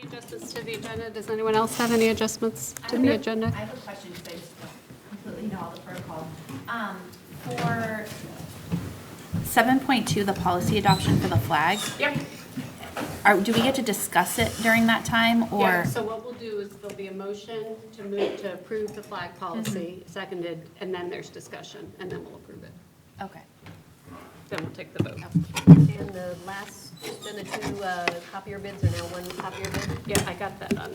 Any adjustments to the agenda? Does anyone else have any adjustments to the agenda? I have a question because I just don't completely know all the protocol. For 7.2, the policy adoption for the flag, Yep. do we get to discuss it during that time, or? Yeah, so what we'll do is there'll be a motion to move to approve the flag policy, seconded, and then there's discussion, and then we'll approve it. Okay. Then we'll take the vote. And the last, then the two copier bids are now one copier bid? Yeah, I got that on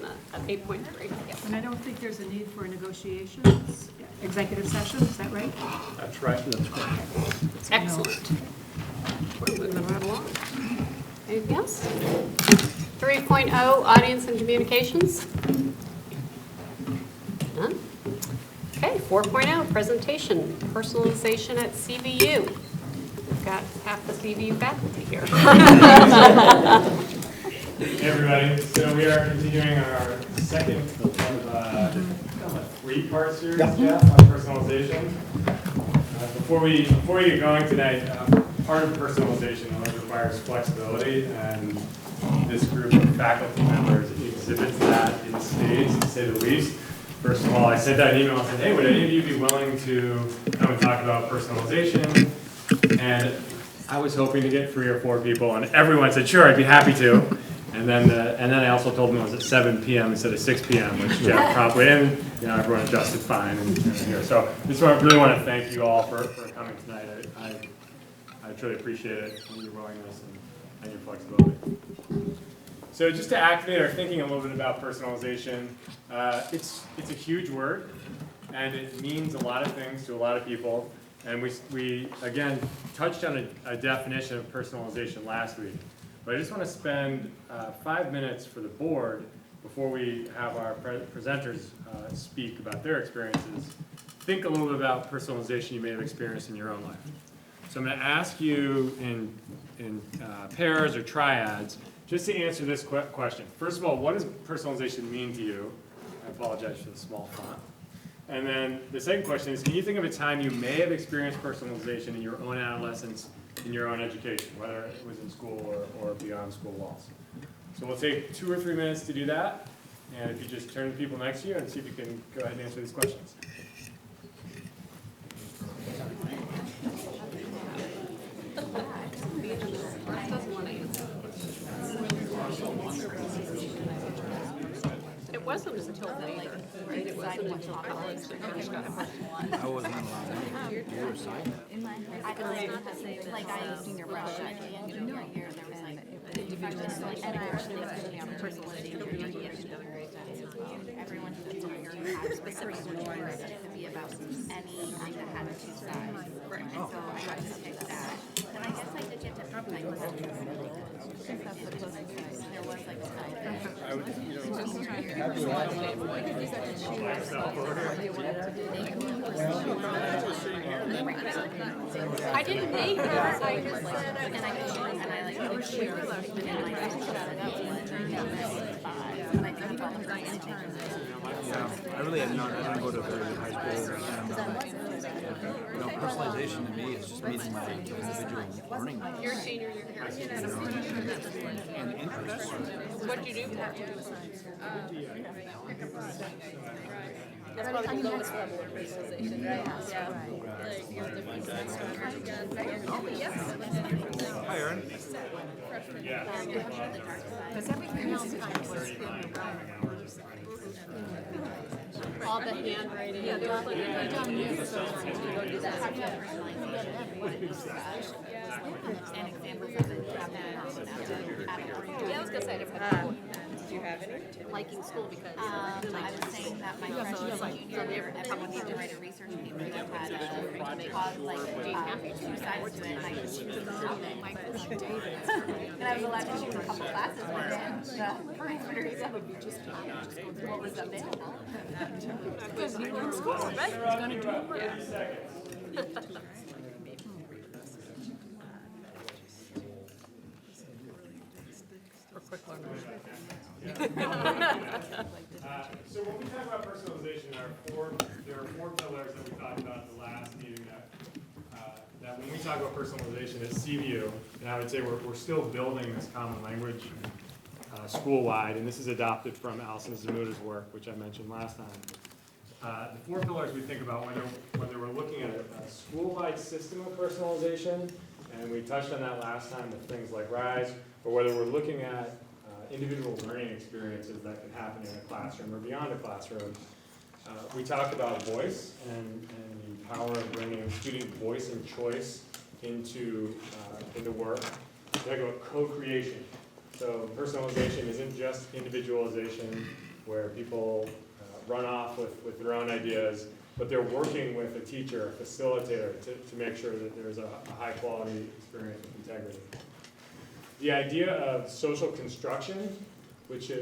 8.3. And I don't think there's a need for negotiations, executive session, is that right? That's right. That's correct. Excellent. We're moving right along. Anything else? 3.0, audience and communications. None? Okay, 4.0, presentation, personalization at CVU. We've got half the CVU faculty here. Hey everybody, so we are continuing our second of a three-part series, Jeff, on personalization. Before we get going tonight, part of personalization always requires flexibility, and this group of faculty members exhibits that in spades, to say the least. First of all, I sent out an email and said, hey, would any of you be willing to come and talk about personalization? And I was hoping to get 3 or 4 people, and everyone said, sure, I'd be happy to. And then I also told them it was at 7 p.m. instead of 6 p.m., which Jeff promptly, and everyone adjusted fine. And here. So just really want to thank you all for coming tonight. I truly appreciate it, and your willingness and your flexibility. So just to activate our thinking a little bit about personalization, it's a huge word, and it means a lot of things to a lot of people. And we again, touched on a definition of personalization last week. But I just want to spend 5 minutes for the board before we have our presenters speak about their experiences. Think a little bit about personalization you may have experienced in your own life. So I'm going to ask you in pairs or triads just to answer this question. First of all, what does personalization mean to you? I apologize for the small font. And then the second question is, can you think of a time you may have experienced personalization in your own adolescence, in your own education, whether it was in school or beyond school walls? So we'll take 2 or 3 minutes to do that. And if you just turn to people next to you and see if you can go ahead and answer these questions. It wasn't until later, right? It wasn't until college that Coach got it. I wasn't allowed. You were assigned that. Like I used senior brush at the end of my year, there was like individuals, and I actually was doing on personalization. Everyone should have specific ones it could be about any that had 2 sides. And so I got to pick that. And I guess I did get to pick like there was like a time. I didn't make it. I just said I really had none. I didn't go to a very good high school. Personalization to me is just meeting my individual learning needs. Your senior year here. And interests. What'd you do? That's probably the lowest level of personalization, right? Hi, Aaron. Because everything else kind of was in the All the handwriting. Yeah, they're like, they're done with, so to go do that. And examples of it happening Yeah, I was gonna say, did you have any? Liking school because. I was saying that my freshman and junior year, everyone had to write a research paper that had cause like 2 sides to it, and I just choose nothing. And I was allowed to choose a couple classes with it. The parameters that would be just what was available. Because you were in school, right? It's going to do it. For quick learners. So when we talk about personalization, there are 4 pillars that we talked about at the last meeting that when we talk about personalization at CVU, and I would say we're still building this common language school-wide, and this is adopted from Alison Zamuta's work, which I mentioned last time. The 4 pillars we think about whether we're looking at a school-wide system of personalization, and we touched on that last time with things like RISE, or whether we're looking at individual learning experiences that can happen in a classroom or beyond a classroom. We talked about voice and the power of bringing student voice and choice into work. We talked about co-creation. So personalization isn't just individualization where people run off with their own ideas, but they're working with a teacher, a facilitator, to make sure that there's a high quality experience with integrity. The idea of social construction, which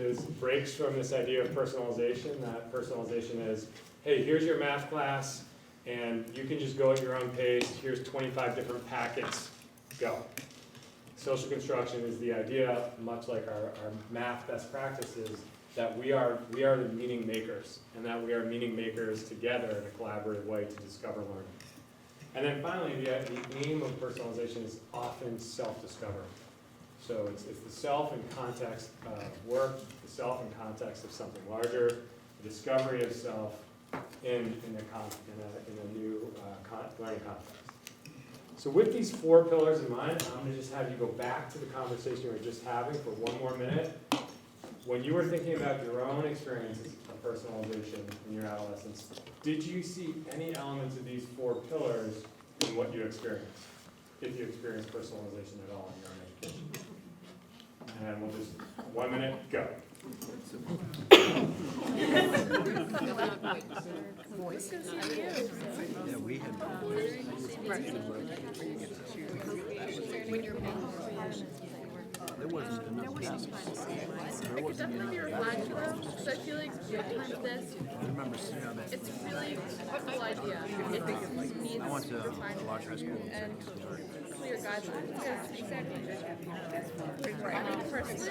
breaks from this idea of personalization, that personalization is, hey, here's your math class, and you can just go at your own pace, here's 25 different packets, go. Social construction is the idea, much like our math best practices, that we are the meaning makers, and that we are meaning makers together in a collaborative way to discover learning. And then finally, the aim of personalization is often self-discovery. So it's the self in context of work, the self in context of something larger, the discovery of self in a new learning context. So with these 4 pillars in mind, I'm going to just have you go back to the conversation we were just having for one more minute. When you were thinking about your own experiences of personalization in your adolescence, did you see any elements of these 4 pillars in what you experienced, if you experienced personalization at all in your own education? And we'll just, 1 minute, go. Yeah, we had. There wasn't enough cases. There wasn't enough. So I feel like sometimes this, I remember seeing how that. it's really a cool idea. It needs I went to a refinement large high school. and clear guidelines. Yes, exactly. I mean, personally,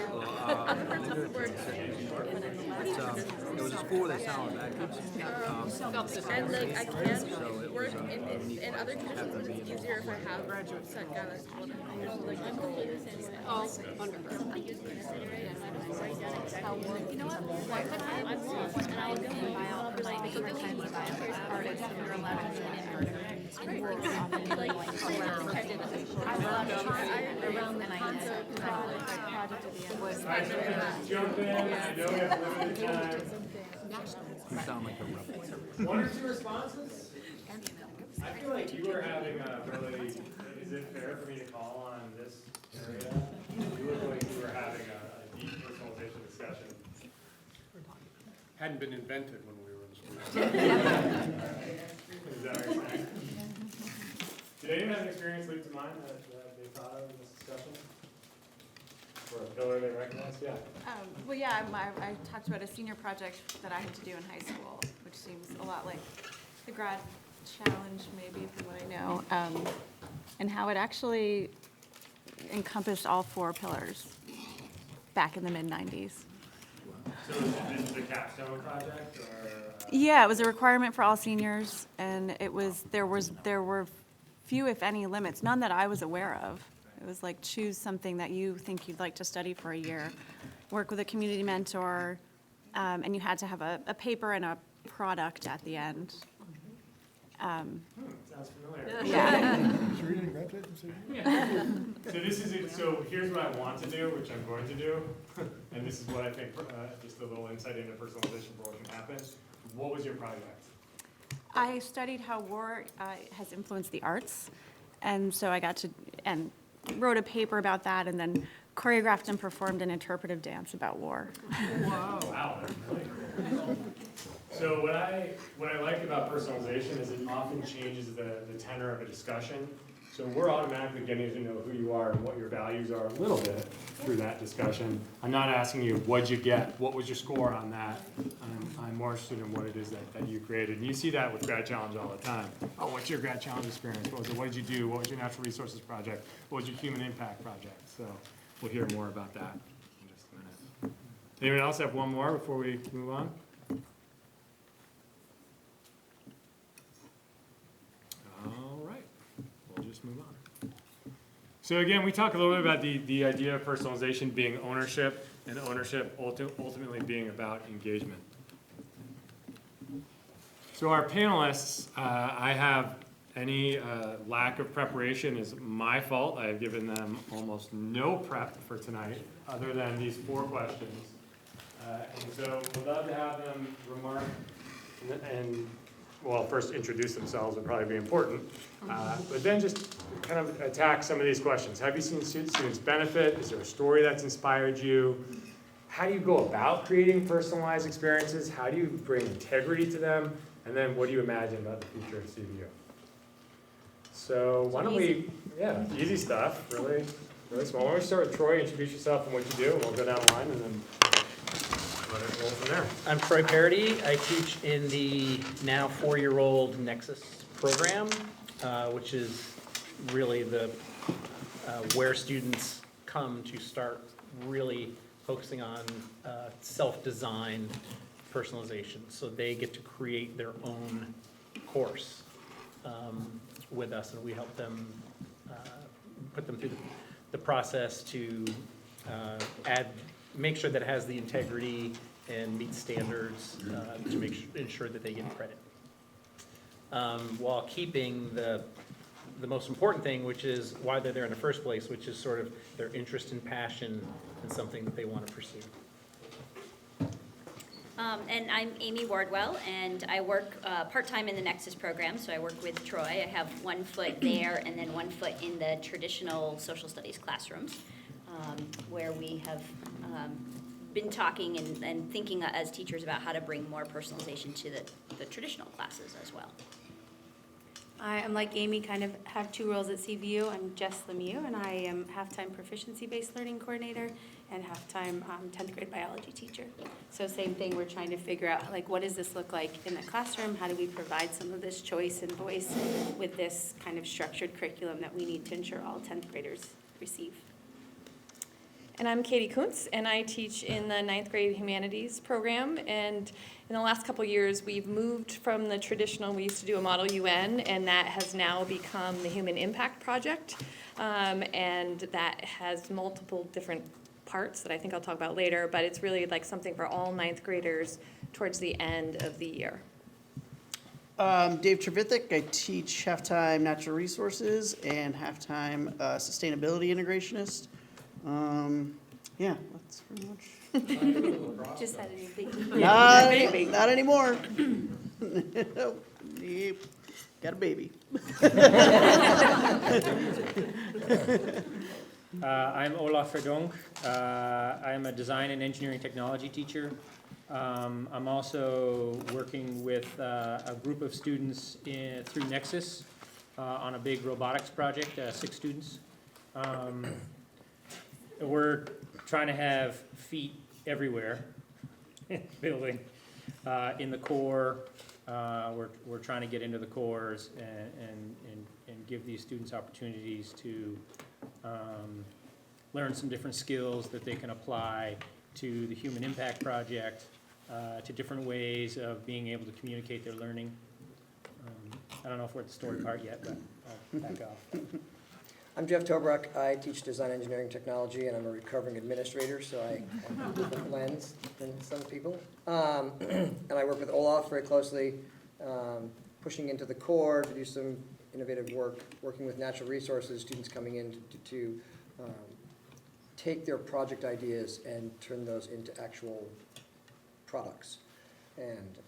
It was a school that sounded backwards. and like I can work in other countries. It's easier if I have set guidelines. Like I'm completely Oh, wonderful. You know what? I'm wrong, and I was in bio for my 8 or 10 bio artists who were allowed to join in art. Like around, I was allowed to try around the concept of project of the end. Jump in, I know we have limited time. You sound like a rebel. 1 or 2 responses? I feel like you were having a really, is it fair for me to call on this area? You look like you were having a deep personalization discussion. Hadn't been invented when we were in school. Is that what you're saying? Did anyone have an experience leap to mind that they thought of in this discussion? Or a pillar they recognized? Yeah. Well, yeah, I talked about a senior project that I had to do in high school, which seems a lot like the grad challenge, maybe, from what I know, and how it actually encompassed all 4 pillars back in the mid-90s. So this is the capstone project, or? Yeah, it was a requirement for all seniors, and there were few, if any, limits, none that I was aware of. It was like, choose something that you think you'd like to study for a year, work with a community mentor, and you had to have a paper and a product at the end. Sounds familiar. Yeah. So this is it. So here's what I want to do, which I'm going to do, and this is what I think. Just a little insight into personalization for what can happen. What was your project? I studied how war has influenced the arts, and so I got to, and wrote a paper about that, and then choreographed and performed an interpretive dance about war. Wow, that's really cool. So what I like about personalization is it often changes the tenor of a discussion. So we're automatically getting to know who you are and what your values are a little bit through that discussion. I'm not asking you, what'd you get? What was your score on that? I'm more interested in what it is that you created. And you see that with Grad Challenge all the time. Oh, what's your Grad Challenge experience? What was it? What did you do? What was your natural resources project? What was your human impact project? So we'll hear more about that in just a minute. Anyone else have one more before we move on? All right, we'll just move on. So again, we talk a little bit about the idea of personalization being ownership. and ownership ultimately being about engagement. So our panelists, I have any lack of preparation is my fault. I have given them almost no prep for tonight, other than these 4 questions. And so we'd love to have them remark and well, first introduce themselves would probably be important, but then just kind of attack some of these questions. Have you seen students benefit? Is there a story that's inspired you? How do you go about creating personalized experiences? How do you bring integrity to them? And then what do you imagine about the future of CVU? So why don't we, easy stuff, really small. Why don't we start with Troy, introduce yourself and what you do, and we'll go down the line and then let it roll from there. I'm Troy Parody. I teach in the now 4-year-old Nexus program, which is really the where students come to start really focusing on self-designed personalization. So they get to create their own course with us, and we help them put them through the process to make sure that it has the integrity and meets standards to ensure that they get credit. While keeping the most important thing, which is why they're there in the first place, which is sort of their interest and passion in something that they want to pursue. And I'm Amy Wardwell, and I work part-time in the Nexus program, so I work with Troy. I have 1 foot there and then 1 foot in the traditional social studies classrooms, where we have been talking and thinking as teachers about how to bring more personalization to the traditional classes as well. I'm like Amy, kind of have 2 roles at CVU. I'm Jess Lemieux, and I am half-time proficiency-based learning coordinator and half-time 10th grade biology teacher. So same thing, we're trying to figure out, like, what does this look like in the classroom? How do we provide some of this choice and voice with this kind of structured curriculum that we need to ensure all 10th graders receive? And I'm Katie Kuntz, and I teach in the 9th grade humanities program. And in the last couple years, we've moved from the traditional, we used to do a Model UN, and that has now become the Human Impact Project. And that has multiple different parts that I think I'll talk about later, but it's really like something for all 9th graders towards the end of the year. Dave Trevithick. I teach half-time natural resources and half-time sustainability integrationist. That's pretty much. Just had a new baby. Not anymore. Yep. Got a baby. I'm Olaf Verdonk. I'm a design and engineering technology teacher. I'm also working with a group of students through Nexus on a big robotics project, 6 students. We're trying to have feet everywhere in the building. In the core, we're trying to get into the cores and give these students opportunities to learn some different skills that they can apply to the Human Impact Project, to different ways of being able to communicate their learning. I don't know if we're at the story part yet, but I'll back off. I'm Jeff Tobrock. I teach design engineering technology, and I'm a recovering administrator, so I have a different lens than some people. And I work with Olaf very closely, pushing into the core to do some innovative work, working with natural resources, students coming in to take their project ideas and turn those into actual products. And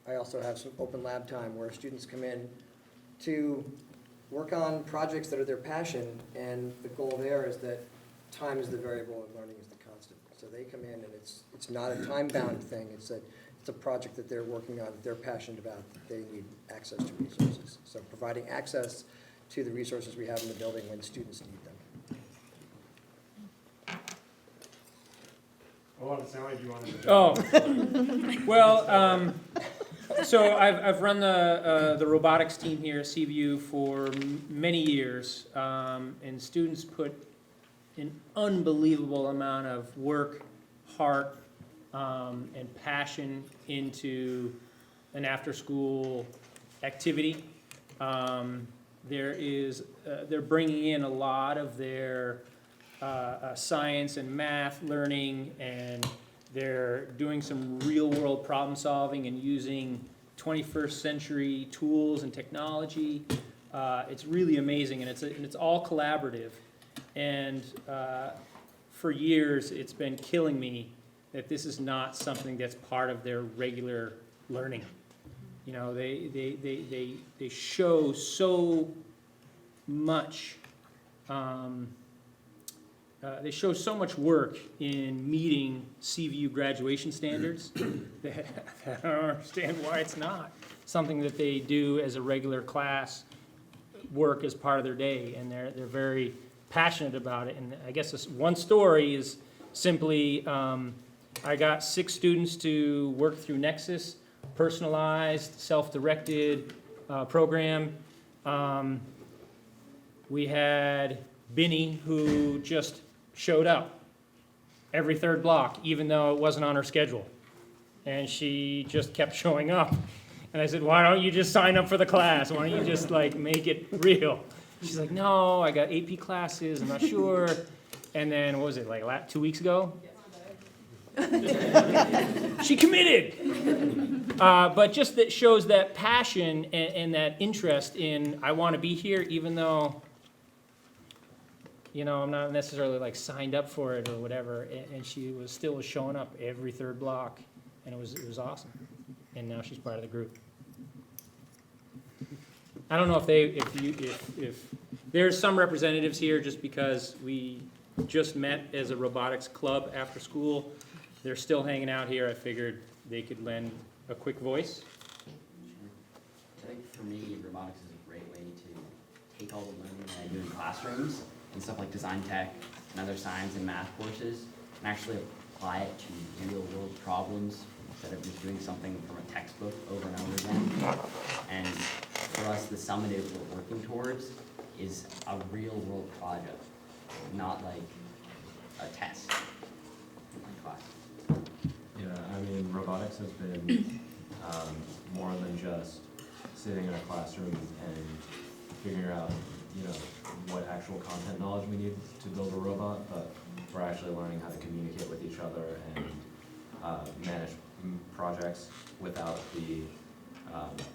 I also have some open lab time where students come in to work on projects that are their passion, and the goal there is that time is the variable and learning is the constant. So they come in and it's not a time-bound thing, it's a project that they're working on, that they're passionate about, that they need access to resources. So providing access to the resources we have in the building when students need them. Oh, it sounded like you wanted to. Oh, well, so I've run the robotics team here at CVU for many years, and students put an unbelievable amount of work, heart, and passion into an after-school activity. They're bringing in a lot of their science and math learning, and they're doing some real-world problem solving and using 21st century tools and technology. It's really amazing, and it's all collaborative. And for years, it's been killing me that this is not something that's part of their regular learning. You know, they show so much. They show so much work in meeting CVU graduation standards that I don't understand why it's not something that they do as a regular class work as part of their day, and they're very passionate about it. And I guess this one story is simply, I got 6 students to work through Nexus, personalized, self-directed program. We had Binny, who just showed up every 3rd block, even though it wasn't on her schedule. And she just kept showing up. And I said, why don't you just sign up for the class? Why don't you just like make it real? She's like, no, I got AP classes, I'm not sure. And then, what was it, like 2 weeks ago? She committed. But just that shows that passion and that interest in, I want to be here, even though, you know, I'm not necessarily like signed up for it or whatever. And she was still showing up every 3rd block, and it was awesome. And now she's part of the group. I don't know if there's some representatives here, just because we just met as a robotics club after school. They're still hanging out here. I figured they could lend a quick voice. I think for me, robotics is a great way to take all the learning that I do in classrooms and stuff like design tech and other science and math courses, and actually apply it to real world problems instead of just doing something from a textbook over and over again. And for us, the summative we're working towards is a real world project, not like a test in my class. Yeah, I mean, robotics has been more than just sitting in a classroom and figuring out, you know, what actual content knowledge we need to build a robot, but we're actually learning how to communicate with each other and manage projects without the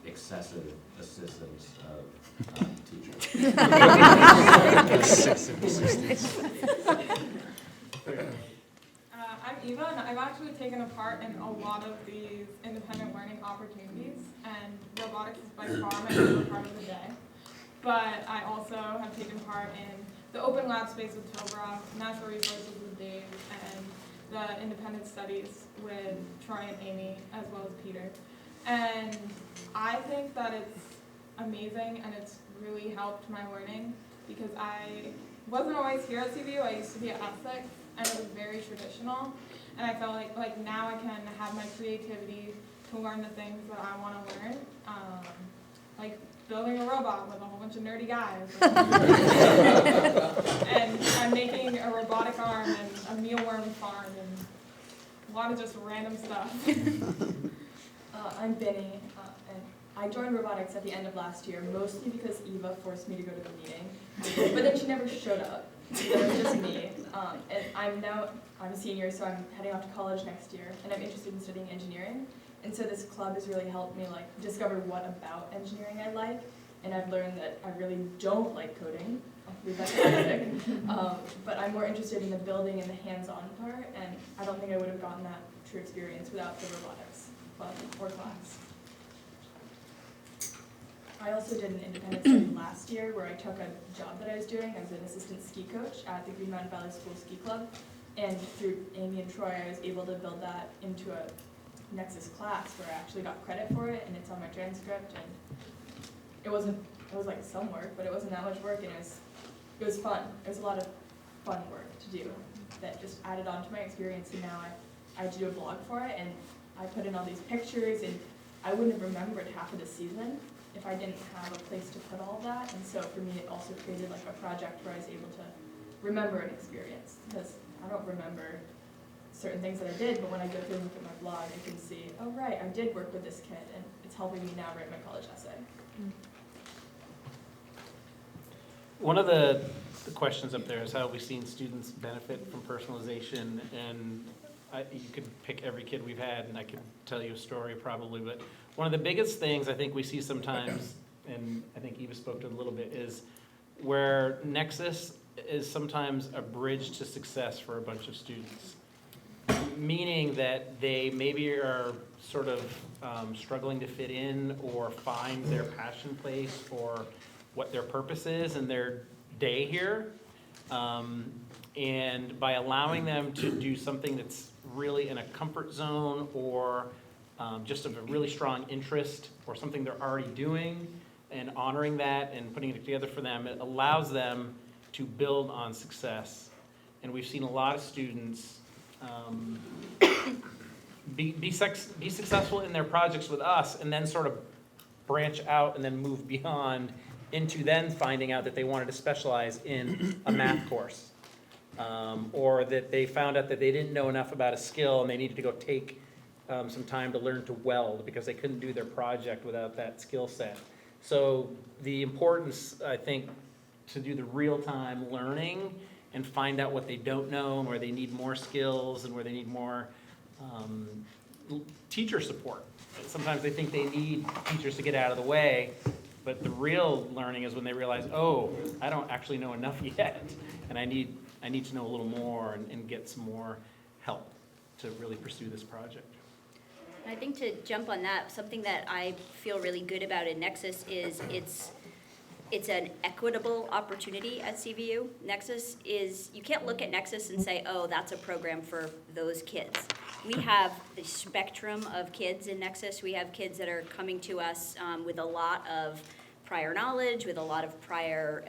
excessive assistance of teachers. Excessive assistance. I'm Eva, and I've actually taken a part in a lot of these independent learning opportunities, and robotics is by far my favorite part of the day. But I also have taken part in the open lab space with Tobrock, natural resources with Dave, and the independent studies with Troy and Amy, as well as Peter. And I think that it's amazing, and it's really helped my learning, because I wasn't always here at CVU. I used to be at ethics, and it was very traditional. And I felt like now I can have my creativity to learn the things that I want to learn, like building a robot with a whole bunch of nerdy guys. And I'm making a robotic arm and a mealworm farm and a lot of just random stuff. I'm Benny, and I joined robotics at the end of last year, mostly because Eva forced me to go to the meeting. But then she never showed up. So it was just me. And I'm a senior, so I'm heading off to college next year, and I'm interested in studying engineering. And so this club has really helped me discover what about engineering I like, and I've learned that I really don't like coding. I'll leave that to but I'm more interested in the building and the hands-on part, and I don't think I would have gotten that true experience without the robotics club or class. I also did an independent study last year where I took a job that I was doing as an assistant ski coach at the Green Mountain Valley School Ski Club, and through Amy and Troy, I was able to build that into a Nexus class where I actually got credit for it, and it's on my transcript, and it was like some work, but it wasn't that much work, and it was fun. It was a lot of fun work to do that just added on to my experience, and now I had to do a blog for it, and I put in all these pictures, and I wouldn't have remembered half of the season if I didn't have a place to put all of that, and so for me it also created a project where I was able to remember an experience, because I don't remember certain things that I did, but when I go through and look at my blog, I can see, oh right, I did work with this kid, and it's helping me now write my college essay. One of the questions up there is how have we seen students benefit from personalization? And you could pick every kid we've had, and I could tell you a story probably, but one of the biggest things I think we see sometimes, and I think Eva spoke to it a little bit, is where Nexus is sometimes a bridge to success for a bunch of students. Meaning that they maybe are sort of struggling to fit in or find their passion place or what their purpose is in their day here. And by allowing them to do something that's really in a comfort zone or just of a really strong interest or something they're already doing and honoring that and putting it together for them, it allows them to build on success. And we've seen a lot of students be successful in their projects with us and then sort of branch out and then move beyond into then finding out that they wanted to specialize in a math course. Or that they found out that they didn't know enough about a skill and they needed to go take some time to learn to weld because they couldn't do their project without that skill set. So the importance, I think, to do the real-time learning and find out what they don't know and where they need more skills and where they need more teacher support. Sometimes they think they need teachers to get out of the way, but the real learning is when they realize, oh, I don't actually know enough yet, and I need to know a little more and get some more help to really pursue this project. I think to jump on that, something that I feel really good about in Nexus is it's an equitable opportunity at CVU. Nexus is, you can't look at Nexus and say, oh, that's a program for those kids. We have the spectrum of kids in Nexus. We have kids that are coming to us with a lot of prior knowledge, with a lot of prior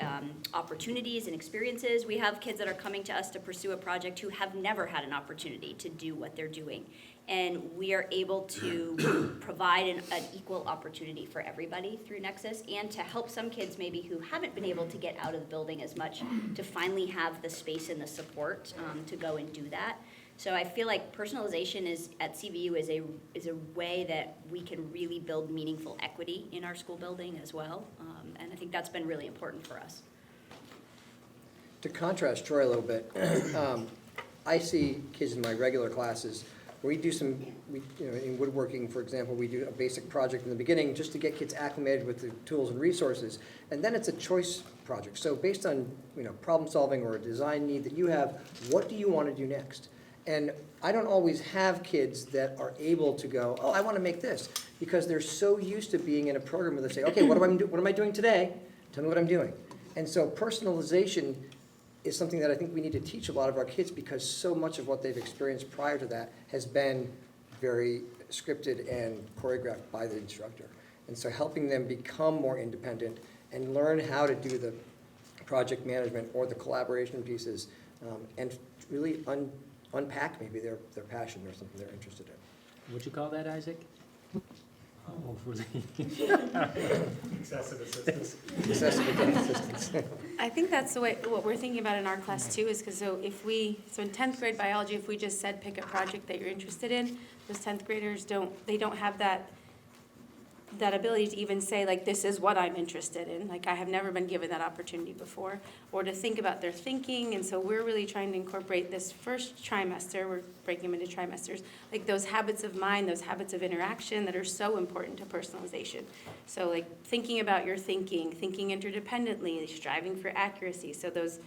opportunities and experiences. We have kids that are coming to us to pursue a project who have never had an opportunity to do what they're doing. And we are able to provide an equal opportunity for everybody through Nexus and to help some kids maybe who haven't been able to get out of the building as much to finally have the space and the support to go and do that. So I feel like personalization at CVU is a way that we can really build meaningful equity in our school building as well. And I think that's been really important for us. To contrast Troy a little bit, I see kids in my regular classes. We do in woodworking, for example, we do a basic project in the beginning just to get kids acclimated with the tools and resources, and then it's a choice project. So based on problem solving or a design need that you have, what do you want to do next? And I don't always have kids that are able to go, oh, I want to make this, because they're so used to being in a program where they say, okay, what am I doing today? Tell me what I'm doing. And so personalization is something that I think we need to teach a lot of our kids, because so much of what they've experienced prior to that has been very scripted and choreographed by the instructor. And so helping them become more independent and learn how to do the project management or the collaboration pieces and really unpack maybe their passion or something they're interested in. What'd you call that, Isaac? Excessive assistance. Excessive assistance. I think that's the way, what we're thinking about in our class too, is because so in 10th grade biology, if we just said pick a project that you're interested in, those 10th graders don't have that ability to even say, like, this is what I'm interested in. Like, I have never been given that opportunity before, or to think about their thinking. And so we're really trying to incorporate this first trimester, we're breaking them into trimesters, like those habits of mind, those habits of interaction that are so important to personalization. So like thinking about your thinking interdependently, striving for accuracy. So there's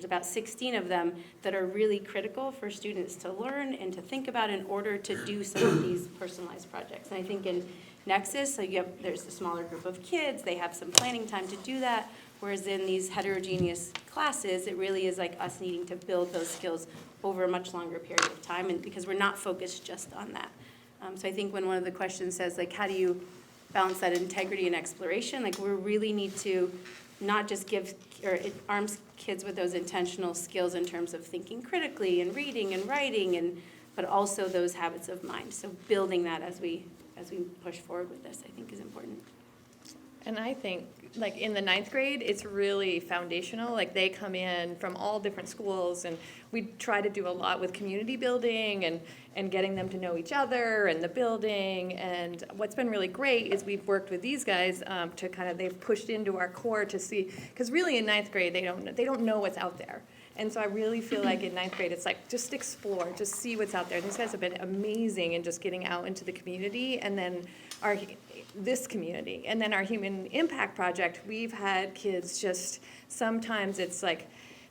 about 16 of them that are really critical for students to learn and to think about in order to do some of these personalized projects. And I think in Nexus, there's a smaller group of kids, they have some planning time to do that, whereas in these heterogeneous classes, it really is like us needing to build those skills over a much longer period of time, and because we're not focused just on that. So I think when one of the questions says, like, how do you balance that integrity and exploration, like, we really need to not just it arms kids with those intentional skills in terms of thinking critically and reading and writing, but also those habits of mind. So building that as we push forward with this, I think is important. And I think, like, in the 9th grade, it's really foundational. Like, they come in from all different schools, and we try to do a lot with community building and getting them to know each other and the building. And what's been really great is we've worked with these guys to kind of, they've pushed into our core to see, because really in ninth grade, they don't know what's out there. And so I really feel like in ninth grade, it's like, just explore, just see what's out there. And these guys have been amazing in just getting out into the community, and then this community. And then our Human Impact Project, we've had kids just, sometimes it's like,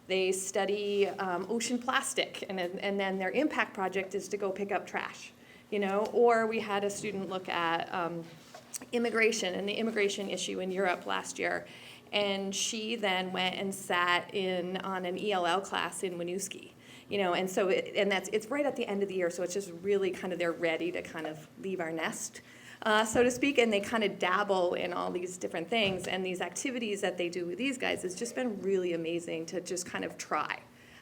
they study ocean plastic, and then their impact project is to go pick up trash, you know? Or we had a student look at immigration and the immigration issue in Europe last year, and she then went and sat in on an ELL class in Winooski, you know? And so, it's right at the end of the year, so it's just really kind of, they're ready to kind of leave our nest, so to speak, and they kind of dabble in all these different things, and these activities that they do with these guys has just been really amazing to just kind of try.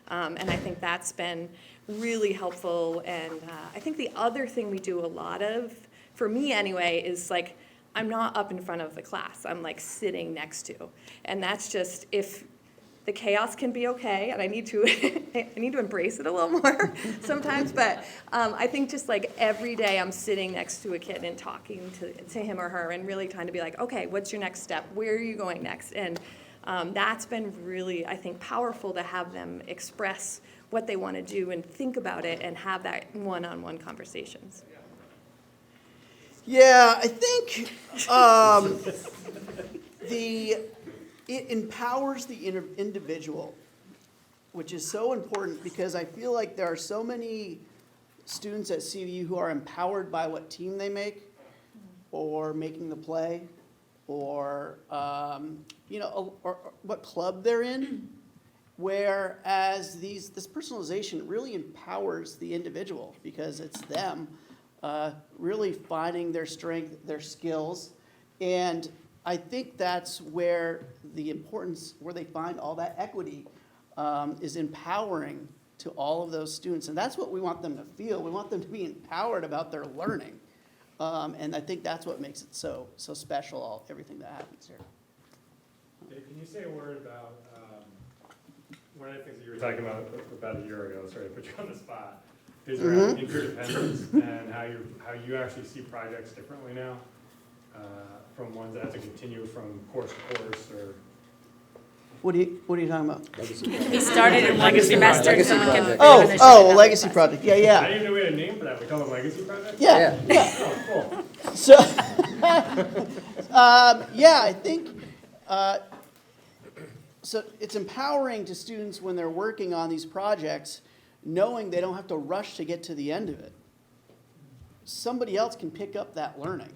And I think that's been really helpful. And I think the other thing we do a lot of, for me anyway, is like, I'm not up in front of the class, I'm like sitting next to. And that's just, if the chaos can be okay, and I need to embrace it a little more sometimes, but I think just like every day I'm sitting next to a kid and talking to him or her and really trying to be like, okay, what's your next step? Where are you going next? And that's been really, I think, powerful to have them express what they want to do and think about it and have that one-on-one conversations. Yeah, I think it empowers the individual, which is so important, because I feel like there are so many students at CVU who are empowered by what team they make, or making the play, or or what club they're in. Whereas this personalization really empowers the individual, because it's them really finding their strength, their skills, and I think that's where the importance, where they find all that equity, is empowering to all of those students. And that's what we want them to feel. We want them to be empowered about their learning. And I think that's what makes it so special, everything that happens here. Dave, can you say a word about, one of the things that you were talking about a year ago, sorry to put you on the spot, is around interdependence and how you actually see projects differently now? From ones that have to continue from course to course, or? What are you talking about? He started in one semester. Legacy project. Oh, legacy project. Yeah, yeah. I didn't even know we had a name for that. We call them legacy projects? Yeah. Oh, cool. So, yeah, I think, so it's empowering to students when they're working on these projects, knowing they don't have to rush to get to the end of it. Somebody else can pick up that learning.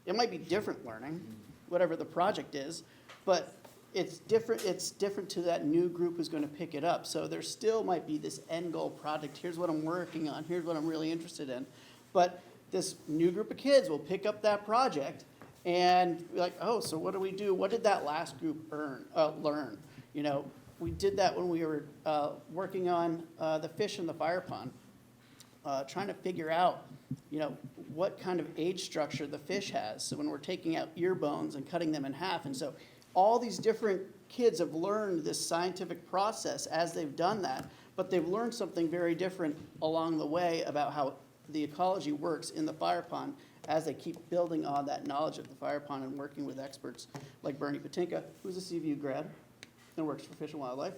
It might be different learning, whatever the project is, but it's different to that new group who's going to pick it up. So there still might be this end goal project. Here's what I'm working on. Here's what I'm really interested in. But this new group of kids will pick up that project and be like, oh, so what do we do? What did that last group learn? You know, we did that when we were working on the fish in the fire pond, trying to figure out, you know, what kind of age structure the fish has. So when we're taking out ear bones and cutting them in half. And so all these different kids have learned this scientific process as they've done that, but they've learned something very different along the way about how the ecology works in the fire pond as they keep building on that knowledge of the fire pond and working with experts like Bernie Patinka, who's a CVU grad and works for Fish and Wildlife.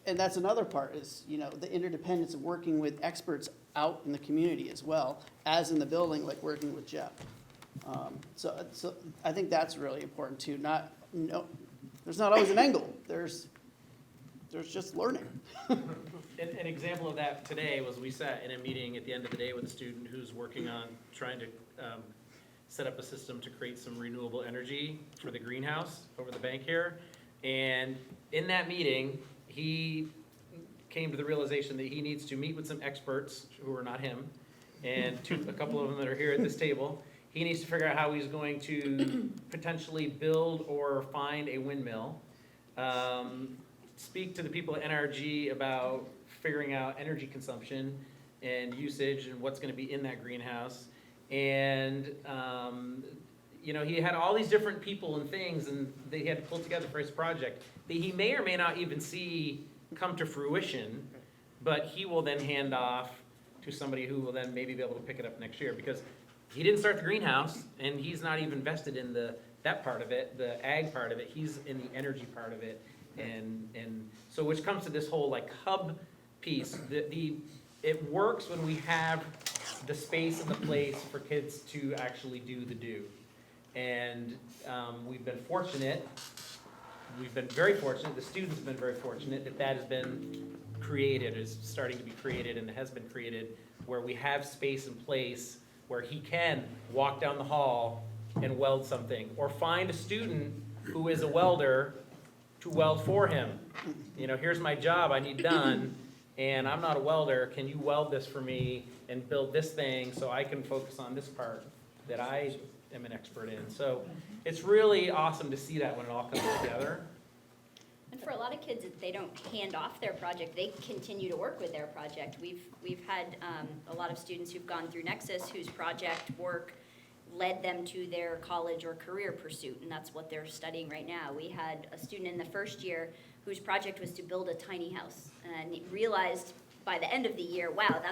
And that's another part is, you know, the interdependence of working with experts out in the community as well as in the building, like working with Jeff. So I think that's really important too. There's not always an angle. There's just learning. An example of that today was we sat in a meeting at the end of the day with a student who's working on trying to set up a system to create some renewable energy for the greenhouse over the bank here. And in that meeting, he came to the realization that he needs to meet with some experts who are not him, and a couple of them that are here at this table. He needs to figure out how he's going to potentially build or find a windmill, speak to the people at NRG about figuring out energy consumption and usage and what's going to be in that greenhouse. And you know, he had all these different people and things, and that he had to pull together for his project that he may or may not even see come to fruition but he will then hand off to somebody who will then maybe be able to pick it up next year, because he didn't start the greenhouse, and he's not even vested in that part of it, the ag part of it, he's in the energy part of it, and so which comes to this whole like hub piece, it works when we have the space and the place for kids to actually do the do. And we've been fortunate, we've been very fortunate, the students have been very fortunate that has been created, is starting to be created and has been created, where we have space and place where he can walk down the hall and weld something, or find a student who is a welder to weld for him. You know, here's my job I need done, and I'm not a welder, can you weld this for me and build this thing so I can focus on this part that I am an expert in. So it's really awesome to see that when it all comes together. And for a lot of kids, if they don't hand off their project, they continue to work with their project. We've had a lot of students who've gone through Nexus whose project work led them to their college or career pursuit, and that's what they're studying right now. We had a student in the first year whose project was to build a tiny house, and he realized by the end of the year, wow,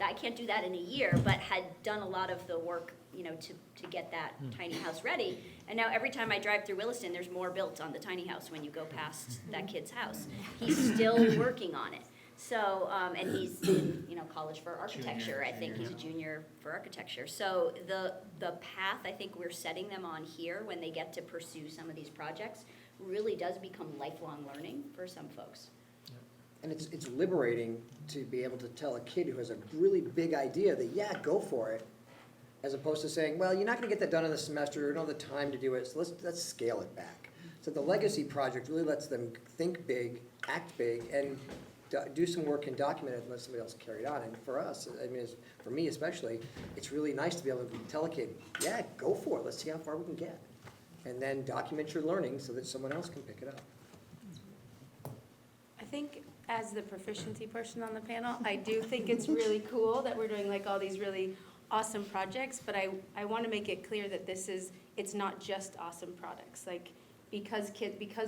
I can't do that in a year, but had done a lot of the work, you know, to get that tiny house ready. And now every time I drive through Williston, there's more built on the tiny house when you go past that kid's house. He's still working on it. So, and he's in, you know, college for architecture. I think he's a junior for architecture. So the path I think we're setting them on here when they get to pursue some of these projects really does become lifelong learning for some folks. And it's liberating to be able to tell a kid who has a really big idea that, yeah, go for it, as opposed to saying, well, you're not gonna get that done in a semester, you don't have the time to do it, so let's scale it back. So the legacy project really lets them think big, act big, and do some work and document it and let somebody else carry it on. And for us, I mean, for me especially, it's really nice to be able to tell a kid, yeah, go for it, let's see how far we can get. And then document your learning so that someone else can pick it up. I think as the proficiency person on the panel, I do think it's really cool that we're doing like all these really awesome projects, but I want to make it clear that it's not just awesome products. Like, because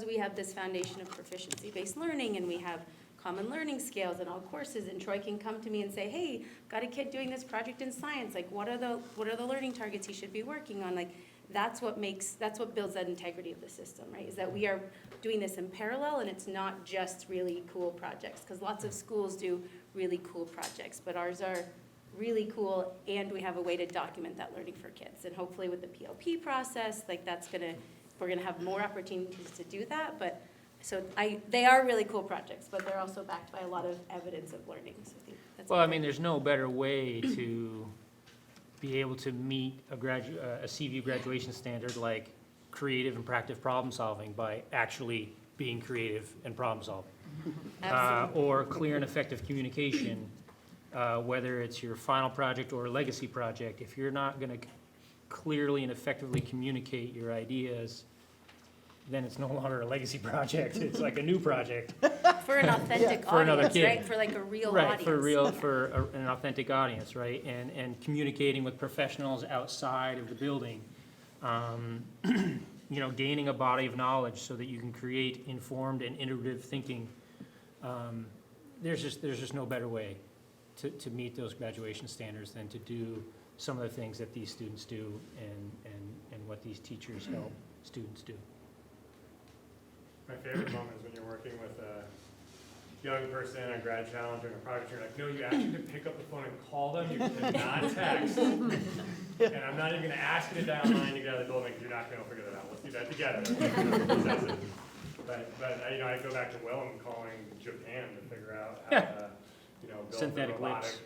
we have this foundation of proficiency-based learning, and we have common learning scales and all courses, and Troy can come to me and say, hey, got a kid doing this project in science, like what are the learning targets he should be working on? Like, that's what builds that integrity of the system, right? Is that we are doing this in parallel, and it's not just really cool projects, because lots of schools do really cool projects, but ours are really cool, and we have a way to document that learning for kids. And hopefully with the PLP process, like we're gonna have more opportunities to do that. But so they are really cool projects, but they're also backed by a lot of evidence of learning. So I think that's Well, I mean, there's no better way to be able to meet a CVU graduation standard like creative and practice problem solving by actually being creative and problem solving. Or clear and effective communication, whether it's your final project or a legacy project. If you're not going to clearly and effectively communicate your ideas, then it's no longer a legacy project. It's like a new project. for an authentic For another audience, kid. right? For like a real audience. Right, for an authentic audience, right? And communicating with professionals outside of the building. You know, gaining a body of knowledge so that you can create informed and iterative thinking. There's just no better way to meet those graduation standards than to do some of the things that these students do and what these teachers help students do. My favorite moment is when you're working with a young person on grad challenge or a project, you're like, no, you actually have to pick up the phone and call them, you cannot text. And I'm not even gonna ask you to dial 9 to get out of the building, because you're not gonna figure that out. Let's do that together. But you know, I go back to Will and calling Japan to figure out how to, you know, build Synthetic a robotic lips.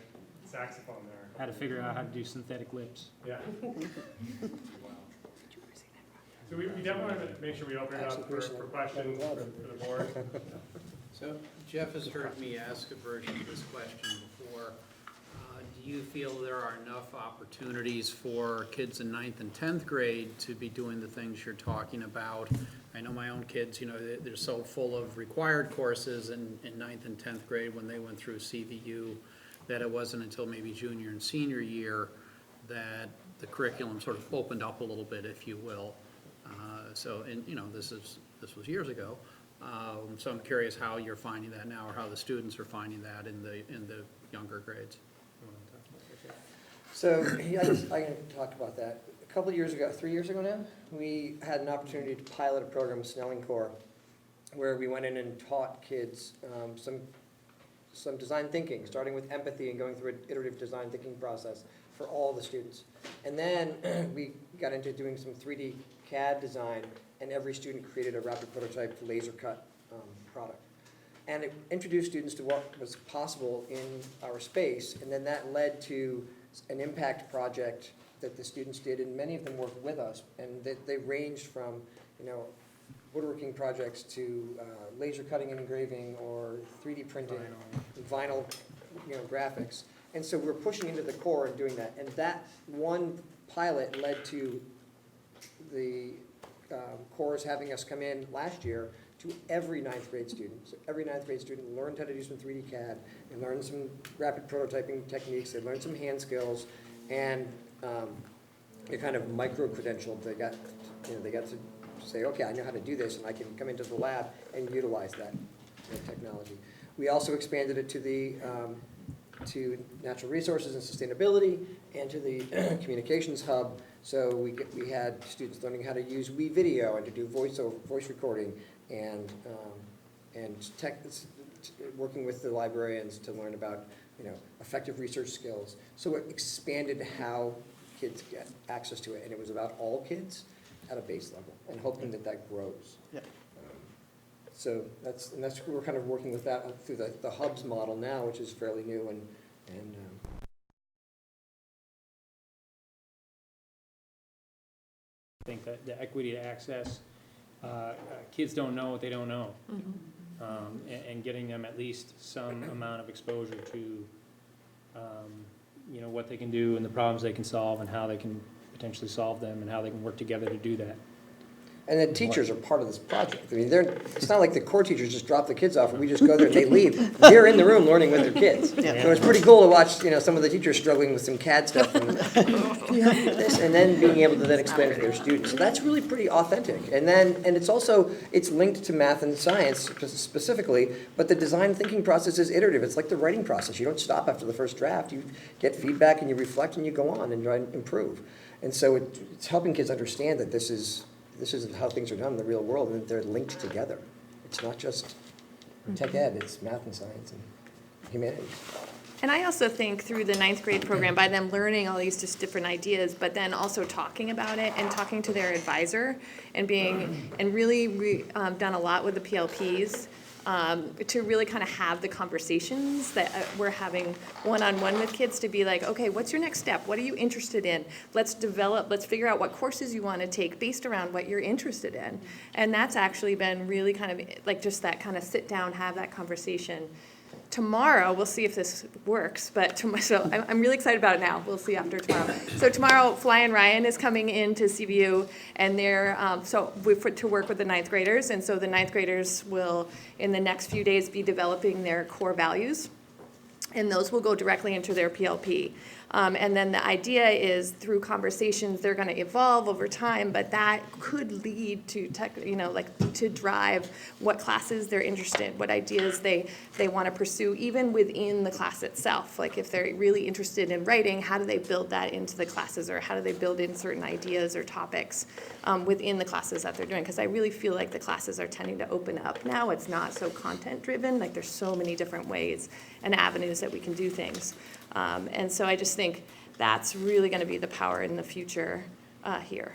saxophone there. How to figure out how to do synthetic lips. Yeah. Wow. So we definitely want to make sure we open it up for questions for the board. So Jeff has heard me ask a version of this question before. Do you feel there are enough opportunities for kids in 9th and 10th grade to be doing the things you're talking about? I know my own kids, you know, they're so full of required courses in 9th and 10th grade when they went through CVU that it wasn't until maybe junior and senior year that the curriculum sort of opened up a little bit, if you will. And you know, this was years ago, So I'm curious how you're finding that now, or how the students are finding that in the younger grades. So, yeah, I can talk about that. A couple of years ago, 3 years ago now, we had an opportunity to pilot a program with Snelling Corps where we went in and taught kids some design thinking, starting with empathy and going through an iterative design thinking process for all the students. And then we got into doing some 3D CAD design, and every student created a rapid prototype laser cut product. And it introduced students to what was possible in our space, and then that led to an impact project that the students did, and many of them worked with us, and they ranged from, woodworking projects to laser cutting and engraving, or 3D printing, vinyl, graphics. And so we're pushing into the core and doing that. And that one pilot led to the cores having us come in last year to every 9th grade student. So every 9th grade student learned how to do some 3D CAD and learned some rapid prototyping techniques. They learned some hand skills, and they kind of micro-credentialed. They got to say, okay, I know how to do this, and I can come into the lab and utilize that technology. We also expanded it to natural resources and sustainability, and to the communications hub. So we had students learning how to use WeVideo and to do voice recording, and working with the librarians to learn about effective research skills. So it expanded how kids get access to it, and it was about all kids at a base level, and hoping that grows. Yeah. So that's we're kind of working with that through the hubs model now, which is fairly new, and I think that the equity to access, kids don't know what they don't know. And getting them at least some amount of exposure to, what they can do and the problems they can solve and how they can potentially solve them and how they can work together to do that. And then teachers are part of this project. I mean, it's not like the core teachers just drop the kids off and we just go there and they leave. They're in the room learning with their kids. Yeah. So it's pretty cool to watch, some of the teachers struggling with some CAD stuff and this, and then being able to then explain it to their students. So that's really pretty authentic. And it's linked to math and science specifically, but the design thinking process is iterative. It's like the writing process. You don't stop after the first draft. You get feedback and you reflect and you go on and try and improve. And so it's helping kids understand that this is how things are done in the real world, and that they're linked together. It's not just tech ed, it's math and science and humanities. And I also think through the 9th grade program, by them learning all these just different ideas, but then also talking about it and talking to their advisor and really done a lot with the PLPs, to really kind of have the conversations that we're having one-on-one with kids, to be like, okay, what's your next step? What are you interested in? Let's figure out what courses you want to take based around what you're interested in. And that's actually been really kind of like just that kind of sit down, have that conversation. Tomorrow, we'll see if this works, so I'm really excited about it now. We'll see after tomorrow. So tomorrow, Fly and Ryan is coming into CVU, and they're, to work with the 9th graders, and so the 9th graders will, in the next few days, be developing their core values, and those will go directly into their PLP. And then the idea is through conversations, they're going to evolve over time, but that could lead to to drive what classes they're interested in, what ideas they want to pursue, even within the class itself. Like if they're really interested in writing, how do they build that into the classes, or how do they build in certain ideas or topics within the classes that they're doing? Because I really feel like the classes are tending to open up now. It's not so content driven. Like there's so many different ways and avenues that we can do things. And so I just think that's really going to be the power in the future here.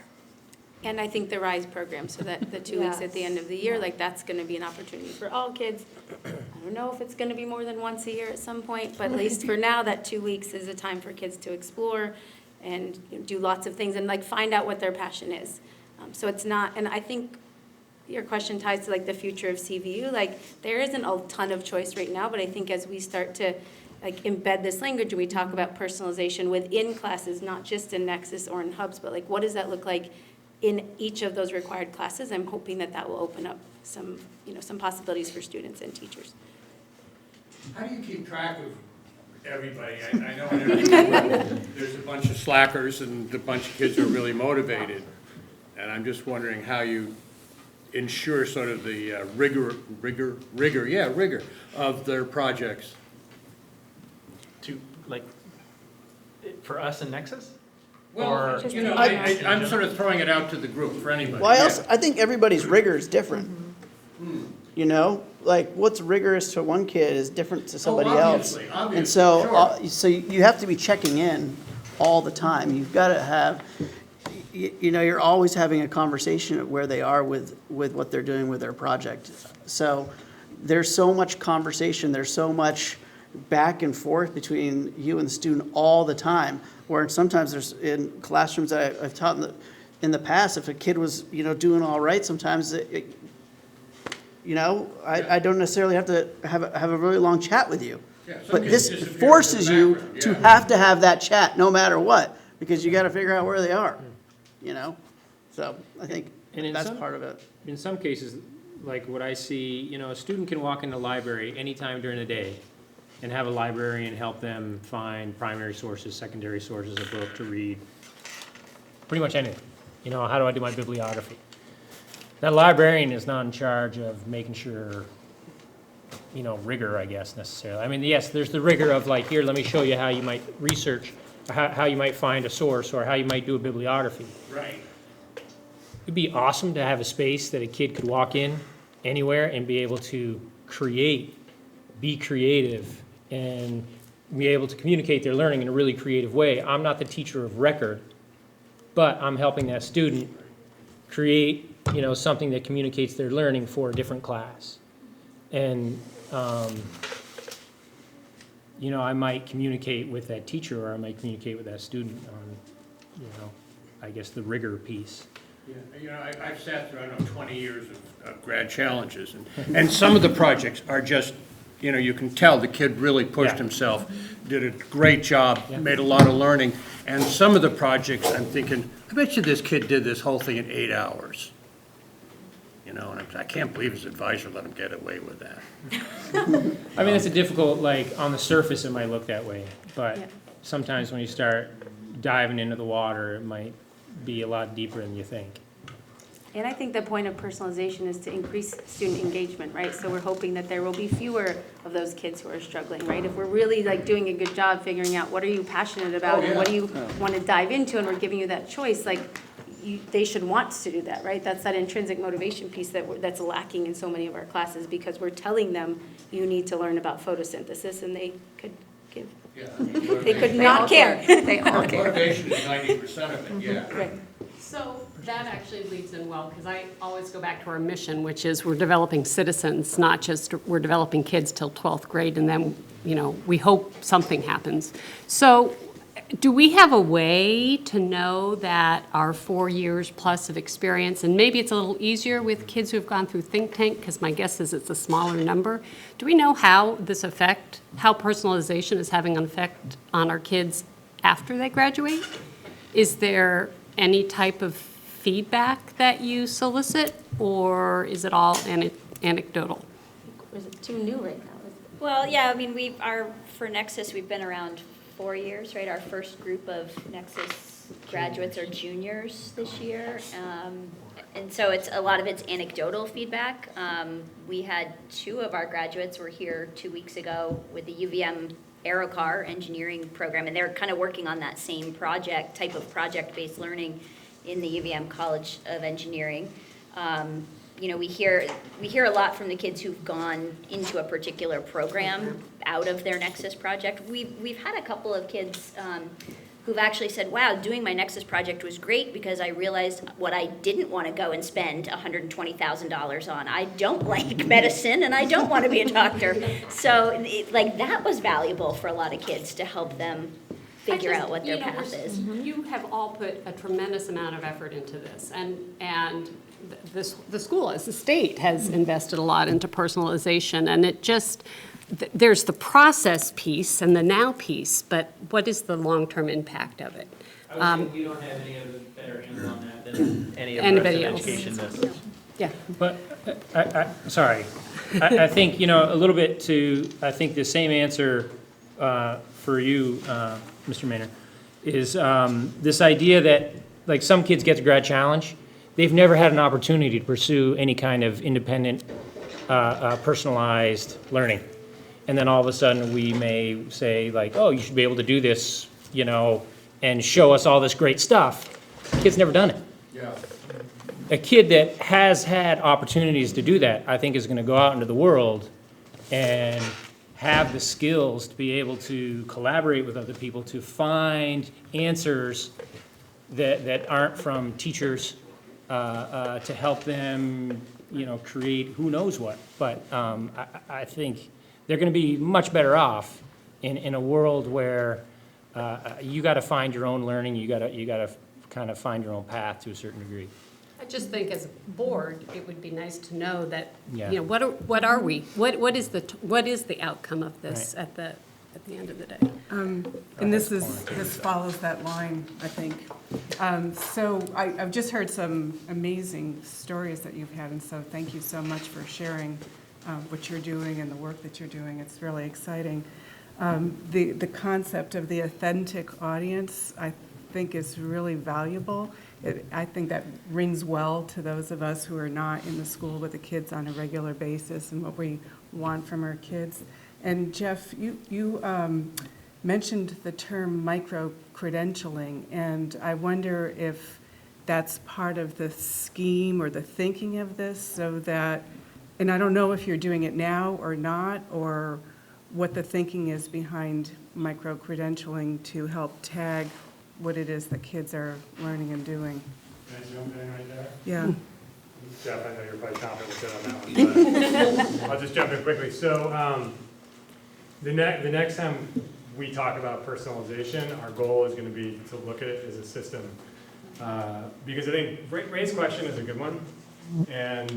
And I think the RISE program, so that the 2 weeks at the end of the year, like that's going to be an opportunity for all kids. I don't know if it's going to be more than once a year at some point, but at least for now, that 2 weeks is a time for kids to explore and do lots of things and like find out what their passion is. So it's not, and I think your question ties to like the future of CVU. Like there isn't a ton of choice right now, but I think as we start to like embed this language, we talk about personalization within classes, not just in Nexus or in hubs, but like what does that look like in each of those required classes? I'm hoping that will open up some possibilities for students and teachers. How do you keep track of everybody? I know in every group there's a bunch of slackers and a bunch of kids who are really motivated. And I'm just wondering how you ensure sort of the rigor of their projects? To, like, for us in Nexus? Well, Or- you know, I'm sort of throwing it out to the group for anybody. Well, I think everybody's rigor is different. You know, like what's rigorous to one kid is different to somebody else. obviously, And so, sure. so you have to be checking in all the time. You've got to have, you know, you're always having a conversation at where they are with what they're doing with their project. So there's so much conversation, there's so much back and forth between you and the student all the time, where sometimes there's, in classrooms that I've taught in the past, if a kid was, you know, doing all right, sometimes you know, I don't necessarily have to have a really long chat with you. Yeah, some But kids this disappear forces into the you background, to have that chat no matter what, because you got to figure out where they are, you know? So I think And in that's some- part of it. In some cases, like what I see, you know, a student can walk in the library anytime during the day and have a librarian help them find primary sources, secondary sources, a book to read, pretty much anything. You know, how do I do my bibliography? That librarian is not in charge of making sure, you know, rigor, I guess, necessarily. I mean, yes, there's the rigor of like, here, let me show you how you might research, how you might find a source, or how you might do a bibliography. Right. It'd be awesome to have a space that a kid could walk in anywhere and be able to create, be creative, and be able to communicate their learning in a really creative way. I'm not the teacher of record, but I'm helping that student create, you know, something that communicates their learning for a different class. And, you know, I might communicate with that teacher, or I might communicate with that student on, you know, I guess the rigor piece. Yeah, you know, I've sat through, I don't know, 20 years of grad challenges, and some of the projects are just, you know, you can tell the kid really pushed himself, did a great job, made a lot of learning, and some of the projects, I'm thinking, I bet you this kid did this whole thing in 8 hours. You know, and I can't believe his advisor let him get away with that. I mean, it's a difficult, like, on the surface, it might look that way, but sometimes when you start diving into the water, it might be a lot deeper than you think. And I think the point of personalization is to increase student engagement, right? So we're hoping that there will be fewer of those kids who are struggling, right? If we're really like doing a good job figuring out what are you passionate about and what do you want to dive into, and we're giving you that choice, like they should want to do that, right? That's that intrinsic motivation piece that's lacking in so many of our classes, because we're telling them you need to learn about photosynthesis, and they could give. Yeah. They could not care. They all care. Motivation is 90% of it, yeah. Right. So that actually leads in well, because I always go back to our mission, which is we're developing citizens, not just we're developing kids till 12th grade, and then, you know, we hope something happens. So do we have a way to know that our 4 years plus of experience, and maybe it's a little easier with kids who have gone through think tank, because my guess is it's a smaller number. Do we know how how personalization is having an effect on our kids after they graduate? Is there any type of feedback that you solicit, or is it all anecdotal? Or is it too new right now? Well, yeah, I mean, for Nexus, we've been around 4 years, right? Our first group of Nexus graduates are juniors this year. And so a lot of it's anecdotal feedback. We had 2 of our graduates were here 2 weeks ago with the UVM Aerocar engineering program, and they're kind of working on that same type of project-based learning in the UVM College of Engineering. You know, we hear a lot from the kids who've gone into a particular program out of their Nexus project. We've had a couple of kids who've actually said, wow, doing my Nexus project was great because I realized what I didn't want to go and spend $120,000 on. I don't like medicine and I don't want to be a doctor. So like that was valuable for a lot of kids to help them figure out what their path is. You have all put a tremendous amount of effort into this, and the school, as the state, has invested a lot into personalization, and it just, there's the process piece and the now piece, but what is the long-term impact of it? I would say you don't have any of the better hands on that than any of the Anybody rest else. of education does. Yeah. But, sorry, I think, you know, a little bit to, I think the same answer for you, Mr. Maynard, is this idea that, like, some kids get the grad challenge, they've never had an opportunity to pursue any kind of independent, personalized learning. And then all of a sudden, we may say like, oh, you should be able to do this, you know, and show us all this great stuff. The kid's never done it. Yeah. A kid that has had opportunities to do that, I think is going to go out into the world and have the skills to be able to collaborate with other people to find answers that aren't from teachers to help them, you know, create who knows what. But I think they're going to be much better off in a world where you got to find your own learning. You got to kind of find your own path to a certain degree. I just think as a board, it would be nice to know that, Yeah. you know, what are we? What is the outcome of this at the end of the day? And this follows that line, I think. So I've just heard some amazing stories that you've had, and so thank you so much for sharing what you're doing and the work that you're doing. It's really exciting. The concept of the authentic audience, I think, is really valuable. I think that rings well to those of us who are not in the school with the kids on a regular basis and what we want from our kids. And Jeff, you mentioned the term micro-credentialing, and I wonder if that's part of the scheme or the thinking of this, so that, and I don't know if you're doing it now or not, or what the thinking is behind micro-credentialing to help tag what it is that kids are learning and doing. Can I jump in right there? Yeah. Jeff, I know you're probably chomping to sit on that one, but I'll just jump in quickly. So the next time we talk about personalization, our goal is going to be to look at it as a system. Because I think Ray's question is a good one. And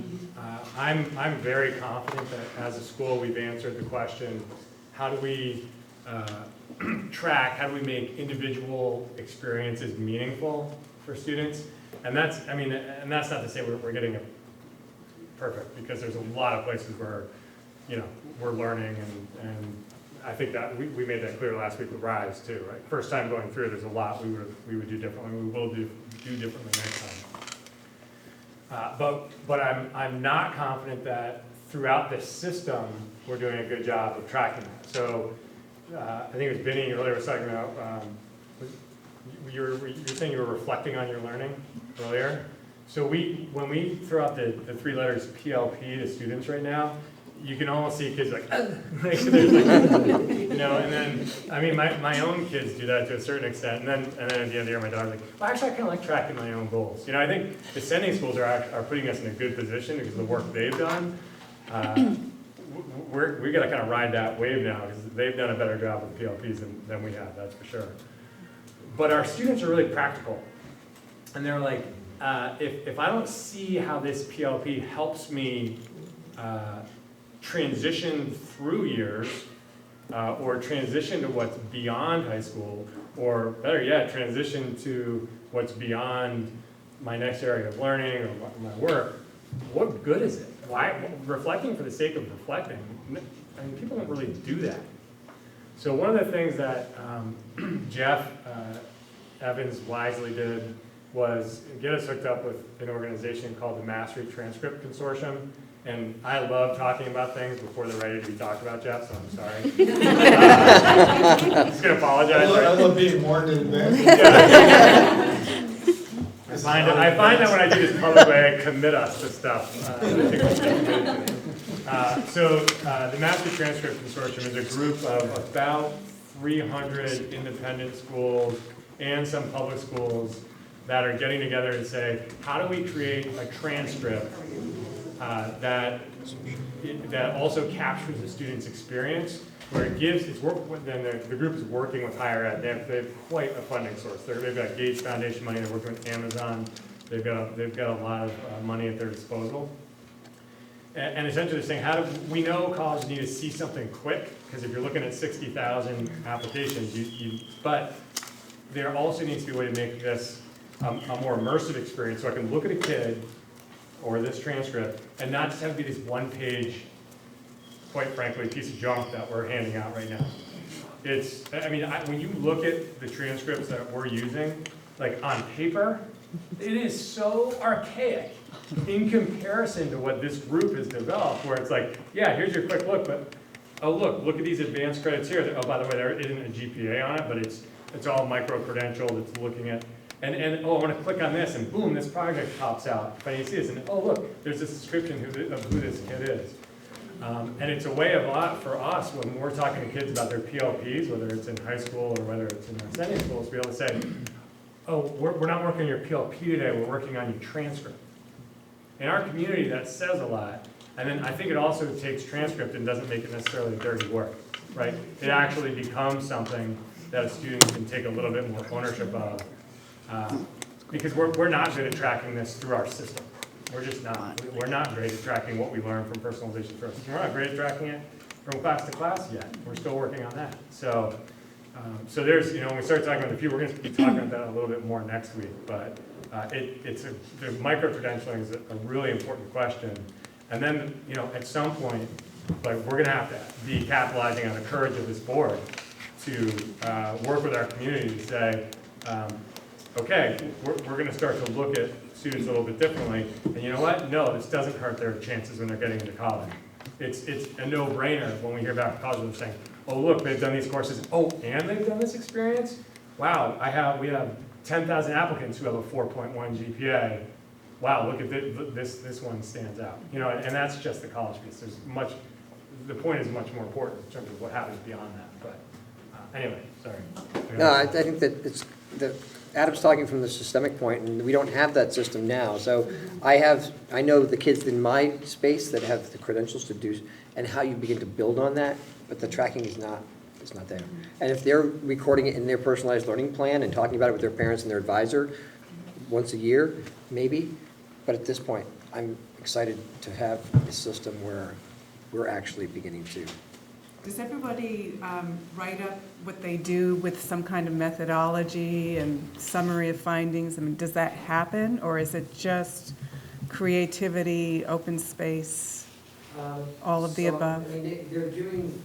I'm very confident that as a school we've answered the question, how do we track, how do we make individual experiences meaningful for students? And that's not to say we're getting it perfect, because there's a lot of places where, you know, we're learning, and I think that we made that clear last week with RISE too, right? First time going through, there's a lot we would do differently. We will do differently next time. But I'm not confident that throughout this system we're doing a good job of tracking that. So I think it was Benny earlier was talking about, you're saying you were reflecting on your learning earlier. So when we throw out the three letters PLP to students right now, you can almost see kids like, there's like, you know, and then, I mean, my own kids do that to a certain extent, and then at the end of the year, my daughter's like, well, actually, I kind of like tracking my own goals. You know, I think the sending schools are putting us in a good position because of the work they've done. We got to kind of ride that wave now, because they've done a better job with PLPs than we have, that's for sure. But our students are really practical, and they're like, if I don't see how this PLP helps me transition through years, or transition to what's beyond high school, or better yet, transition to what's beyond my next area of learning or my work, what good is it? Why reflecting for the sake of reflecting? I mean, people don't really do that. So one of the things that Jeff Evans wisely did was get us hooked up with an organization called the Mastery Transcript Consortium. And I love talking about things before they're ready to be talked about, Jeff, so I'm sorry. I'm just going to apologize. I love being warned in advance. I find that when I do this public way, I commit us to stuff. So the Mastery Transcript Consortium is a group of about 300 independent schools and some public schools that are getting together and say, how do we create a transcript that also captures the student's experience, where it gives, then the group is working with higher ed. They have quite a funding source. They've got Gates Foundation money, they're working with Amazon, they've got a lot of money at their disposal. And essentially they're saying, how do we know colleges need to see something quick, because if you're looking at 60,000 applications, but there also needs to be a way to make this a more immersive experience, so I can look at a kid or this transcript and not just have it be this one-page, quite frankly, piece of junk that we're handing out right now. I mean, when you look at the transcripts that we're using, like on paper, it is so archaic in comparison to what this group has developed, where it's like, yeah, here's your quick look, but, oh, look at these advanced credits here. Oh, by the way, there isn't a GPA on it, but it's all micro-credentialed. It's looking at, and oh, I want to click on this, and boom, this project pops out. But you see this, and oh, look, there's this description of who this kid is. And it's a way of for us, when we're talking to kids about their PLPs, whether it's in high school or whether it's in ascending schools, to be able to say, oh, we're not working on your PLP today, we're working on your transcript. In our community, that says a lot. And then I think it also takes transcript and doesn't make it necessarily dirty work, right? It actually becomes something that a student can take a little bit more ownership of. Because we're not good at tracking this through our system. We're just not. We're not great at tracking what we learn from personalization first. We're not great at tracking it from class to class yet. We're still working on that. So there's, when we start talking about the future, we're going to be talking about that a little bit more next week. But the micro-credentialing is a really important question. And then, at some point, like, we're going to have to be capitalizing on the courage of this board to work with our community to say, okay, we're going to start to look at students a little bit differently. And you know what? No, this doesn't hurt their chances when they're getting into college. It's a no-brainer when we hear about colleges saying, oh, look, they've done these courses. Oh, and they've done this experience? Wow, we have 10,000 applicants who have a 4.1 GPA. Wow, look at this one stands out. And that's just the college piece. The point is much more important in terms of what happens beyond that. But anyway, sorry. No, I think that Adam's talking from the systemic point, and we don't have that system now. So I know the kids in my space that have the credentials to do, and how you begin to build on that, but the tracking is not there. And if they're recording it in their personalized learning plan and talking about it with their parents and their advisor once a year, maybe, but at this point, I'm excited to have a system where we're actually beginning to. Does everybody write up what they do with some kind of methodology and summary of findings? I mean, does that happen, or is it just creativity, open space, all of the above? I mean, they're doing,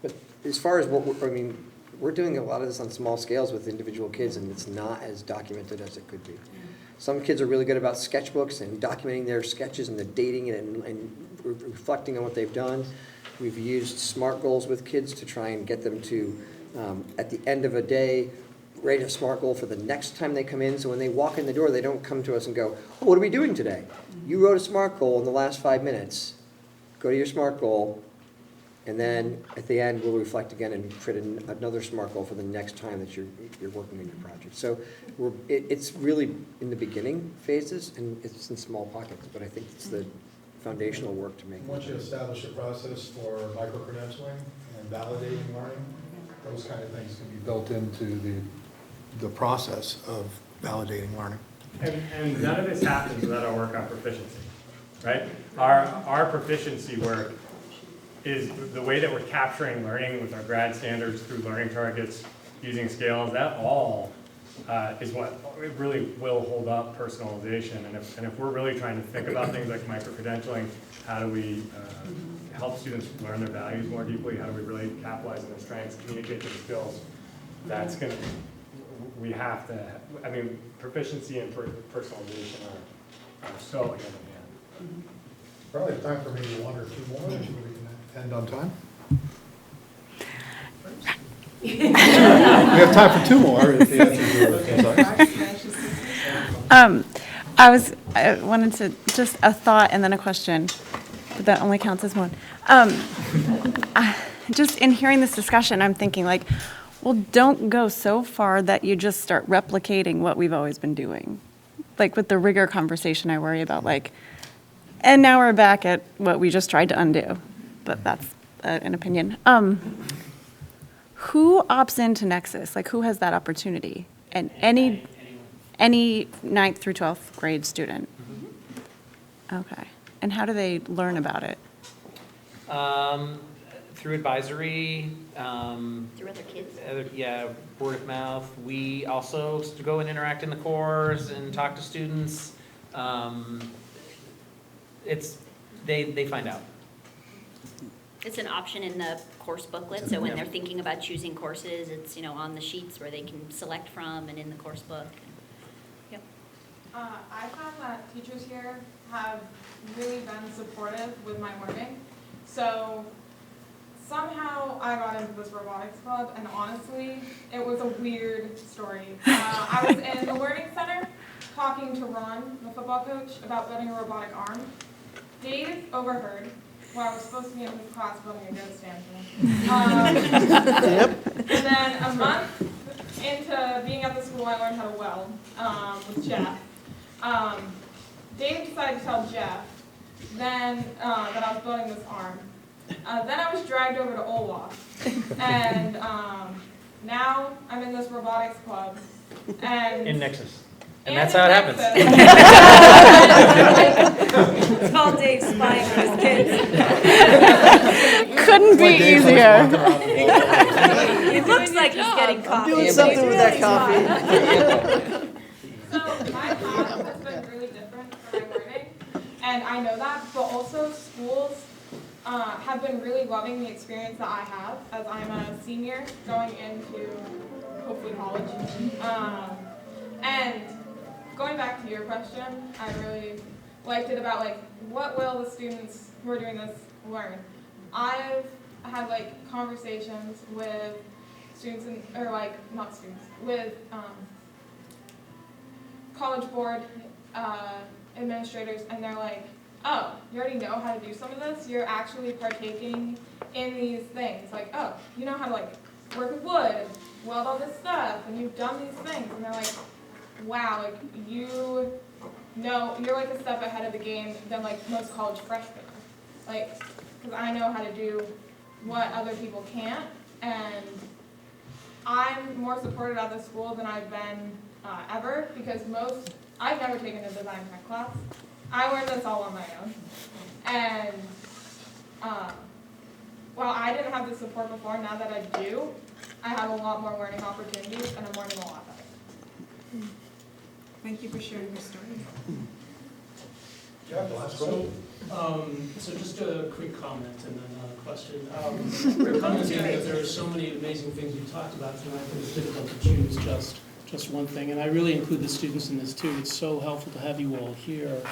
but as far as we're doing a lot of this on small scales with individual kids, and it's not as documented as it could be. Some kids are really good about sketchbooks and documenting their sketches and the dating it and reflecting on what they've done. We've used SMART goals with kids to try and get them to, at the end of a day, write a SMART goal for the next time they come in. So when they walk in the door, they don't come to us and go, oh, what are we doing today? You wrote a SMART goal in the last 5 minutes. Go to your SMART goal. And then at the end, we'll reflect again and create another SMART goal for the next time that you're working on your project. So it's really in the beginning phases, and it's in small pockets, but I think it's the foundational work to make. Once you establish a process for micro-credentialing and validating learning, those kind of things can be built into the process of validating learning. And none of this happens without our work on proficiency, right? Our proficiency work is the way that we're capturing learning with our grad standards through learning targets, using scales. That all is what really will hold up personalization. And if we're really trying to think about things like micro-credentialing, how do we help students learn their values more deeply? How do we really capitalize on their strengths, communicate their skills? That's going to, we have to, proficiency and personalization are so hand in hand. Probably time for maybe one or two more, if we can end on time. We have time for two more if the answers are I wanted to, just a thought and then a question, but that only counts as one. Just in hearing this discussion, I'm thinking like, well, don't go so far that you just start replicating what we've always been doing. Like with the rigor conversation, I worry about and now we're back at what we just tried to undo, but that's an opinion. Who opts into Nexus? Like, who has that opportunity? And any 9th through 12th grade student? Okay. And how do they learn about it? Through advisory. Through other kids? Word of mouth. We also go and interact in the course and talk to students. They find out. It's an option in the course booklet, so when they're thinking about choosing courses, it's, on the sheets where they can select from and in the course book. Yep. I found that teachers here have really been supportive with my learning. So somehow I got into this robotics club, and honestly, it was a weird story. I was in the learning center talking to Ron, the football coach, about building a robotic arm. Dave overheard while I was supposed to be in his class building a ghost stand. And then a month into being at the school, I learned how to weld with Jeff. Dave decided to tell Jeff then that I was building this arm. Then I was dragged over to Olaf, and now I'm in this robotics club. And In Nexus. And that's how it happens. It's all Dave spying on his kids. Couldn't be easier. It looks like he's getting coffee. Doing something with that coffee. So my path has been really different for my learning, and I know that, but also schools have been really loving the experience that I have as I'm a senior going into hopefully college. And going back to your question, I really liked it about what will the students who are doing this learn. I've had conversations with students not students, with college board administrators, and they're like, oh, you already know how to do some of this? You're actually partaking in these things. Oh, you know how to work with wood, and weld all this stuff, and you've done these things. And they're like, wow, you know, you're a step ahead of the game than most college freshmen are. Because I know how to do what other people can't, and I'm more supported at this school than I've been ever, because I've never taken a design tech class. I learned this all on my own. And while I didn't have the support before, now that I do, I have a lot more learning opportunities, and I'm learning a lot better. Thank you for sharing your story. Jeff, last question. So just a quick comment and then a question. We're commenting that there are so many amazing things you talked about tonight that it's difficult to choose just one thing. And I really include the students in this too. It's so helpful to have you all here.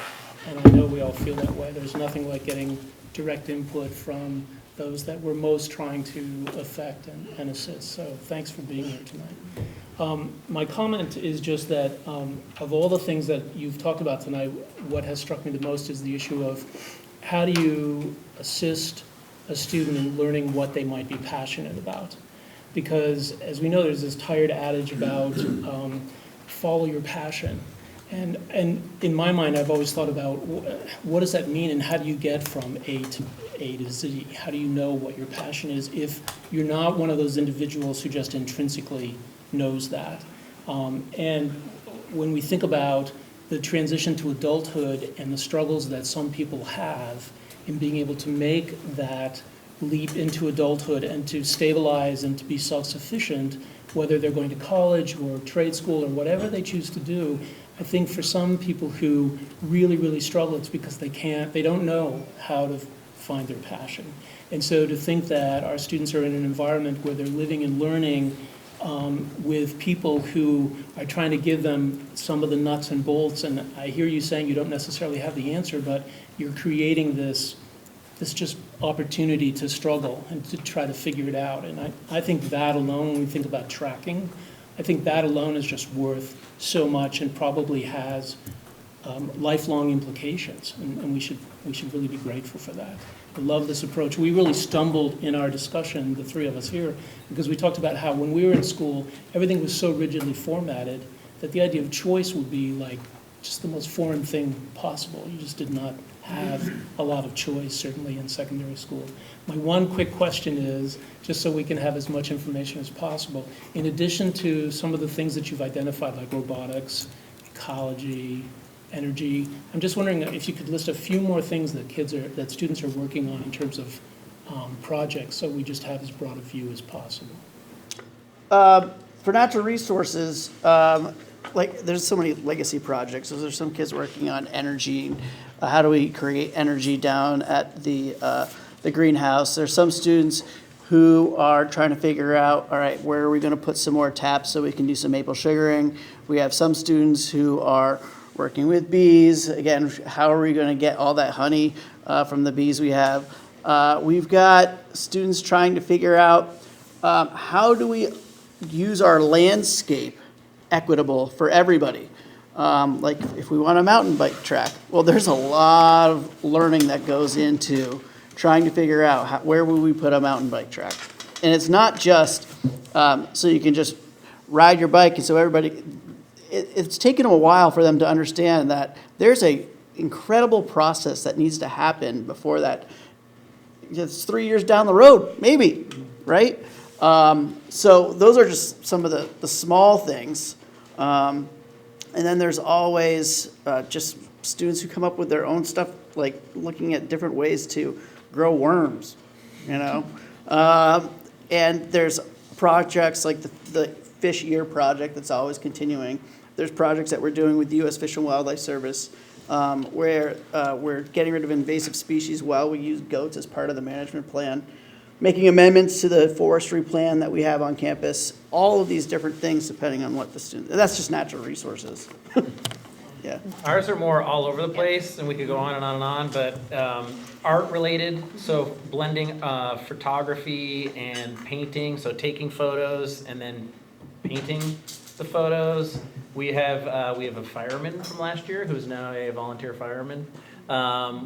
And I know we all feel that way. There's nothing like getting direct input from those that we're most trying to affect and assist. So thanks for being here tonight. My comment is just that of all the things that you've talked about tonight, what has struck me the most is the issue of how do you assist a student in learning what they might be passionate about? Because as we know, there's this tired adage about follow your passion. And in my mind, I've always thought about what does that mean and how do you get from A to Z? How do you know what your passion is if you're not one of those individuals who just intrinsically knows that? And when we think about the transition to adulthood and the struggles that some people have in being able to make that leap into adulthood and to stabilize and to be self-sufficient, whether they're going to college or trade school or whatever they choose to do, I think for some people who really, really struggle, it's because they don't know how to find their passion. And so to think that our students are in an environment where they're living and learning with people who are trying to give them some of the nuts and bolts, and I hear you saying you don't necessarily have the answer, but you're creating this just opportunity to struggle and to try to figure it out. And I think that alone, when we think about tracking, I think that alone is just worth so much and probably has lifelong implications, and we should really be grateful for that. I love this approach. We really stumbled in our discussion, the three of us here, because we talked about how when we were in school, everything was so rigidly formatted that the idea of choice would be like just the most foreign thing possible. You just did not have a lot of choice, certainly in secondary school. My one quick question is, just so we can have as much information as possible, in addition to some of the things that you've identified, like robotics, ecology, energy, I'm just wondering if you could list a few more things that students are working on in terms of projects, so we just have as broad a view as possible. For natural resources, there's so many legacy projects. So there's some kids working on energy. How do we create energy down at the the greenhouse. There's some students who are trying to figure out, all right, where are we going to put some more taps so we can do some maple sugaring? We have some students who are working with bees. Again, how are we going to get all that honey from the bees we have? We've got students trying to figure out how do we use our landscape equitable for everybody. Like if we want a mountain bike track, well, there's a lot of learning that goes into trying to figure out where will we put a mountain bike track. And it's not just so you can just ride your bike and so everybody, it's taken a while for them to understand that there's a incredible process that needs to happen before that. It's 3 years down the road, maybe, right? So those are just some of the small things. And then there's always just students who come up with their own stuff, like looking at different ways to grow worms, you know? And there's projects like the fish ear project that's always continuing. There's projects that we're doing with the U.S. Fish and Wildlife Service where we're getting rid of invasive species while we use goats as part of the management plan, making amendments to the forestry plan that we have on campus, all of these different things depending on what the student, that's just natural resources. Yeah. Ours are more all over the place, and we could go on and on and on, but art related, so blending photography and painting, so taking photos and then painting the photos. We have a fireman from last year who's now a volunteer fireman.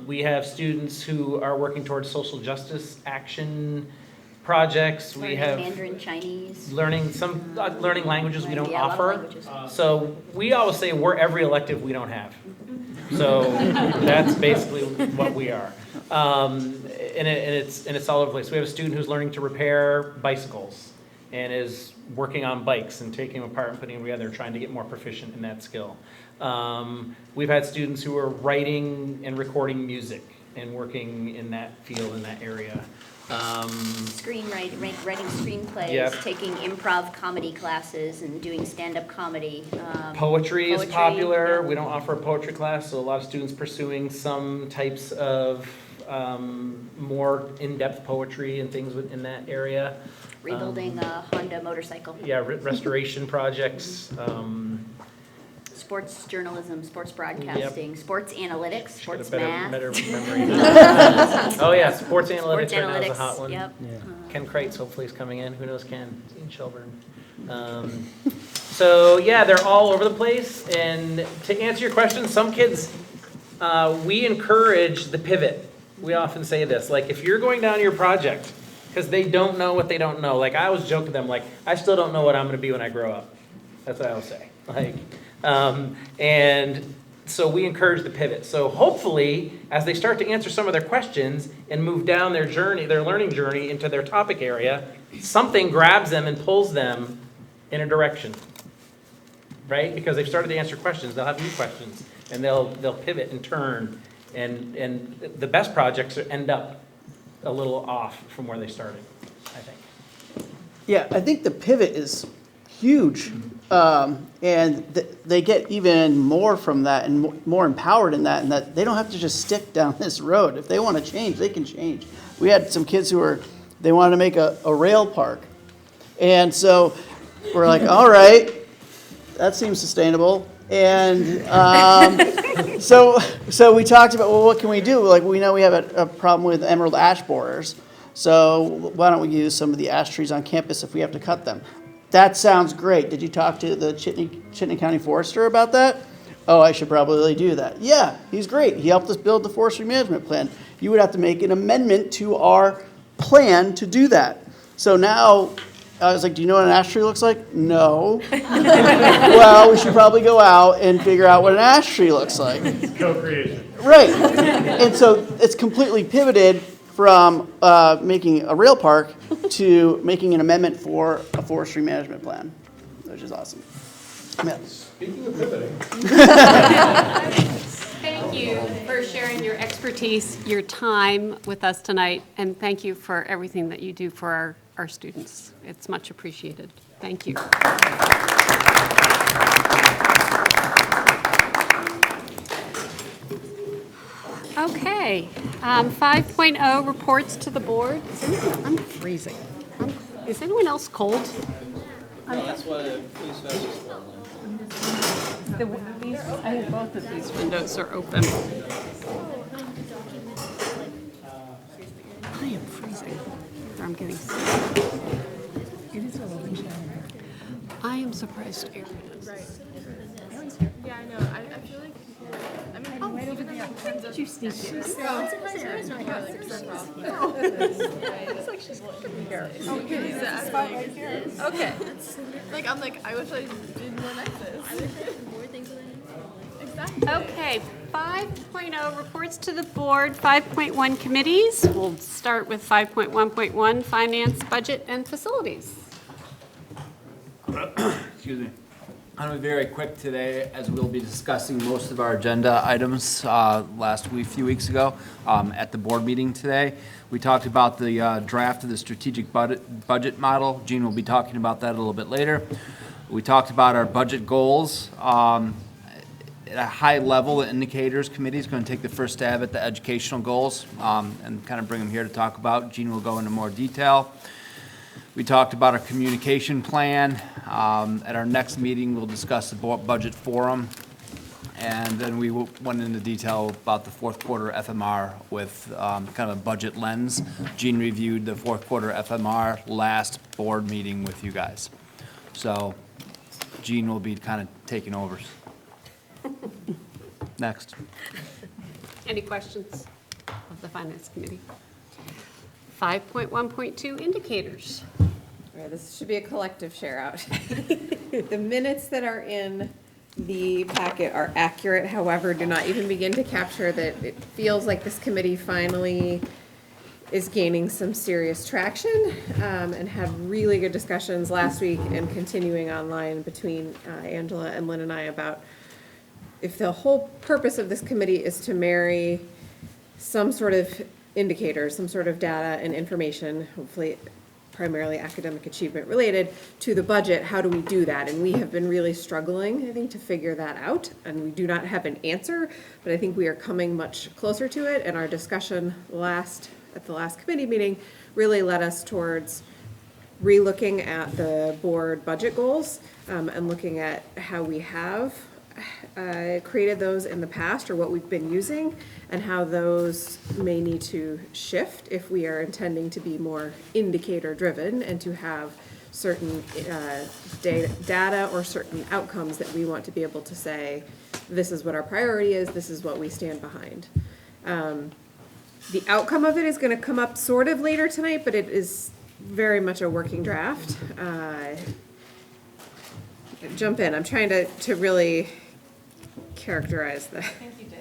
We have students who are working towards social justice action projects. We have Mandarin Chinese. learning languages we don't Yeah, a lot of offer. languages. So we always say we're every elective we don't have. So that's basically what we are. And it's all over the place. We have a student who's learning to repair bicycles and is working on bikes and taking them apart and putting them together, trying to get more proficient in that skill. We've had students who are writing and recording music and working in that field, in that area. Screenwriting, writing screenplays, Yep. taking improv comedy classes and doing stand-up comedy. Poetry is Poetry, popular. yeah. We don't offer a poetry class, so a lot of students pursuing some types of more in-depth poetry and things in that area. Rebuilding a Honda motorcycle. Yeah, restoration projects. Sports journalism, sports broadcasting, sports analytics, sports Got a math. better memory. Oh yeah, sports analytics right now is a hot one. Yep. Ken Kreitz hopefully is coming in. Who knows Ken? He's in Shelburne. So yeah, they're all over the place. And to answer your question, some kids, we encourage the pivot. We often say this, like if you're going down to your project, because they don't know what they don't know. Like I always joke to them, like I still don't know what I'm going to be when I grow up. That's what I always say. Like, and so we encourage the pivot. So hopefully, as they start to answer some of their questions and move down their journey, their learning journey into their topic area, something grabs them and pulls them in a direction, right? Because they've started to answer questions, they'll have new questions, and they'll pivot and turn, and the best projects end up a little off from where they started, I think. Yeah, I think the pivot is huge. And they get even more from that and more empowered in that, and that they don't have to just stick down this road. If they want to change, they can change. We had some kids they wanted to make a rail park. And so we're like, all right, that seems sustainable. And so we talked about, well, what can we do? Like, we know we have a problem with emerald ash borers. So why don't we use some of the ash trees on campus if we have to cut them? That sounds great. Did you talk to the Chittenden County Forester about that? Oh, I should probably do that. Yeah, he's great. He helped us build the forestry management plan. You would have to make an amendment to our plan to do that. So now, I was like, do you know what an ash tree looks like? No. Well, we should probably go out and figure out what an ash tree looks like. Co-creation. Right. And so it's completely pivoted from making a rail park to making an amendment for a forestry management plan, which is awesome. Yeah. Speaking of pivoting. Thank you for sharing your expertise, your time with us tonight, and thank you for everything that you do for our students. It's much appreciated. Thank you. Okay, 5.0 reports to the board. I'm freezing. Is anyone else cold? That's what a police vest is for. I think both of these windows are open. I am freezing. I'm getting sick. It is a little chilly. I am surprised Aaron is. Right. Yeah, I know. I feel like, I mean, Oh, even though when did you sneak in? It's like she's looking here. Oh, exactly. Okay. Like, I'm like, I wish I did more Nexus. I wish I did more things with it. Exactly. Okay, 5.0 reports to the board, 5.1 committees. We'll start with 5.1.1, finance, budget, and facilities. Excuse me. I'm going to be very quick today, as we'll be discussing most of our agenda items few weeks ago at the board meeting today. We talked about the draft of the strategic budget model. Jean will be talking about that a little bit later. We talked about our budget goals. At a high level, the indicators committee is going to take the first stab at the educational goals and kind of bring them here to talk about. Jean will go into more detail. We talked about our communication plan. At our next meeting, we'll discuss the budget forum. And then we went into detail about the fourth quarter FMR with kind of a budget lens. Jean reviewed the fourth quarter FMR last board meeting with you guys. So Jean will be kind of taking over. Next. Any questions of the finance committee? 5.1.2 indicators. All right, this should be a collective share out. The minutes that are in the packet are accurate, however, do not even begin to capture that it feels like this committee finally is gaining some serious traction and had really good discussions last week and continuing online between Angela and Lynn and I about if the whole purpose of this committee is to marry some sort of indicators, some sort of data and information, hopefully primarily academic achievement related, to the budget, how do we do that? And we have been really struggling, I think, to figure that out. And we do not have an answer, but I think we are coming much closer to it. And our discussion at the last committee meeting really led us towards re-looking at the board budget goals and looking at how we have created those in the past or what we've been using and how those may need to shift if we are intending to be more indicator driven and to have certain data or certain outcomes that we want to be able to say, this is what our priority is, this is what we stand behind. The outcome of it is going to come up sort of later tonight, but it is very much a working draft. Jump in. I'm trying to really characterize the. I think you did.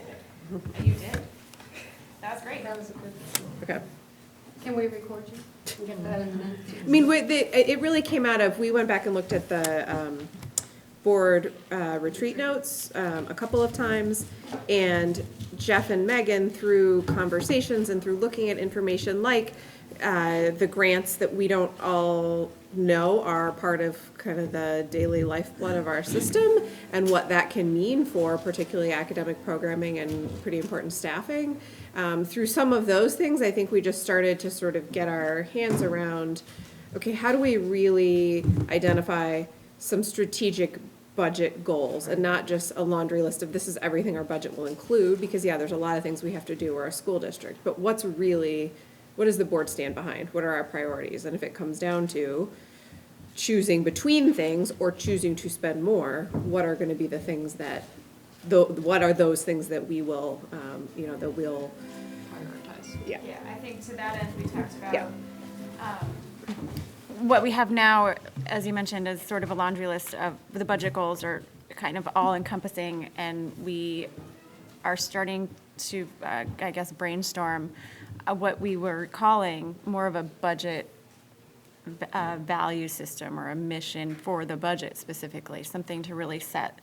You did. That was great. That was a good. Okay. Can we record you? And get that in the minutes? I mean, it really came out of, we went back and looked at the board retreat notes a couple of times, and Jeff and Megan, through conversations and through looking at information like the grants that we don't all know are part of kind of the daily lifeblood of our system and what that can mean for particularly academic programming and pretty important staffing. Through some of those things, I think we just started to sort of get our hands around, okay, how do we really identify some strategic budget goals and not just a laundry list of this is everything our budget will include, because yeah, there's a lot of things we have to do. We're a school district, but what does the board stand behind? What are our priorities? And if it comes down to choosing between things or choosing to spend more, what are going to be the things that, what are those things that we will, that we'll prioritize? Yeah. Yeah, I think to that end, we talked about. Yeah. What we have now, as you mentioned, is sort of a laundry list of the budget goals are kind of all encompassing, and we are starting to, I guess, brainstorm what we were calling more of a budget value system or a mission for the budget specifically, something to really set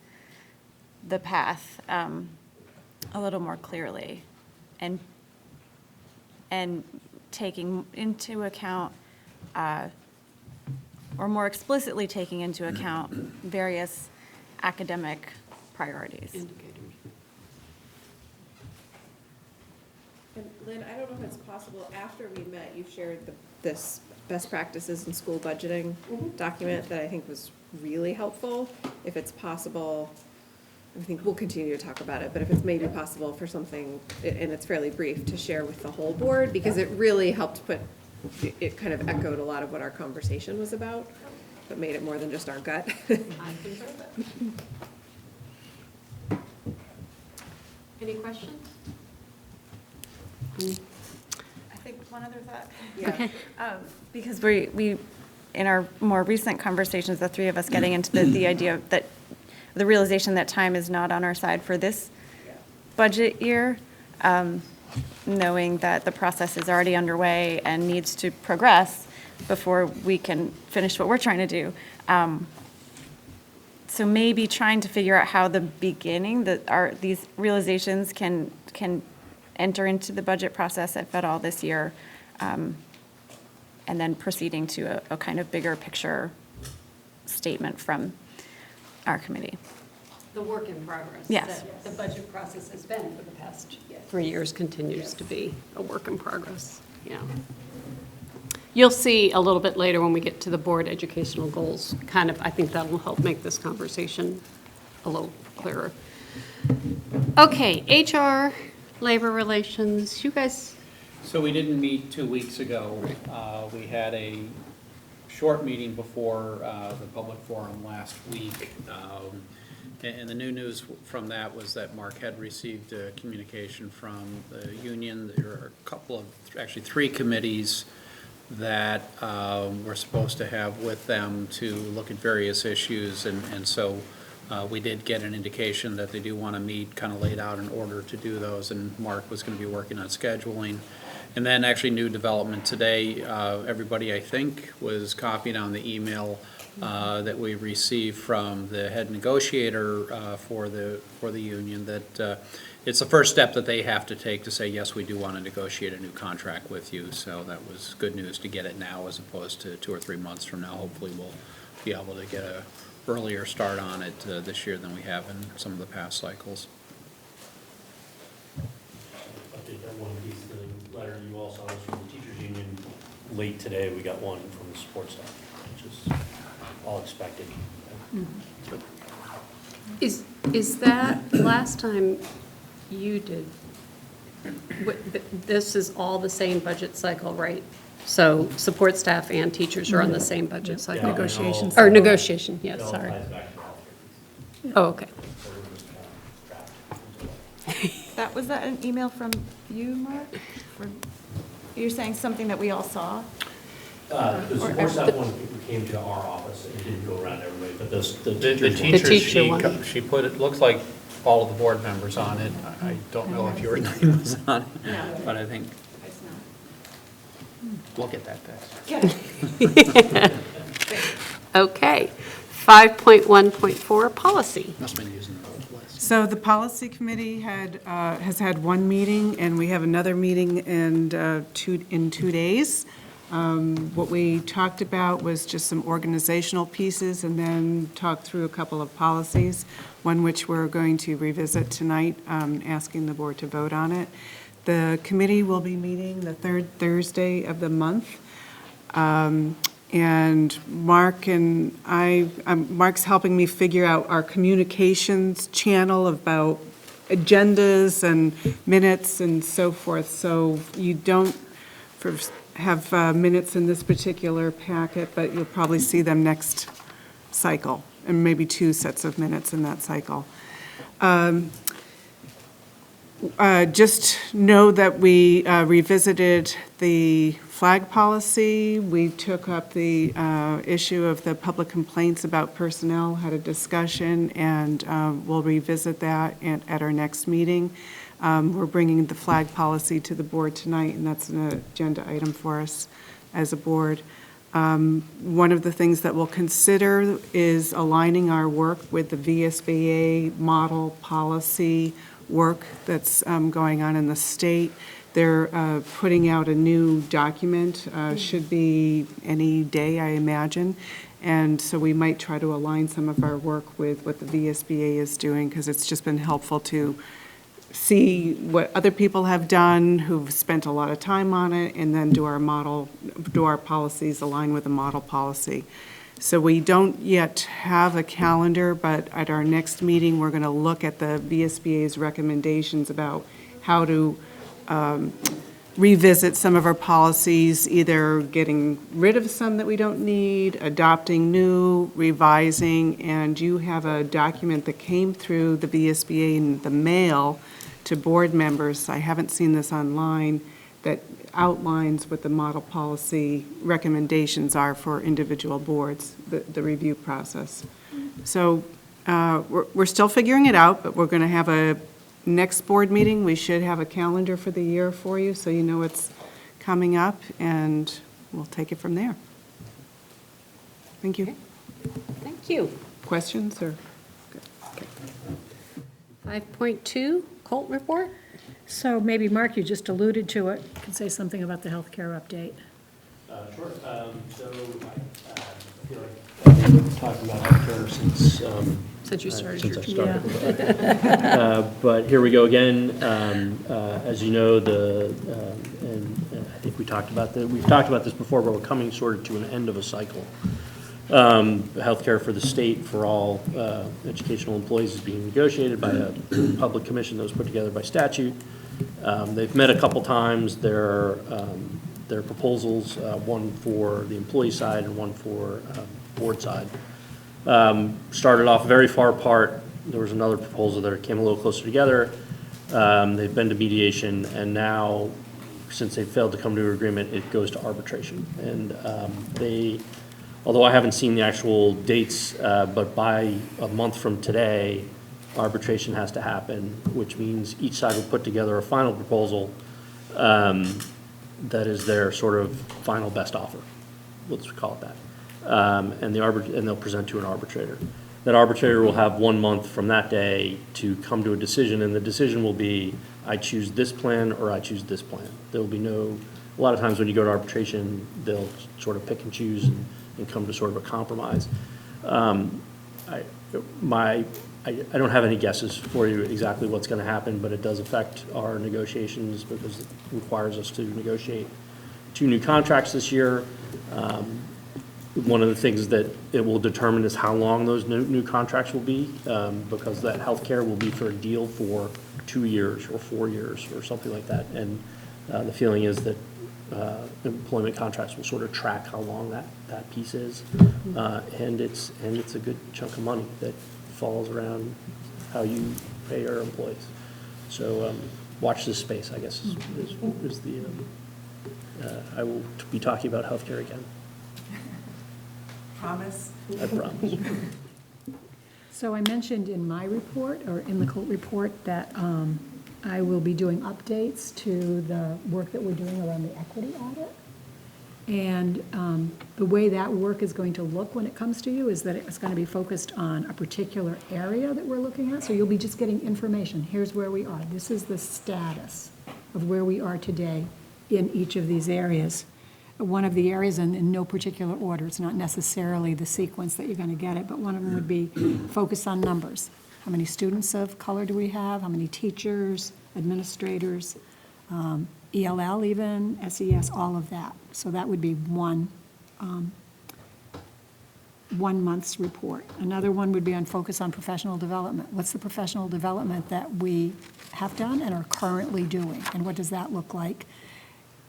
the path a little more clearly and taking into account or more explicitly taking into account various academic priorities. Lynn, I don't know if it's possible, after we met, you shared this best practices in school budgeting document that I think was really helpful. If it's possible, I think we'll continue to talk about it, but if it's maybe possible for something, and it's fairly brief, to share with the whole board, because it really helped it kind of echoed a lot of what our conversation was about, but made it more than just our gut. Any questions? I think one other thought. Okay. Because we, in our more recent conversations, the three of us getting into the idea that the realization that time is not on our side for this budget year, knowing that the process is already underway and needs to progress before we can finish what we're trying to do. So maybe trying to figure out how the beginning, these realizations can enter into the budget process, if at all, this year, and then proceeding to a kind of bigger picture statement from our committee. The work in progress. Yes. That the budget process has been for the past 3 years, continues to be a work in progress, yeah. You'll see a little bit later when we get to the board educational goals, kind of, I think that will help make this conversation a little clearer. Okay, HR, labor relations, you guys. So we didn't meet 2 weeks ago. We had a short meeting before the public forum last week. And the new news from that was that Mark had received a communication from the union. There are a couple of, actually 3 committees that we're supposed to have with them to look at various issues. And so we did get an indication that they do want to meet, kind of laid out in order to do those. And Mark was going to be working on scheduling. And then actually new development today, everybody I think was copied on the email that we received from the head negotiator for the union, that it's the first step that they have to take to say, yes, we do want to negotiate a new contract with you. So that was good news to get it now as opposed to 2 or 3 months from now. Hopefully we'll be able to get a earlier start on it this year than we have in some of the past cycles. Update that one piece, the letter you all saw was from the teachers union. Late today, we got one from the support staff, which is all expected. Is that, last time you did, this is all the same budget cycle, right? So support staff and teachers are on the same budget cycle? Yeah, Negotiations. Or negotiation, yes, it all sorry. ties back to all 3 pieces. Oh, okay. So we're just trapped. Was that an email from you, Mark? You're saying something that we all saw? The support staff one came to our office, and it didn't go around everybody, but the The teachers one. teacher, she put, it looks like all of the board members on it. I don't know if your name was on it, but I think we'll get that fixed. Okay. 5.1.4, policy. Must have been using the old list. So the policy committee has had one meeting, and we have another meeting in 2 days. What we talked about was just some organizational pieces, and then talked through a couple of policies, one which we're going to revisit tonight, asking the board to vote on it. The committee will be meeting the 3rd Thursday of the month. And Mark and Mark's helping me figure out our communications channel about agendas and minutes and so forth. So you don't have minutes in this particular packet, but you'll probably see them next cycle, and maybe 2 sets of minutes in that cycle. Just know that we revisited the flag policy. We took up the issue of the public complaints about personnel, had a discussion, and we'll revisit that at our next meeting. We're bringing the flag policy to the board tonight, and that's an agenda item for us as a board. One of the things that we'll consider is aligning our work with the VSBA model policy work that's going on in the state. They're putting out a new document, should be any day, I imagine. And so we might try to align some of our work with what the VSBA is doing, because it's just been helpful to see what other people have done who've spent a lot of time on it, and then do our policies align with the model policy. So we don't yet have a calendar, but at our next meeting, we're going to look at the VSBA's recommendations about how to revisit some of our policies, either getting rid of some that we don't need, adopting new, revising, and you have a document that came through the VSBA in the mail to board members. I haven't seen this online, that outlines what the model policy recommendations are for individual boards, the review process. So we're still figuring it out, but we're going to have a next board meeting. We should have a calendar for the year for you, so you know what's coming up, and we'll take it from there. Thank you. Thank you. Questions or? 5.2, Colt report? So maybe, Mark, you just alluded to it, can say something about the healthcare update. Sure. So I feel like I've been talking about healthcare since you started. Since I started. But here we go again. As you know, and I think we've talked about this before, but we're coming sort of to an end of a cycle. Healthcare for the state for all educational employees is being negotiated by a public commission that was put together by statute. They've met a couple times. Their proposals, one for the employee side and one for board side, started off very far apart. There was another proposal that came a little closer together. They've been to mediation, and now, since they failed to come to an agreement, it goes to arbitration. And although I haven't seen the actual dates, but by a month from today, arbitration has to happen, which means each side will put together a final proposal that is their sort of final best offer. Let's call it that. And they'll present to an arbitrator. That arbitrator will have 1 month from that day to come to a decision, and the decision will be, I choose this plan or I choose this plan. There will be a lot of times when you go to arbitration, they'll sort of pick and choose and come to sort of a compromise. I don't have any guesses for you exactly what's going to happen, but it does affect our negotiations because it requires us to negotiate 2 new contracts this year. One of the things that it will determine is how long those new contracts will be, because that healthcare will be for a deal for 2 years or 4 years or something like that. And the feeling is that employment contracts will sort of track how long that piece is, and it's a good chunk of money that falls around how you pay your employees. So watch this space, I guess, is the I will be talking about healthcare again. Promise? I promise. So I mentioned in my report, or in the Colt report, that I will be doing updates to the work that we're doing around the equity audit. And the way that work is going to look when it comes to you is that it's going to be focused on a particular area that we're looking at. So you'll be just getting information. Here's where we are. This is the status of where we are today in each of these areas. One of the areas, in no particular order, it's not necessarily the sequence that you're going to get it, but one of them would be focus on numbers. How many students of color do we have? How many teachers, administrators, ELL even, SES, all of that. So that would be one month's report. Another one would be on focus on professional development. What's the professional development that we have done and are currently doing? And what does that look like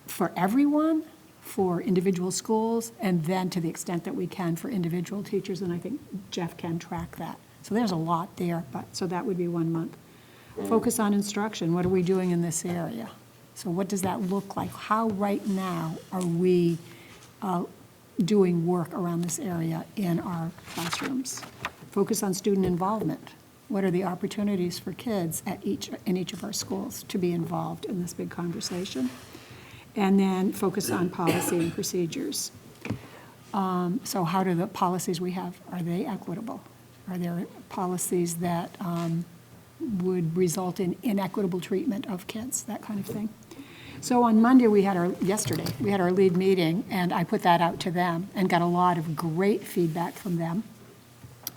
for everyone, for individual schools, and then to the extent that we can for individual teachers, and I think Jeff can track that. So there's a lot there, so that would be 1 month. Focus on instruction. What are we doing in this area? So what does that look like? How right now are we doing work around this area in our classrooms? Focus on student involvement. What are the opportunities for kids in each of our schools to be involved in this big conversation? And then focus on policy and procedures. So how do the policies we have, are they equitable? Are there policies that would result in inequitable treatment of kids, that kind of thing? So on Monday, yesterday, we had our lead meeting, and I put that out to them and got a lot of great feedback from them,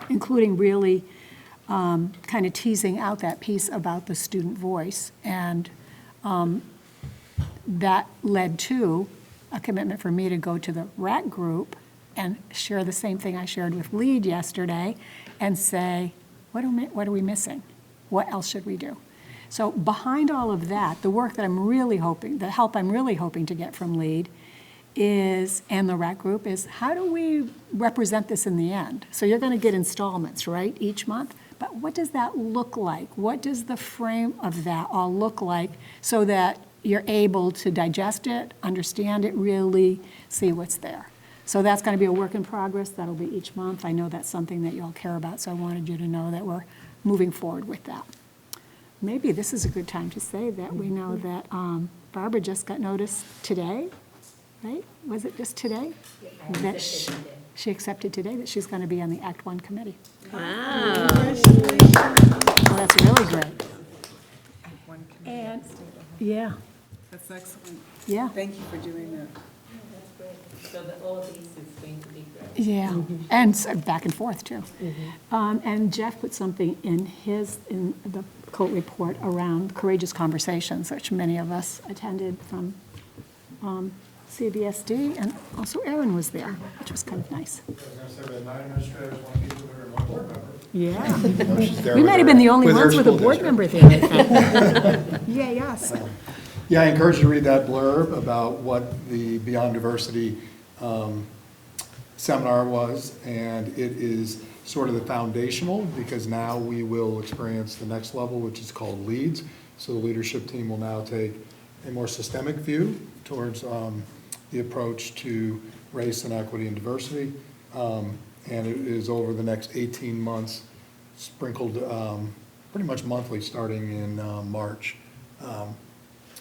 including really kind of teasing out that piece about the student voice. And that led to a commitment for me to go to the RAC group and share the same thing I shared with LEAD yesterday and say, what are we missing? What else should we do? So behind all of that, the work that the help I'm really hoping to get from LEAD is, and the RAC group, is how do we represent this in the end? So you're going to get installments, right, each month? But what does that look like? What does the frame of that all look like so that you're able to digest it, understand it, really see what's there? So that's going to be a work in progress. That'll be each month. I know that's something that you all care about, so I wanted you to know that we're moving forward with that. Maybe this is a good time to say that we know that Barbara just got notice today, right? Was it just today? That she accepted today that she's going to be on the Act 1 committee. Wow. Well, that's really great. And, yeah, That's excellent. yeah. Thank you for doing that. So that all of these is going to be great. Yeah, and back and forth, too. And Jeff put something in the Colt report around courageous conversations, which many of us attended from CVSD, and also Erin was there, which was kind of nice. I was going to say that 9 administrators, 1 teacher leader, and 1 board member. Yeah. She's there We with might have her- been the only with her ones with a school board district. member there, I think. Yeah, yes. Yeah, I encourage you to read that blurb about what the Beyond Diversity seminar was, and it is sort of the foundational, because now we will experience the next level, which is called LEADS. So the leadership team will now take a more systemic view towards the approach to race and equity and diversity, and it is over the next 18 months, sprinkled pretty much monthly, starting in March,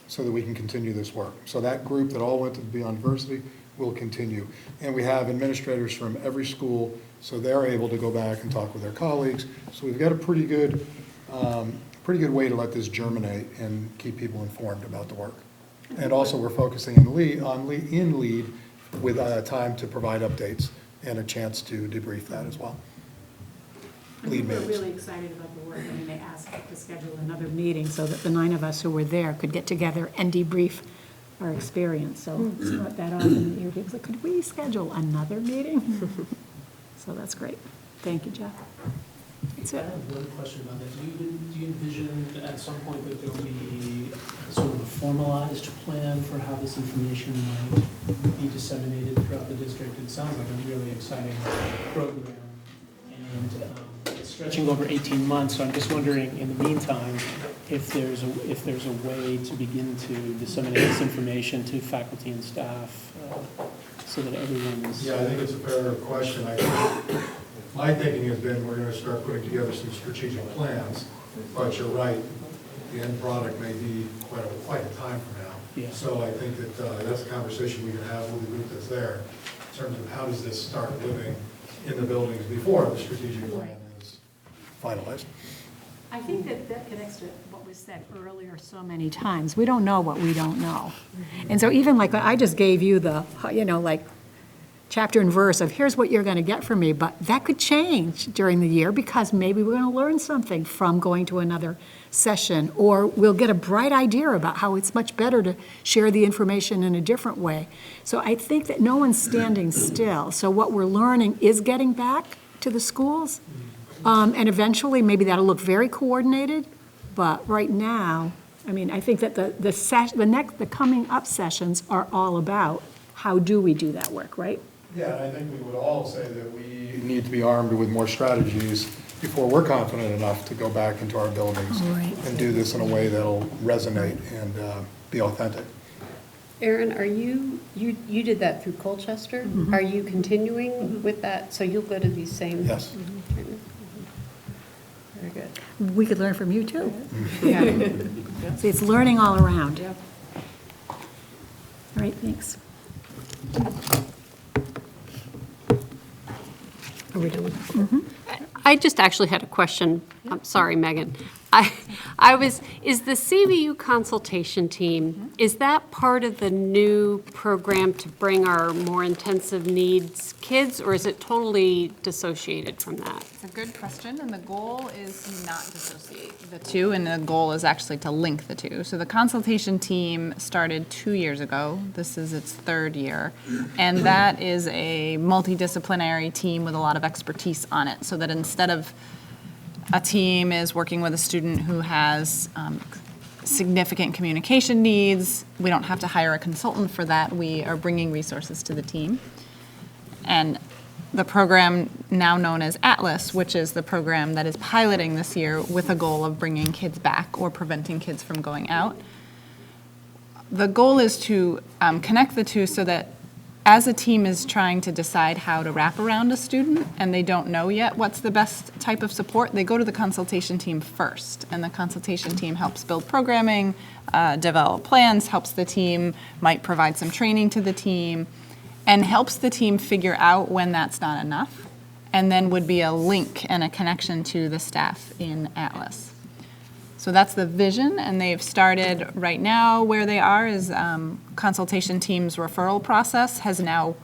so that we can continue this work. So that group that all went to Beyond Diversity will continue. And we have administrators from every school, so they're able to go back and talk with their colleagues. So we've got a pretty good way to let this germinate and keep people informed about the work. And also, we're focusing in LEAD with time to provide updates and a chance to debrief that as well. LEAD We're meetings. really excited about the work. I mean, they asked to schedule another meeting so that the 9 of us who were there could get together and debrief our experience. So it's not that often that you hear, could we schedule another meeting? So that's great. Thank you, Jeff. That's I it. have one question about that. Do you envision at some point that there will be sort of a formalized plan for how this information might be disseminated throughout the district? It sounds like a really exciting program, and it's stretching over 18 months. So I'm just wondering, in the meantime, if there's a way to begin to disseminate this information to faculty and staff, so that everyone is. Yeah, I think it's a fair question. My thinking has been we're going to start putting together some strategic plans, but you're right, the end product may be quite a time from now. Yeah. So I think that that's a conversation we can have with the group that's there in terms of how does this start living in the buildings before the strategic plan is finalized. I think that connects to what was said earlier so many times. We don't know what we don't know. And so even like I just gave you the, like chapter and verse of here's what you're going to get from me, but that could change during the year because maybe we're going to learn something from going to another session, or we'll get a bright idea about how it's much better to share the information in a different way. So I think that no one's standing still. So what we're learning is getting back to the schools. And eventually, maybe that'll look very coordinated, but right now, I mean, I think that the coming up sessions are all about how do we do that work, right? Yeah, and I think we would all say that we need to be armed with more strategies before we're confident enough to go back into our buildings and do this in a way that'll resonate and be authentic. Erin, are you did that through Colchester? Are you continuing with that? So you'll go to these same? Yes. Very good. We could learn from you, too. Yeah. See, it's learning all around. Yep. All right, thanks. Are we done with that? I just actually had a question. I'm sorry, Megan. is the CVU consultation team, is that part of the new program to bring our more intensive needs kids, or is it totally dissociated from that? It's a good question, and the goal is to not dissociate the two, and the goal is actually to link the two. So the consultation team started 2 years ago. This is its 3rd year, and that is a multidisciplinary team with a lot of expertise on it, so that instead of a team is working with a student who has significant communication needs, we don't have to hire a consultant for that. We are bringing resources to the team. And the program now known as Atlas, which is the program that is piloting this year with a goal of bringing kids back or preventing kids from going out. The goal is to connect the two so that as a team is trying to decide how to wrap around a student and they don't know yet what's the best type of support, they go to the consultation team first. And the consultation team helps build programming, develop plans, helps the team, might provide some training to the team, and helps the team figure out when that's not enough, and then would be a link and a connection to the staff in Atlas. So that's the vision, and they've started right now where they are is consultation team's referral process has now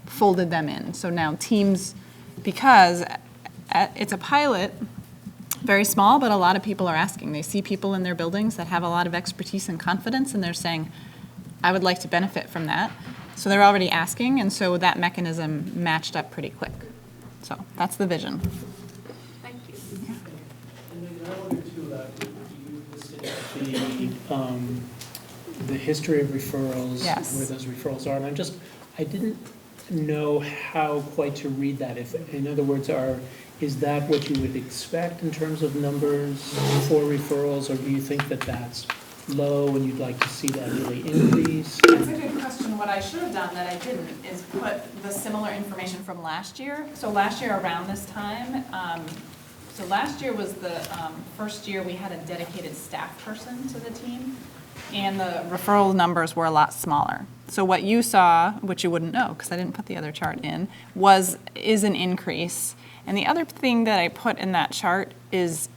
folded them in. So now teams, because it's a pilot, very small, but a lot of people are asking. They see people in their buildings that have a lot of expertise and confidence, and they're saying, I would like to benefit from that. So they're already asking, and so that mechanism matched up pretty quick. So that's the vision. Thank you. And then I wonder too, you listed the history of referrals, Yes. where those referrals are, and I didn't know how quite to read that. If, in other words, is that what you would expect in terms of numbers for referrals, or do you think that that's low and you'd like to see that really increase? That's a good question. What I should have done that I didn't is put the similar information from last year. So last year around this time, so last year was the first year we had a dedicated staff person to the team, and the referral numbers were a lot smaller. So what you saw, which you wouldn't know because I didn't put the other chart in, is an increase. And the other thing that I put in that chart is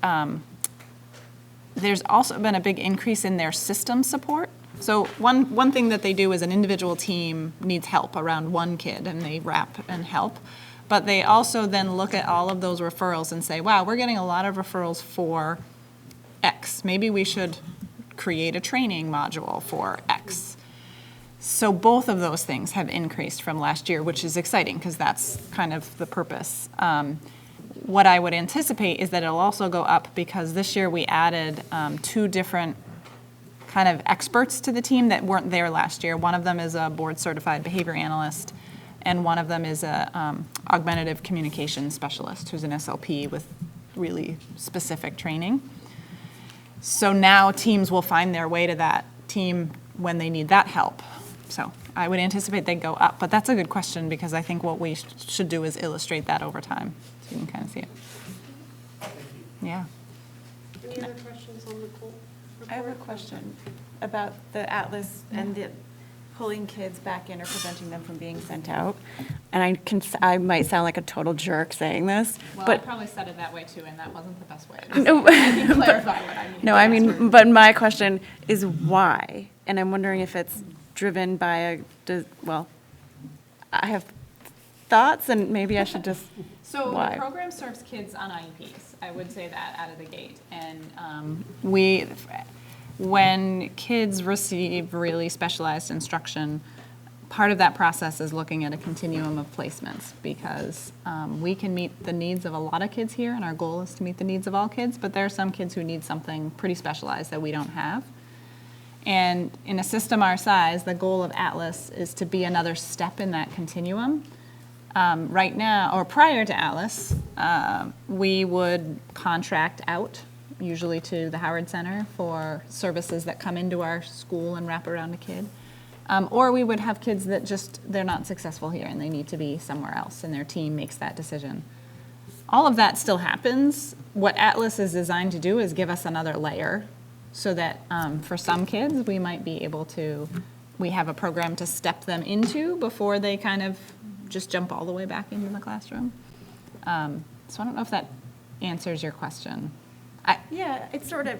there's also been a big increase in their system support. So one thing that they do is an individual team needs help around one kid, and they wrap and help. But they also then look at all of those referrals and say, wow, we're getting a lot of referrals for X. Maybe we should create a training module for X. So both of those things have increased from last year, which is exciting because that's kind of the purpose. What I would anticipate is that it'll also go up because this year we added 2 different kind of experts to the team that weren't there last year. One of them is a board-certified behavior analyst, and one of them is a augmentative communication specialist who's an SLP with really specific training. So now teams will find their way to that team when they need that help. So I would anticipate they go up, but that's a good question because I think what we should do is illustrate that over time. So you can kind of see it. Yeah. Any other questions on the goal? I have a question about the Atlas and the pulling kids back in or preventing them from being sent out. And I might sound like a total jerk saying this, Well, but I probably said it that way too, and that wasn't the best way. No, I can clarify what I mean. no, I mean, but my question is why? And I'm wondering if it's driven by well, I have thoughts and maybe I should just, So why? the program serves kids on IEPs. I would say that out of the gate. And when kids receive really specialized instruction, part of that process is looking at a continuum of placements because we can meet the needs of a lot of kids here, and our goal is to meet the needs of all kids, but there are some kids who need something pretty specialized that we don't have. And in a system our size, the goal of Atlas is to be another step in that continuum. Right now, or prior to Atlas, we would contract out, usually to the Howard Center, for services that come into our school and wrap around a kid. Or we would have kids that they're not successful here and they need to be somewhere else, and their team makes that decision. All of that still happens. What Atlas is designed to do is give us another layer so that for some kids, we might be able to, we have a program to step them into before they kind of just jump all the way back into the classroom. So I don't know if that answers your question. Yeah, it's sort of,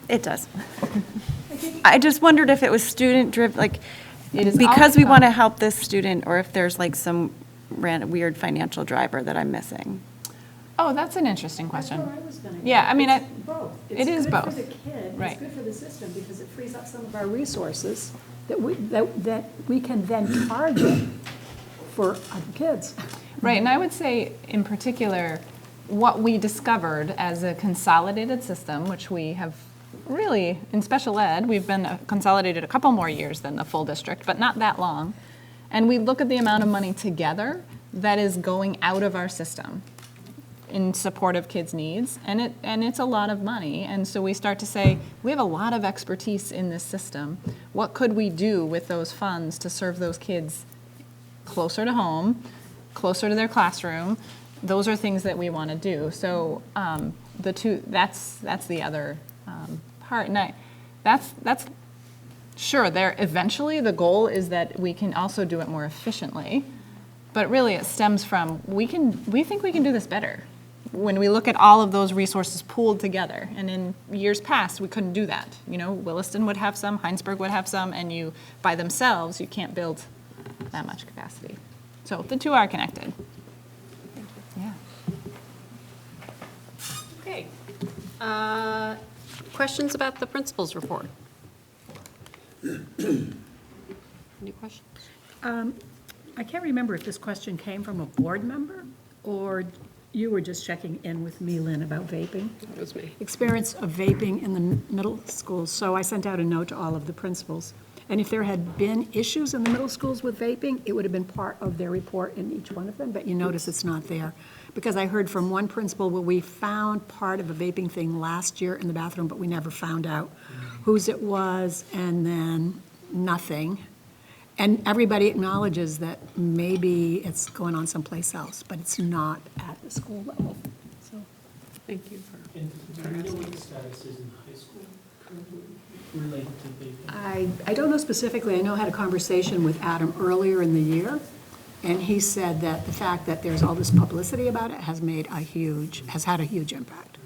it does. I just wondered if it was student-driven, like, because we want to help this student, or if there's like some weird financial driver that I'm missing. Oh, that's an interesting question. That's where I was gonna go. Yeah, I mean, It's both. it is both. It's good for the kid, Right. it's good for the system, because it frees up some of our resources that we can then target for other kids. Right, and I would say, in particular, what we discovered as a consolidated system, which we have really, in special ed, we've been consolidated a couple more years than the full district, but not that long. And we look at the amount of money together that is going out of our system in support of kids' needs, and it's a lot of money. And so we start to say, we have a lot of expertise in this system. What could we do with those funds to serve those kids closer to home, closer to their classroom? Those are things that we want to do. So that's the other part. And that's sure, there eventually the goal is that we can also do it more efficiently. But really it stems from we think we can do this better when we look at all of those resources pooled together. And in years past, we couldn't do that. You know, Williston would have some, Heinsberg would have some, and you, by themselves, you can't build that much capacity. So the two are connected. Yeah. Okay. Questions about the principal's report? Any questions? I can't remember if this question came from a board member, or you were just checking in with me, Lynn, about vaping. That was me. Experience of vaping in the middle schools. So I sent out a note to all of the principals. And if there had been issues in the middle schools with vaping, it would have been part of their report in each one of them, but you notice it's not there. Because I heard from one principal where we found part of a vaping thing last year in the bathroom, but we never found out whose it was, and then nothing. And everybody acknowledges that maybe it's going on someplace else, but it's not at the school level. So, thank you for. And do you know what the status is in high school currently related to vaping? I don't know specifically. I know I had a conversation with Adam earlier in the year, and he said that the fact that there's all this publicity about it has had a huge impact,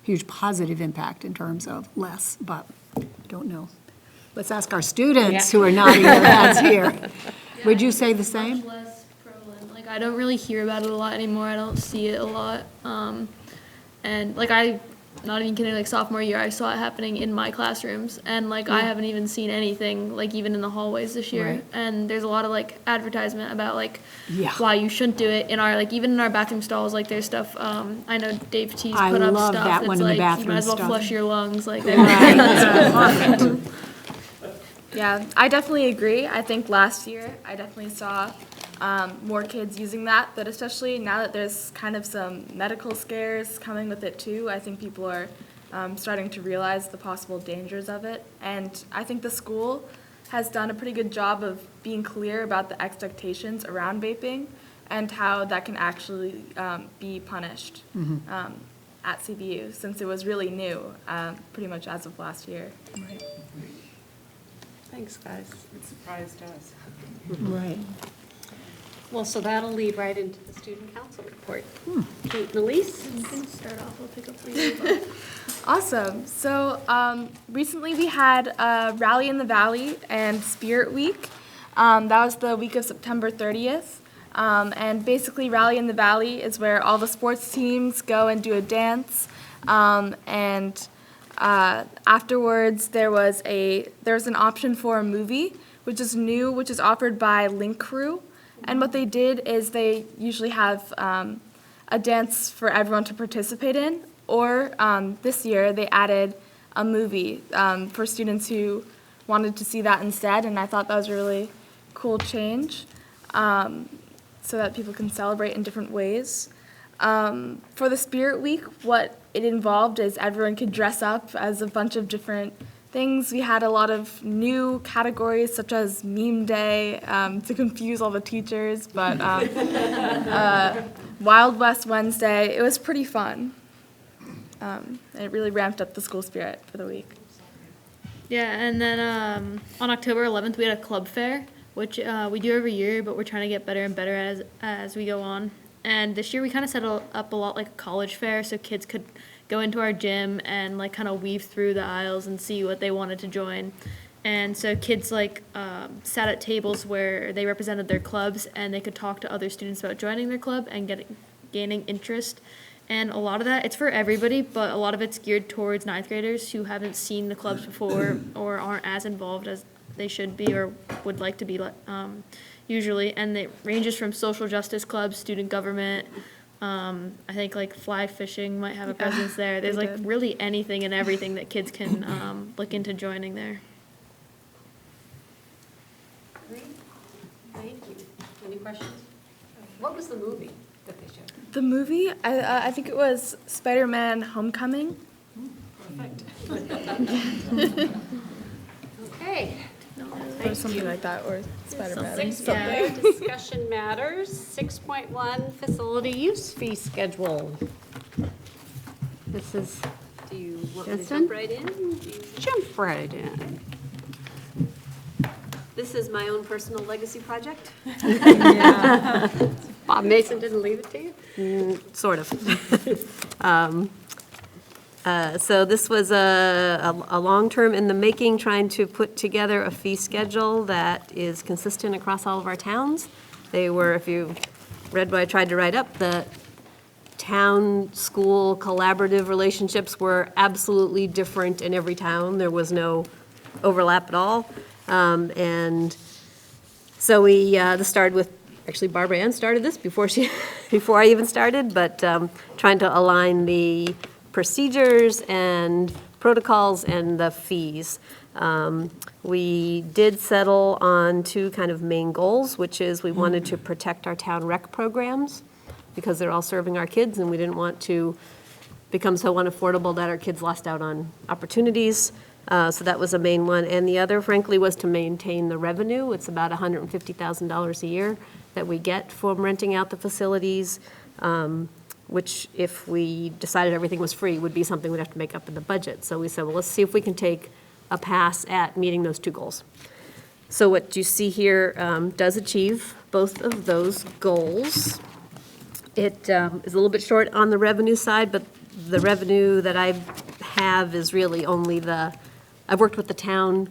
huge positive impact in terms of less, but I don't know. Let's ask our students who are nodding their heads here. Would you say the same? Much less prevalent. Like, I don't really hear about it a lot anymore. I don't see it a lot. And like, not even kidding, like sophomore year, I saw it happening in my classrooms, and like I haven't even seen anything like even in the hallways this year. Right. And there's a lot of like advertisement about like why you shouldn't do it in our like even in our bathroom stalls. Like there's stuff. I know Dave T's put up love stuff that that's one in the like you bathroom might as well stuff. flush your lungs. Like Right. Yeah, I definitely agree. I think last year I definitely saw more kids using that, but especially now that there's kind of some medical scares coming with it too, I think people are starting to realize the possible dangers of it. And I think the school has done a pretty good job of being clear about the expectations around vaping and how that can actually be punished at CVU, since it was really new, pretty much as of last year. Right. Thanks, guys. It surprised us. Right. Well, so that'll lead right into the student council report. Kate and Elise? You can start off, I'll pick up for you. Awesome. So recently we had Rally in the Valley and Spirit Week. That was the week of September 30th. And basically Rally in the Valley is where all the sports teams go and do a dance. Afterwards there was an option for a movie, which is new, which is offered by Link Crew. And what they did is they usually have a dance for everyone to participate in, or this year they added a movie for students who wanted to see that instead, and I thought that was a really cool change so that people can celebrate in different ways. For the Spirit Week, what it involved is everyone could dress up as a bunch of different things. We had a lot of new categories, such as Meme Day, to confuse all the teachers, but Wild West Wednesday. It was pretty fun. And it really ramped up the school spirit for the week. Yeah, and then on October 11th, we had a club fair, which we do every year, but we're trying to get better and better as we go on. And this year we kind of set up a lot like a college fair, so kids could go into our gym and like kind of weave through the aisles and see what they wanted to join. And so kids like sat at tables where they represented their clubs, and they could talk to other students about joining their club and gaining interest. And a lot of that, it's for everybody, but a lot of it's geared towards ninth graders who haven't seen the clubs before or aren't as involved as they should be or would like to be usually. And it ranges from social justice clubs, student government. I think like fly fishing might have a presence there. There's like really anything and everything that kids can look into joining there. Great. Thank you. Any questions? What was the movie that they showed? The movie, I think it was Spider-Man Homecoming. Perfect. Okay. Or something like that, or Spider-Man. Yeah, discussion matters. 6.1 facility use fee schedule. This is, do you want me to jump right in? Jump right in. This is my own personal legacy project. Bob Mason didn't leave it to you? Sort of. So this was a long-term in the making, trying to put together a fee schedule that is consistent across all of our towns. They were, if you read what I tried to write up, the town-school collaborative relationships were absolutely different in every town. There was no overlap at all. And so we, this started with, actually Barbara Ann started this before I even started, but trying to align the procedures and protocols and the fees. We did settle on two kind of main goals, which is we wanted to protect our town rec programs because they're all serving our kids, and we didn't want to become so unaffordable that our kids lost out on opportunities. So that was a main one. And the other, frankly, was to maintain the revenue. It's about $150,000 a year that we get from renting out the facilities, which if we decided everything was free would be something we'd have to make up in the budget. So we said, well, let's see if we can take a pass at meeting those two goals. So what you see here does achieve both of those goals. It is a little bit short on the revenue side, but the revenue that I have is really only I've worked with the town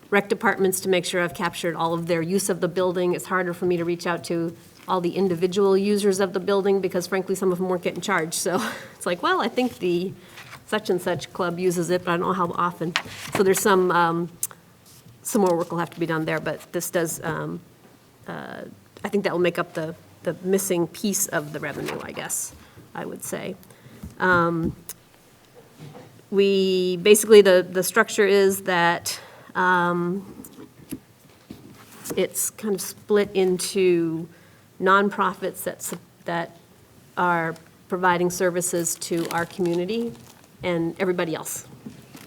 rec departments to make sure I've captured all of their use of the building. It's harder for me to reach out to all the individual users of the building because frankly, some of them weren't getting charged. So it's like, well, I think the such and such club uses it, but I don't know how often. So there's some more work will have to be done there, but this does, I think that will make up the missing piece of the revenue, I guess, I would say. We, basically, the structure is that it's kind of split into nonprofits that are providing services to our community and everybody else.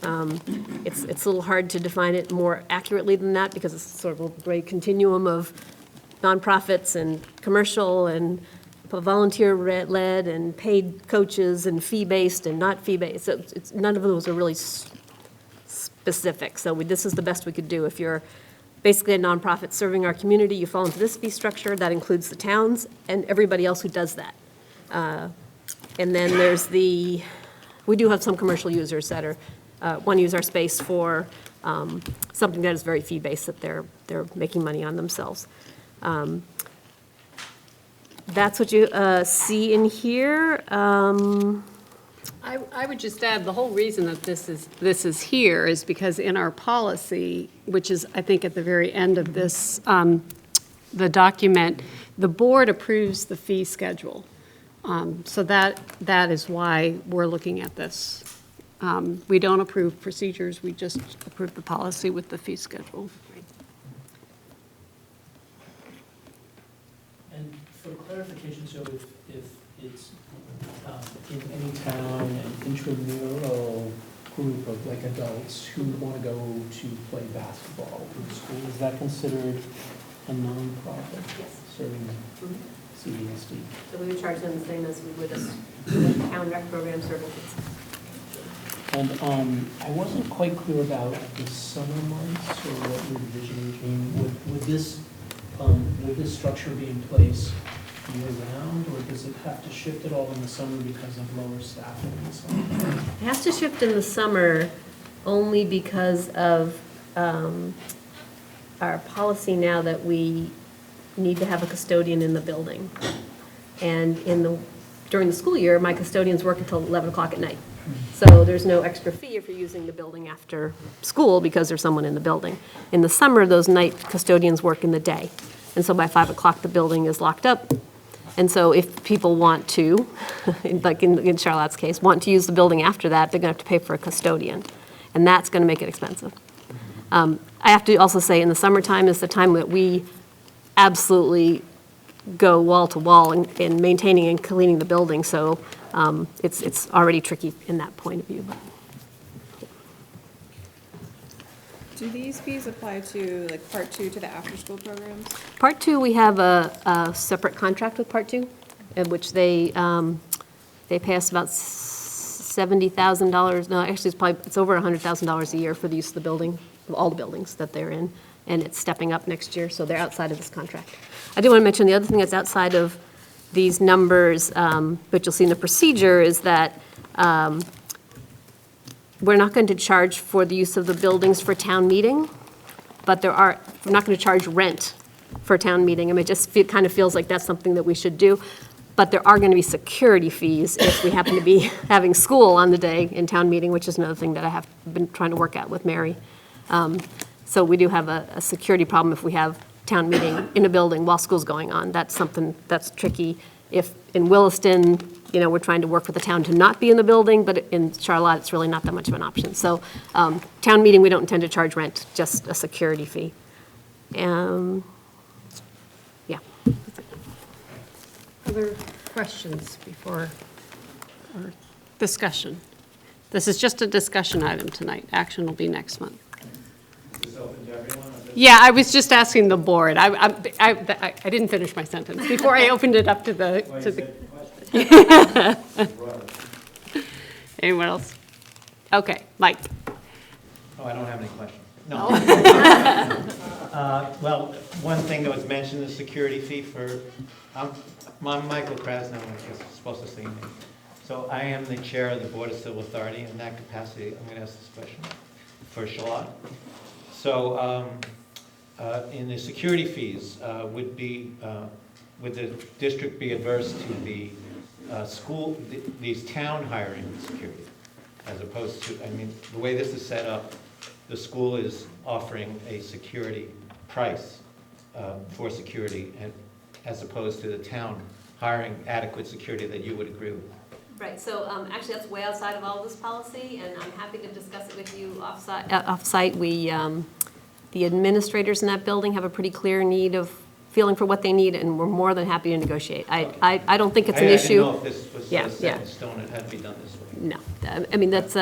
It's a little hard to define it more accurately than that because it's sort of a great continuum of nonprofits and commercial and volunteer-led and paid coaches and fee-based and not fee-based. So none of those are really specific. So this is the best we could do. If you're basically a nonprofit serving our community, you fall into this fee structure. That includes the towns and everybody else who does that. And then there's we do have some commercial users that are want to use our space for something that is very fee-based, that they're making money on themselves. That's what you see in here. I would just add, the whole reason that this is here is because in our policy, which is, I think, at the very end of this, the document, the board approves the fee schedule. So that is why we're looking at this. We don't approve procedures, we just approve the policy with the fee schedule. And for clarification, so if it's in any town, an intramural group of like adults who want to go to play basketball in the school, is that considered a nonprofit? Yes. Serving CVSD? So we would charge them the same as we would a town rec program serving kids. And I wasn't quite clear about the summer months or what your envisioning. Would this structure be in place year-round, or does it have to shift at all in the summer because of lower staffing and so on? It has to shift in the summer only because of our policy now that we need to have a custodian in the building. And during the school year, my custodians work until 11 o'clock at night. So there's no extra fee if you're using the building after school because there's someone in the building. In the summer, those night custodians work in the day. And so by 5 o'clock, the building is locked up. And so if people want to, like in Charlotte's case, want to use the building after that, they're going to have to pay for a custodian. And that's going to make it expensive. I have to also say, in the summertime is the time that we absolutely go wall to wall in maintaining and cleaning the building. So it's already tricky in that point of view. But. Do these fees apply to, like, Part 2 to the after-school programs? Part 2, we have a separate contract with Part 2, in which they pay us about $70,000. No, actually, it's over $100,000 a year for the use of the building, of all the buildings that they're in, and it's stepping up next year, so they're outside of this contract. I do want to mention the other thing that's outside of these numbers, but you'll see in the procedure, is that we're not going to charge for the use of the buildings for town meeting, but we're not going to charge rent for town meeting. I mean, it kind of feels like that's something that we should do. But there are going to be security fees if we happen to be having school on the day in town meeting, which is another thing that I have been trying to work out with Mary. So we do have a security problem if we have town meeting in a building while school's going on. That's something that's tricky. If in Williston, we're trying to work with the town to not be in the building, but in Charlotte, it's really not that much of an option. So town meeting, we don't intend to charge rent, just a security fee. Yeah. Other questions before our discussion? This is just a discussion item tonight. Action will be next month. Yeah, I was just asking the board. I didn't finish my sentence before I opened it up to the. Anyone else? Okay, Mike. Oh, I don't have any questions. No. Well, one thing that was mentioned, the security fee for, I'm Michael Krasnow, I guess I'm supposed to say me. So I am the chair of the Board of Civil Authority. In that capacity, I'm going to ask this question for Charlotte. So in the security fees, would the district be adverse to the these town hiring security, as opposed to, I mean, the way this is set up, the school is offering a security price for security, and as opposed to the town hiring adequate security that you would agree with. Right, so actually that's way outside of all of this policy, and I'm happy to discuss it with you off-site. The administrators in that building have a pretty clear need of feeling for what they need, and we're more than happy to negotiate. I don't think it's an issue. I didn't know if this was set in stone, it had to be done this way. No, I mean, that's,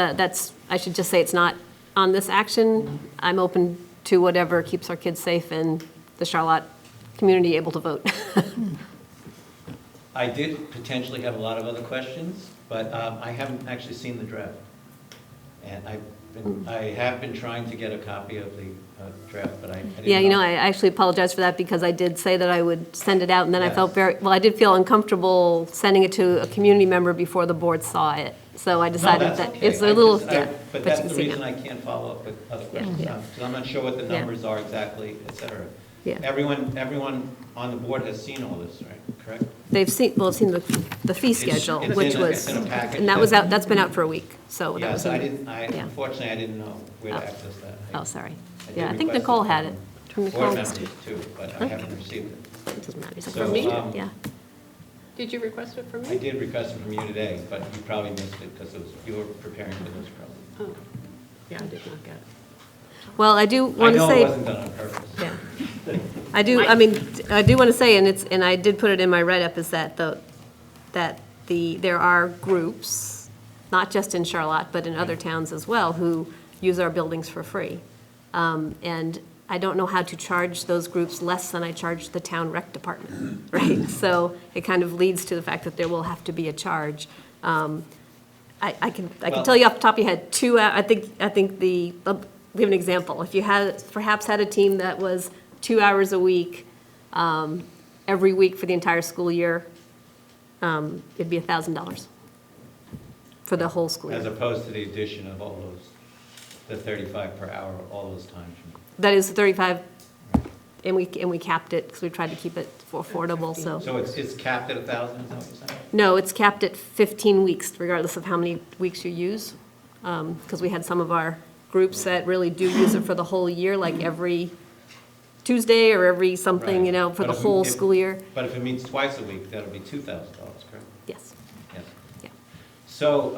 I should just say it's not on this action. I'm open to whatever keeps our kids safe and the Charlotte community able to vote. I did potentially have a lot of other questions, but I haven't actually seen the draft. And I have been trying to get a copy of the draft, but I didn't know. I actually apologize for that because I did say that I would send it out, and then I felt I did feel uncomfortable sending it to a community member before the board saw it. So I decided that it's a little, but that's the reason I can't follow up with other questions, because I'm not sure what the numbers are exactly, et cetera. Yeah. Everyone on the board has seen all this, right? Correct? They've seen the fee schedule, which was, and that was out, that's been out for a week, so that was. Unfortunately, I didn't know where to access that. Oh, sorry. Yeah, I think Nicole had it. Board members too, but I haven't received it. It doesn't matter. Is it So, from me? Yeah. Did you request it from me? I did request it from you today, but you probably missed it because you were preparing for this probably. Oh, yeah, I did not get it. Well, I do want to say. I know it wasn't done on purpose. Yeah. I do want to say, and I did put it in my write-up, is that there are groups, not just in Charlotte, but in other towns as well, who use our buildings for free. And I don't know how to charge those groups less than I charge the town rec department, right? So it kind of leads to the fact that there will have to be a charge. I can tell you off the top of your head, we have an example. If you had perhaps had a team that was 2 hours a week, every week for the entire school year, it'd be $1,000 for the whole school As year. opposed to the addition of all those, the 35 per hour, all those times. That is 35, and we capped it, because we tried to keep it affordable, so. So it's capped at 1,000, is that what you're saying? No, it's capped at 15 weeks, regardless of how many weeks you use. Because we had some of our groups that really do use it for the whole year, like every Tuesday or every something, you know, for But the if- whole if- school year. But if it meets twice a week, that'll be $2,000, correct? Yes. Yes. Yeah. So,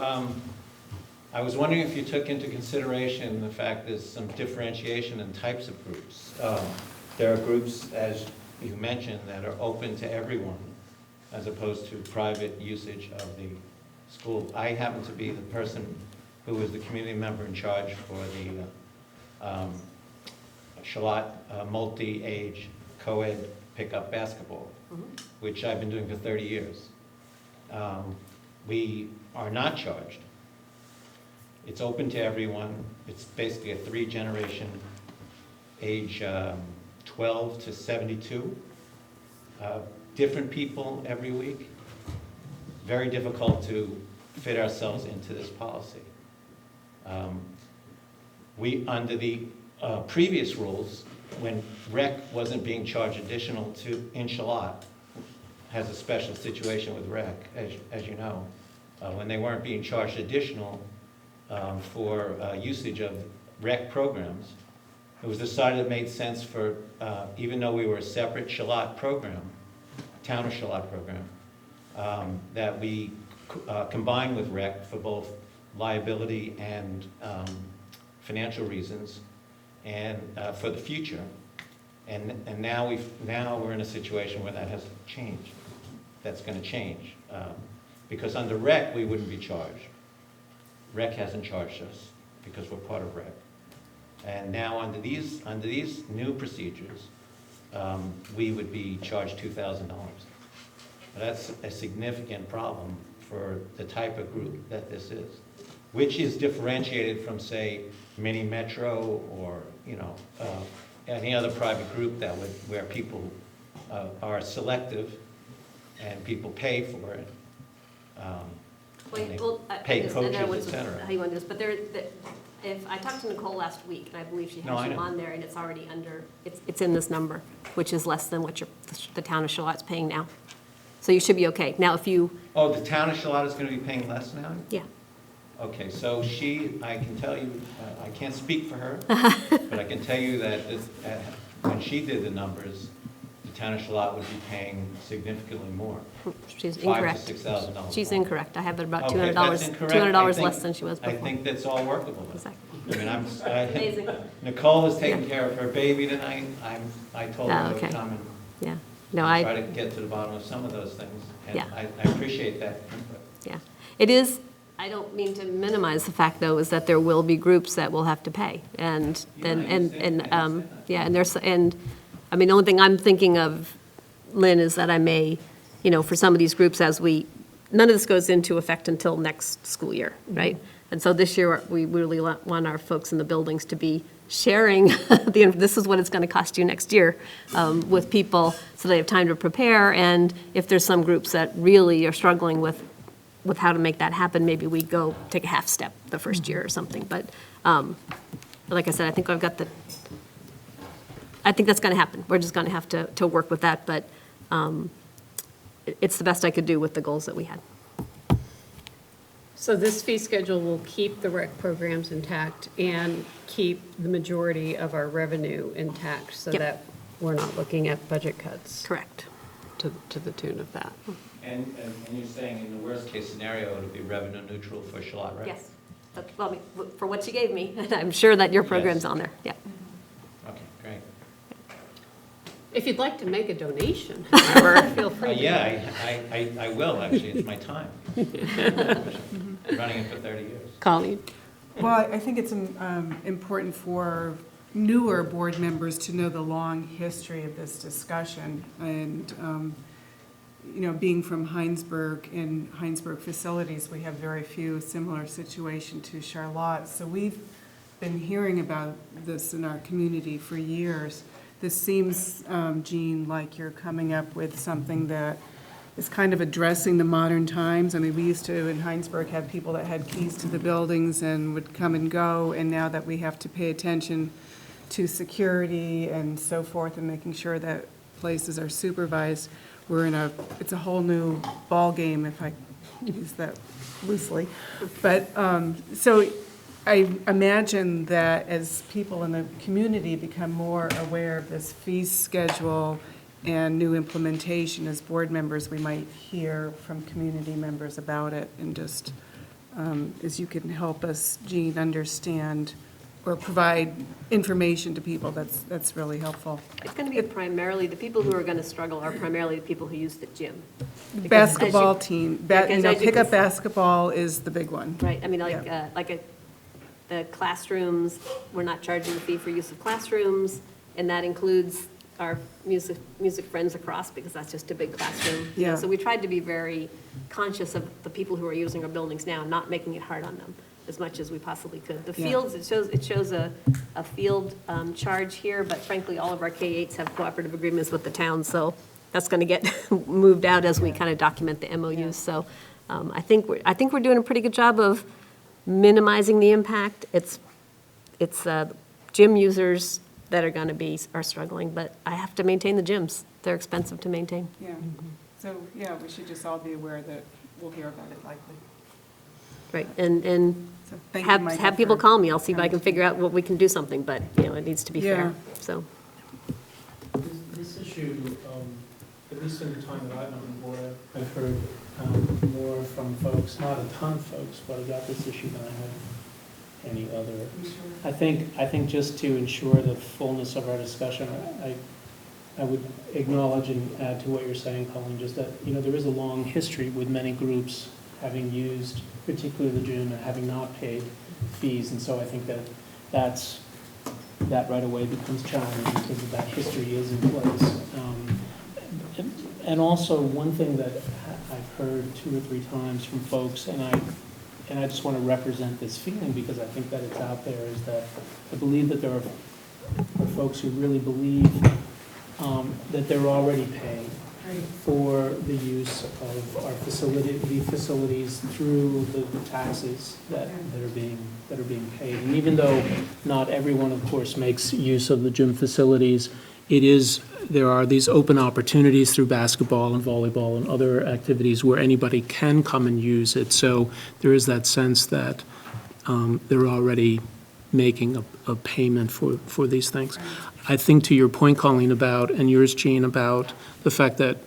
I was wondering if you took into consideration the fact there's some differentiation in types of groups. There are groups, as you mentioned, that are open to everyone, as opposed to private usage of the school. I happen to be the person who was the community member in charge for the Charlotte multi-age co-ed pickup basketball, which I've been doing for 30 years. We are not charged. It's open to everyone. It's basically a 3-generation, age 12 to 72. Different people every week. Very difficult to fit ourselves into this policy. We, under the previous rules, when rec wasn't being charged additional to Charlotte, has a special situation with rec, as you know. When they weren't being charged additional for usage of rec programs, it was decided it made sense for, even though we were a separate Charlotte program, town of Charlotte program, that we combine with rec for both liability and financial reasons, and for the future. And now we're in a situation where that has changed. That's going to change. Because under rec, we wouldn't be charged. Rec hasn't charged us because we're part of rec. And now under these new procedures, we would be charged $2,000. That's a significant problem for the type of group that this is, which is differentiated from, say, Mini Metro or, you know, any other private group that would, where people are selective and people pay for it. Pay coaches, et cetera. How you want to do this, but if, I talked to Nicole last week, and I believe she No, has I you know. on there, and it's already under, it's in this number, which is less than what the town of Charlotte's paying now. So you should be okay. Now, if you, Oh, the town of Charlotte is going to be paying less now? yeah, Okay, so I can tell you, I can't speak for her, but I can tell you that when she did the numbers, the town of Charlotte would be paying significantly more. she's incorrect. $5,000 to $6,000. She's incorrect. I have it about Okay, if that's incorrect, I $200 think- less than she was I before. think that's all workable. Exactly. I mean, Amazing. Nicole is taking care of her baby tonight. I told her Oh, to okay. come and Yeah. No, try to get to the bottom of some of those things. And Yeah. I appreciate that input. Yeah. It is, I don't mean to minimize the fact, though, is that there will be groups that will have to pay. And then, yeah, and there's, and, I mean, the only thing I'm thinking of, Lynn, is that I may, you know, for some of these groups, as none of this goes into effect until next school year, right? And so this year, we really want our folks in the buildings to be sharing, this is what it's going to cost you next year, with people, so they have time to prepare. And if there's some groups that really are struggling with how to make that happen, maybe we go take a half step the first year or something. But like I said, I think I think that's going to happen. We're just going to have to work with that, but it's the best I could do with the goals that we had. So this fee schedule will keep the rec programs intact and keep the majority of our revenue intact, so Yep. that we're not looking at budget cuts. Correct. To the tune of that. And you're saying in the worst-case scenario, it'll be revenue neutral for Charlotte, right? Yes. Well, for what you gave me, I'm sure that your program's Yes. on there, yeah. Okay, great. If you'd like to make a donation, however, feel free. Yeah, I will, actually. It's my time. I'm running it for 30 years. Colleen? Well, I think it's important for newer board members to know the long history of this discussion. And, you know, being from Heinsberg, in Heinsberg facilities, we have very few similar situation to Charlotte. So we've been hearing about this in our community for years. this seems, Jean, like you're coming up with something that is kind of addressing the modern times. I mean, we used to, in Heinsberg, have people that had keys to the buildings and would come and go, and now that we have to pay attention to security and so forth and making sure that places are supervised, it's a whole new ballgame, if I use that loosely. But, so I imagine that as people in the community become more aware of this fee schedule and new implementation, as board members, we might hear from community members about it, and just, as you can help us, Jean, understand or provide information to people, that's really helpful. It's going to be primarily, the people who are going to struggle are primarily the people who use the gym. Because Basketball team, pickup basketball is the big one. Right, I mean, the classrooms, we're not charging a fee for use of classrooms, and that includes our music friends across, because that's just a big classroom. Yeah. So we tried to be very conscious of the people who are using our buildings now, not making it hard on them as much as we possibly could. The fields, it shows a field charge here, but frankly, all of our K-8s have cooperative agreements with the town, so that's going to get moved out as we kind of document the MOUs. So I think we're doing a pretty good job of minimizing the impact. It's gym users that are struggling, but I have to maintain the gyms. They're expensive to maintain. Yeah, so, yeah, we should just all be aware that we'll hear about it likely. Right, and So thank you, Michael, have people for call me. I'll see if I coming can figure out what we can do something, but, it needs to be fair, so. This issue, at least in the time that I've been on board, I've heard more from folks, not a ton of folks, but about this issue than I have any other. I think just to ensure the fullness of our discussion, I would acknowledge and add to what you're saying, Colleen, just that, there is a long history with many groups having used, particularly the gym, and having not paid fees, and so I think that right away becomes challenging because that history is in place. And also, one thing that I've heard 2 or 3 times from folks, and I just want to represent this feeling because I think that it's out there, is that I believe that there are folks who really believe that they're already paying for the use of our facilities through the taxes that are being paid. And even though not everyone, of course, makes use of the gym facilities, there are these open opportunities through basketball and volleyball and other activities where anybody can come and use it. So there is that sense that they're already making a payment for these things. I think to your point, Colleen, and yours, Jean, about the fact that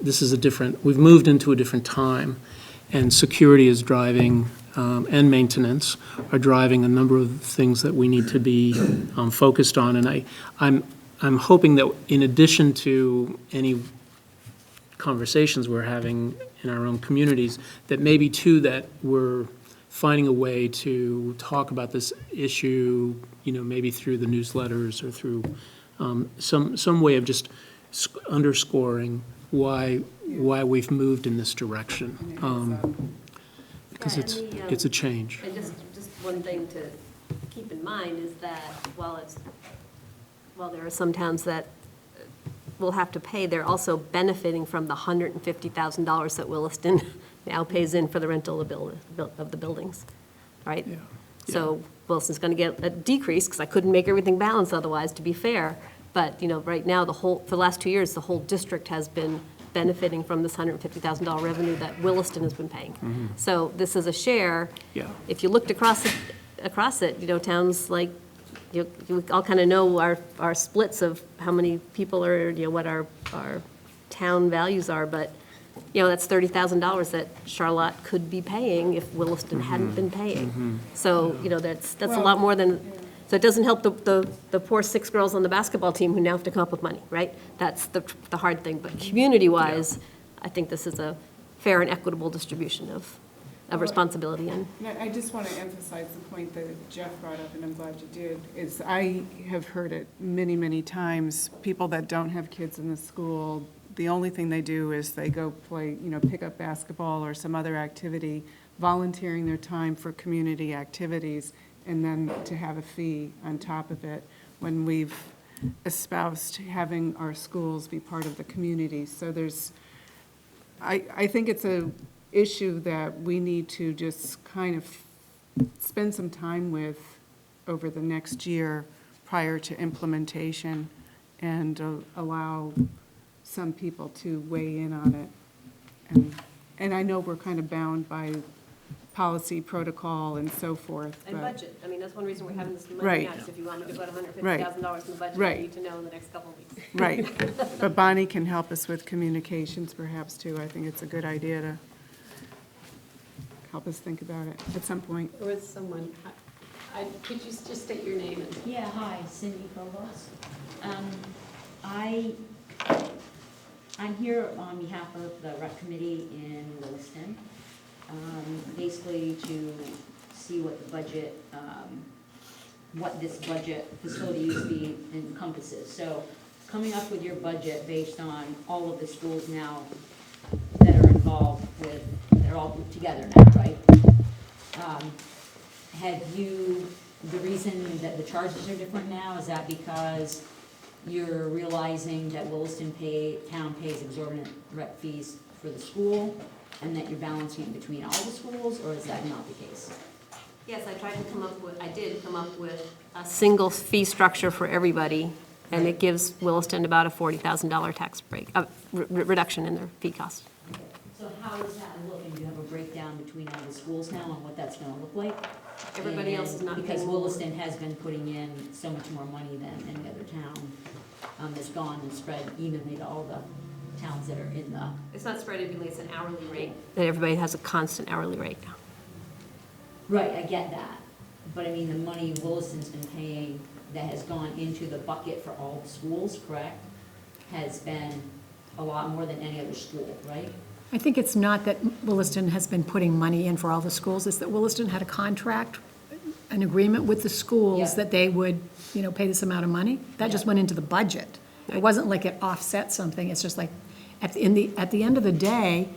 we've moved into a different time, and security is driving, and maintenance are driving a number of things that we need to be focused on. And I'm hoping that in addition to any conversations we're having in our own communities, that maybe too that we're finding a way to talk about this issue, maybe through the newsletters or through some way of just underscoring why we've moved in this direction, because it's a change. And just one thing to keep in mind is that while there are some towns that will have to pay, they're also benefiting from the $150,000 that Williston now pays in for the rental of the buildings, right? Yeah. So Williston's going to get a decrease, because I couldn't make everything balance otherwise, to be fair. But, right now, for the last 2 years, the whole district has been benefiting from this $150,000 revenue that Williston has been paying. Mm-hmm. So this is a share. Yeah. If you looked across it, towns like, you all kind of know our splits of how many people are, what our town values are, but, that's $30,000 that Charlotte could be paying if Williston hadn't been paying. Mm-hmm. So, that's a lot more than, so it doesn't help the poor 6 girls on the basketball team who now have to come up with money, right? That's the hard thing. But community-wise, I think this is a fair and equitable distribution of responsibility. And I just want to emphasize the point that Jeff brought up, and I'm glad you did, is I have heard it many, many times, people that don't have kids in the school, the only thing they do is they go play, pick up basketball or some other activity, volunteering their time for community activities, and then to have a fee on top of it. When we've espoused having our schools be part of the community. So I think it's a issue that we need to just kind of spend some time with over the next year prior to implementation and allow some people to weigh in on it. And I know we're kind of bound by policy, protocol, and so forth. And but- budget, I mean, that's one reason we're having this money Right. now, 'cause if you want me to put $150,000 Right. in the budget, I Right. need to know in the next couple of weeks. Right, but Bonnie can help us with communications perhaps too. I think it's a good idea to help us think about it at some point. There was someone, could you just state your name? Yeah, hi, Cindy Provost. I'm here on behalf of the rec committee in Williston, basically to see what the budget, what this budget facility use fee encompasses. So coming up with your budget based on all of the schools now that are involved with, they're all grouped together now, right? Have you, the reason that the charges are different now, is that because you're realizing that Williston town pays exorbitant rec fees for the school, and that you're balancing it between all the schools, or is that not the case? Yes, I did come up with a single fee structure for everybody, and it gives Williston about a $40,000 tax break, reduction in their fee cost. So how is that looking? Do you have a breakdown between all the schools now on what that's gonna look like? Everybody else is not Because paying more. Williston has been putting in so much more money than any other town, that's gone and spread evenly to all the towns that are in the. It's not spread evenly, it's an hourly rate, that everybody has a constant hourly rate now. Right, I get that, but I mean, the money Williston's been paying that has gone into the bucket for all the schools, correct? Has been a lot more than any other school, right? I think it's not that Williston has been putting money in for all the schools, it's that Williston had a contract, an agreement with the schools Yeah. that they would, pay this amount of money. That just Yeah. went into the budget. It wasn't like it offset something, it's just like, at the end of the day,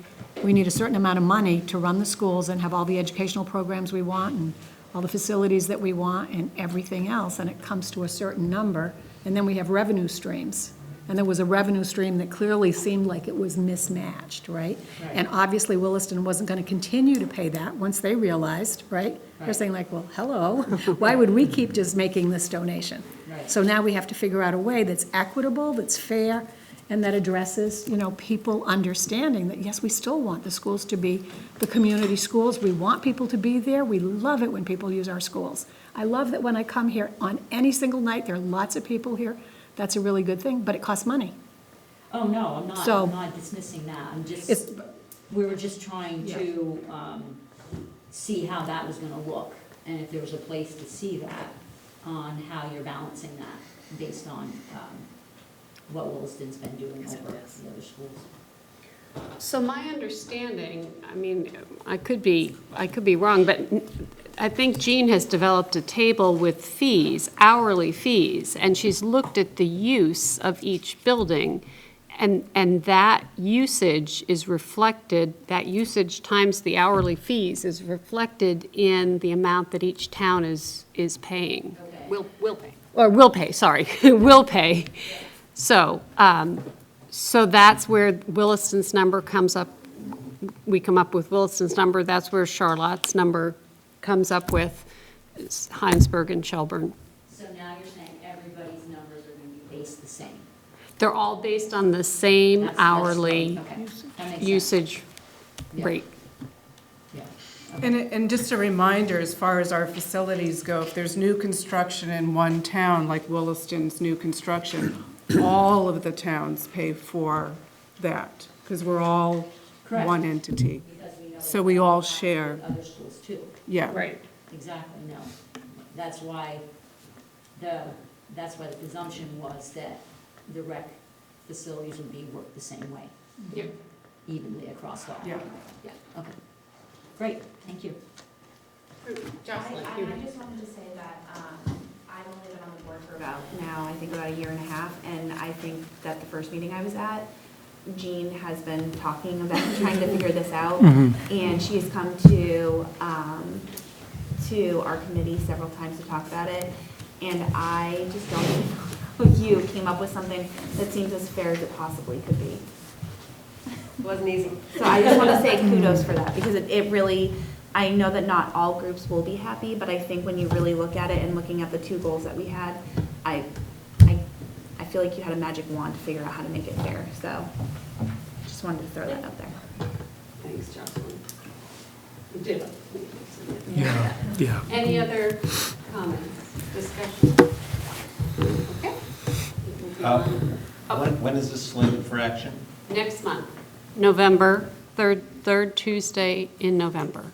we need a certain amount of money to run the schools and have all the educational programs we want and all the facilities that we want and everything else, and it comes to a certain number, and then we have revenue streams. And there was a revenue stream that clearly seemed like it was mismatched, right? And obviously Williston wasn't going to continue to pay that once they realized, right? They're saying like, well, hello, why would we keep just making this donation? Right. So now we have to figure out a way that's equitable, that's fair, and that addresses, people understanding that, yes, we still want the schools to be the community schools. We want people to be there. We love it when people use our schools. I love that when I come here on any single night, there are lots of people here. That's a really good thing, but it costs money. Oh, no, I'm not dismissing that, It's- we were just trying to, see how that was gonna look, and if there was a place to see that, on how you're balancing that, based on, what Williston's been doing over the other schools. So my understanding, I mean, I could be wrong, but I think Jean has developed a table with fees, hourly fees, and she's looked at the use of each building, and that usage is reflected, that usage times the hourly fees is reflected in the amount that each town is paying. Will pay. Or will pay, sorry, will pay. So, so that's where Williston's number comes up. We come up with Williston's number. That's where Charlotte's number comes up with, is Heinsberg and Shelburne. So now you're saying everybody's numbers are gonna be based the same? They're all based on the same That's hourly okay. That makes sense. usage Yeah. rate. Yeah. And just a reminder, as far as our facilities go, if there's new construction in one town, like Williston's new construction, all of the towns pay for that, because we're all Correct. one entity. Because we know So we all that share. with other schools too. Yeah. Right. Exactly, no. That's why the presumption was that the rec facilities would be worked the same way. Yep. Evenly across all. Yeah. Yeah, okay. Great, thank you. Jocelyn, I just wanted to say that I've only been on the board for about a year and a half, and I think that the first meeting I was at, Jean has been talking about trying to figure this out, and she has come to our committee several times to talk about it, and I just don't even know of you came up with something that seems as fair as it possibly could be. It wasn't easy. So I just want to say kudos for that, because it really, I know that not all groups will be happy, but I think when you really look at it and looking at the two goals that we had, I feel like you had a magic wand to figure out how to make it fair. So just wanted to throw that out there. Thanks, Jocelyn. You did. Yeah. Any other comments, discussion? Okay. When is this slated for action? Next month, November, third Tuesday in November.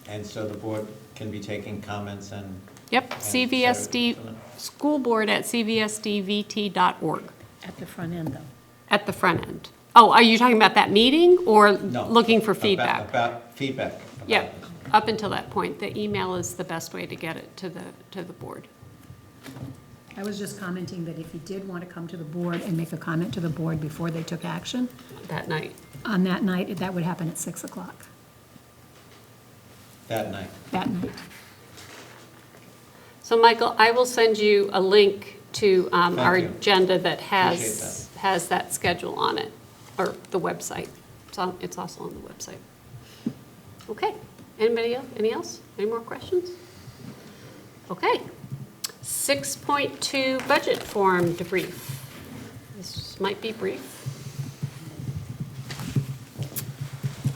And so the board can be taking comments and. Yep, CVSD, school board at cvsdvt.org. At the front end, though. At the front end. Oh, are you talking about that meeting or No, looking for feedback? About feedback. Yeah, up until that point, the email is the best way to get it to the board. I was just commenting that if you did want to come to the board and make a comment to the board before they took action, That night. on that night, that would happen at 6 o'clock, That night. that night. So Michael, I will send you a link to our you. agenda that Appreciate has that schedule on it, or the website. So it's also on the website. Okay, anybody else? Any else? Any more questions? Okay. 6.2 budget form debrief. This might be brief.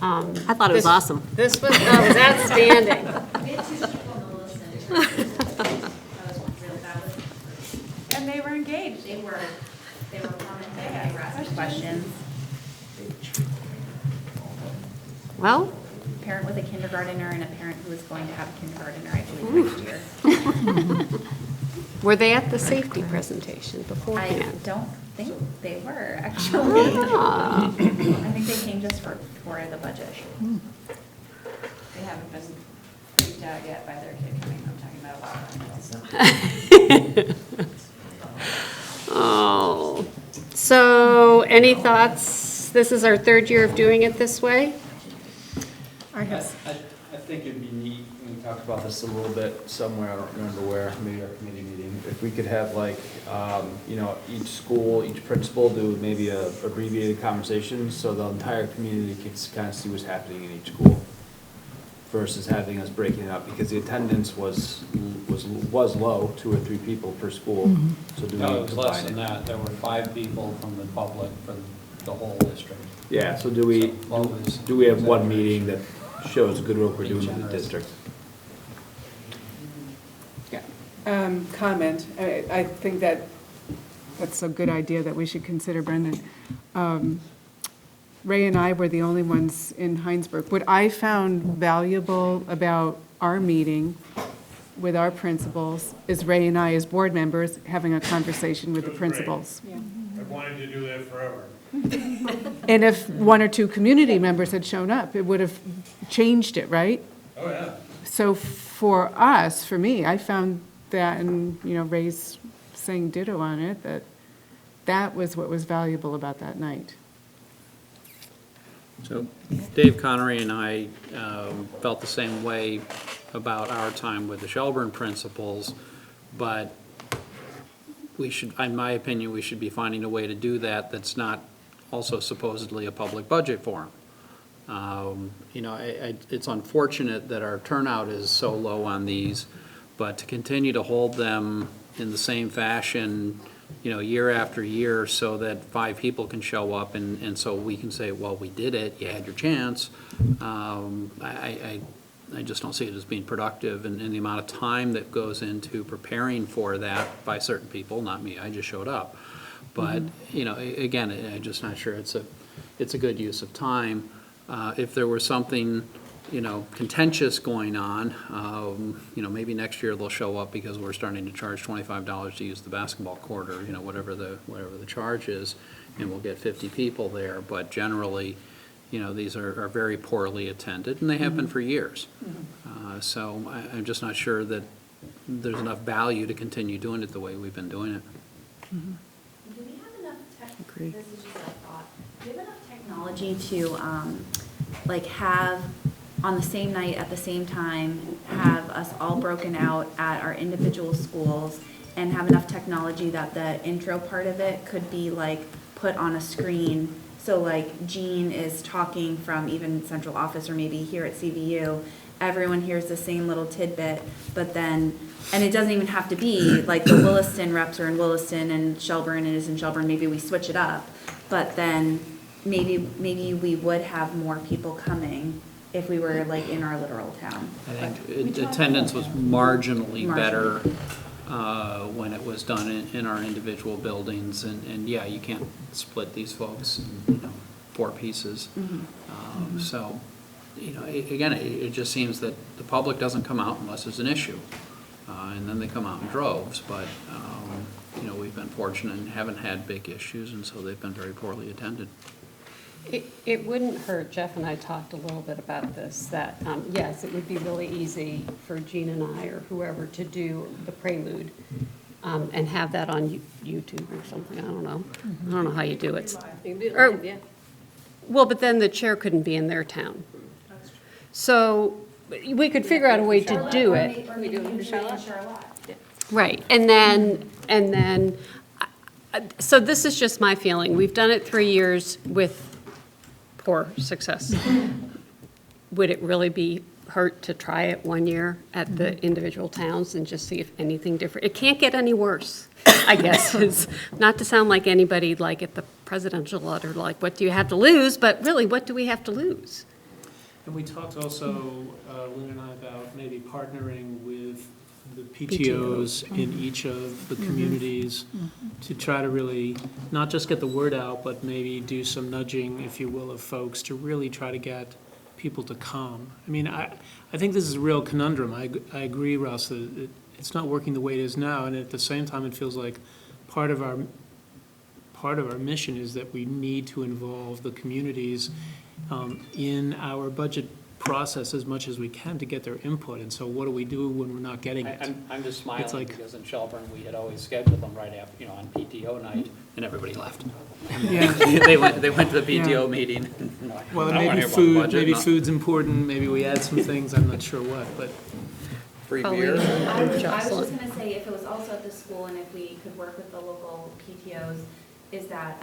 I thought it was awesome. This was outstanding. And they were engaged. They were commenting, they were asking questions. Well, A parent with a kindergartner and a parent who is going to have a kindergartner, I believe, next year. were they at the safety presentation I beforehand? don't think they were, actually. Ah. I think they came just for the budget. They haven't been freaked out yet by their kid coming home talking about a lot of Oh, so any thoughts? This is our third year of doing it this way? I think it'd be neat, and we talked about this a little bit somewhere, I don't remember where, maybe our committee meeting, if we could have like, each school, each principal do maybe a abbreviated conversation, so the entire community can kind of see what's happening in each school, versus having us breaking it up, because the attendance was low, 2 or 3 people per school. So do we No, it was less combine than it? that. There were 5 people from the public for the whole district. Yeah, so do we have one meeting that shows good work we're doing in the district? Comment, I think that's a good idea that we should consider, Brendan. Ray and I were the only ones in Heinsberg. What I found valuable about our meeting with our principals is Ray and I, as board members, having a conversation with the principals. I've wanted to do that forever. And if 1 or 2 community members had shown up, it would have changed it, right? Oh, yeah. So for us, for me, I found that, and, Ray's saying ditto on it, that was what was valuable about that night. So Dave Connery and I felt the same way about our time with the Shelburne principals, but we should, in my opinion, we should be finding a way to do that that's not also supposedly a public budget forum. It's unfortunate that our turnout is so low on these, but to continue to hold them in the same fashion, year after year, so that 5 people can show up and so we can say, well, we did it, you had your chance. I just don't see it as being productive, and the amount of time that goes into preparing for that by certain people, not me, I just showed up. But, again, I'm just not sure it's a good use of time. If there was something, contentious going on, maybe next year they'll show up because we're starting to charge $25 to use the basketball court, or, whatever the charge is, and we'll get 50 people there. But generally, these are very poorly attended, and they have been for years. So I'm just not sure that there's enough value to continue doing it the way we've been doing it. Do we have enough this is just a thought. Do we have enough technology to, have on the same night, at the same time, have us all broken out at our individual schools and have enough technology that the intro part of it could be like put on a screen. So like Jean is talking from even central office or maybe here at CVU, everyone hears the same little tidbit, but then, and it doesn't even have to be like the Williston reps are in Williston and Shelburne is in Shelburne, maybe we switch it up. But then maybe we would have more people coming if we were like in our literal town. I think attendance was marginally better when it was done in our individual buildings, and yeah, you can't split these folks in, 4 pieces. So, again, it just seems that the public doesn't come out unless there's an issue. And then they come out in droves, but, we've been fortunate and haven't had big issues, and so they've been very poorly attended. It wouldn't hurt, Jeff and I talked a little bit about this, that, yes, it would be really easy for Jean and I or whoever to do the prelude and have that on YouTube or something, I don't know. I don't know how you do it. You can do it Or- live, yeah. Well, but then the chair couldn't be in their town. So we could figure out a way to do it. Or maybe in Charlotte. Right, and then, so this is just my feeling. We've done it 3 years with poor success. Would it really be hurt to try it 1 year at the individual towns and just see if anything different? It can't get any worse, I guess. It's not to sound like anybody like at the presidential letter, like, what do you have to lose? But really, what do we have to lose? And we talked also, Lynn and I, about maybe partnering with the PTOs in each of the communities to try to really, not just get the word out, but maybe do some nudging, if you will, of folks to really try to get people to come. I mean, I think this is a real conundrum. I agree, Russ, that it's not working the way it is now, and at the same time, it feels like part of our mission is that we need to involve the communities in our budget process as much as we can to get their input. And so what do we do when we're not getting it? I'm just smiling It's like- because in Shelburne, we had always scheduled them right after, on PTO night, and everybody left. Yeah. They went to the PTO meeting. Well, I don't wanna maybe hear about the food, budget, maybe no. food's important, maybe we add some things, I'm not sure what, but. Free Colleen. beer. I was Jocelyn. just gonna say, if it was also at the school and if we could work with the local PTOs, is that,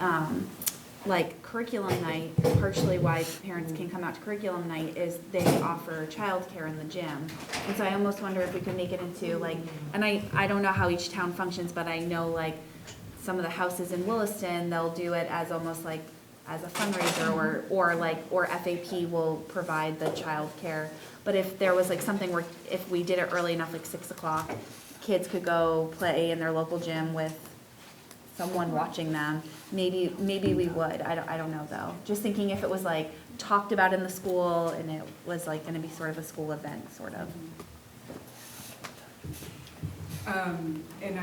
like curriculum night, partially why parents can come out to curriculum night is they offer childcare in the gym. And so I almost wonder if we could make it into like, and I don't know how each town functions, but I know like some of the houses in Williston, they'll do it as almost like as a fundraiser or FAP will provide the childcare. But if there was like something where, if we did it early enough, like 6 o'clock, kids could go play in their local gym with someone watching them, maybe we would. I don't know though. Just thinking if it was like talked about in the school and it was like gonna be sort of a school event, sort of. And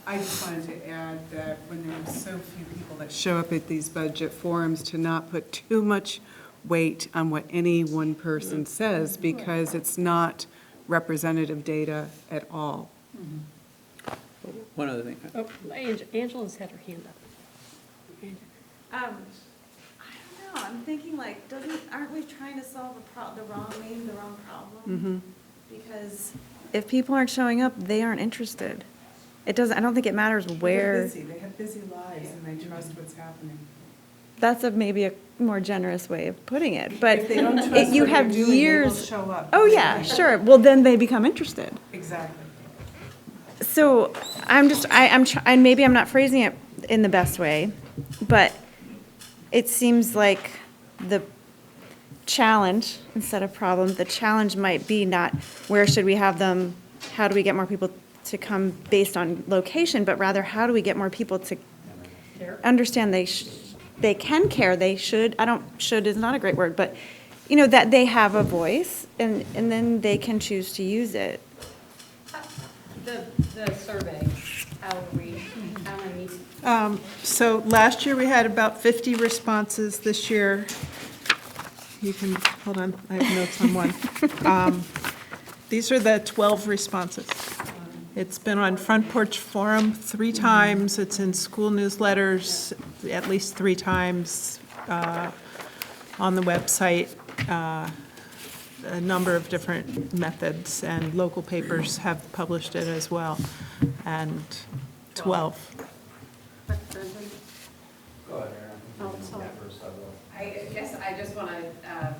I just wanted to add that when there are so few people that show up at these budget forums, to not put too much weight on what any one person says, because it's not representative data at all. One other thing. Oh, Angela's had her hand up. I don't know, I'm thinking like, aren't we trying to solve the wrong problem? Because if people aren't showing up, they aren't interested. I don't think it matters where. They have busy lives and they trust what's happening. That's maybe a more generous way of putting it, but If they don't trust you what have you're doing, they will years. show up. Oh, yeah, sure, well, then they become interested. Exactly. So maybe I'm not phrasing it in the best way, but it seems like the challenge, instead of problem, the challenge might be not where should we have them, how do we get more people to come based on location, but rather how do we get more people to understand they can care, they should, should is not a great word, but, that they have a voice and then they can choose to use it. The survey, how many? So last year, we had about 50 responses. This year, you can, hold on, I have notes on one. These are the 12 responses. It's been on Front Porch Forum 3 times. It's in school newsletters at least 3 times, on the website. a number of different methods, and local papers have published it as well, and 12. Go ahead, Aaron. I guess I just want to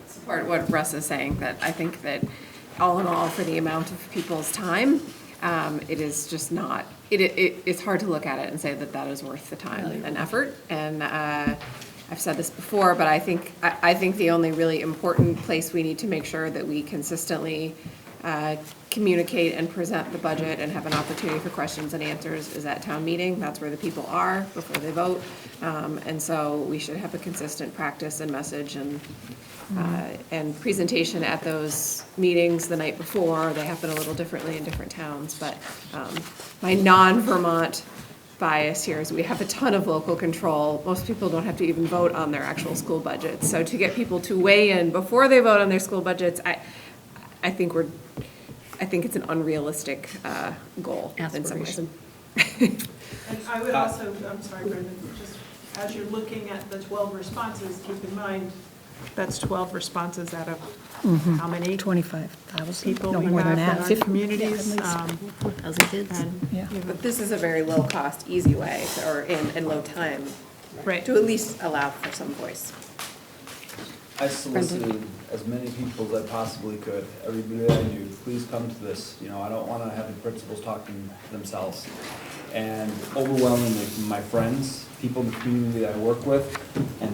support what Russ is saying, that I think that all in all, for the amount of people's time, it is just not, it's hard to look at it and say that that is worth the time and effort. And I've said this before, but I think the only really important place we need to make sure that we consistently communicate and present the budget and have an opportunity for questions and answers is at town meeting. That's where the people are before they vote. And so we should have a consistent practice and message and presentation at those meetings the night before. They happen a little differently in different towns, but my non-Vermont bias here is we have a ton of local control. Most people don't have to even vote on their actual school budgets. So to get people to weigh in before they vote on their school budgets, I think it's an unrealistic goal in some ways. And I would also, I'm sorry, Brendan, just as you're looking at the 12 responses, keep in mind, that's 12 responses out of how many? 25,000 People No we more than have that. in our communities. Yeah, at least. kids. Yeah. But this is a very low-cost, easy way, and low time, Right. to at least allow for some voice. I solicited as many people as I possibly could, everybody that I knew, please come to this. You know, I don't want to have the principals talking to themselves. And overwhelmingly, from my friends, people in the community that I work with, and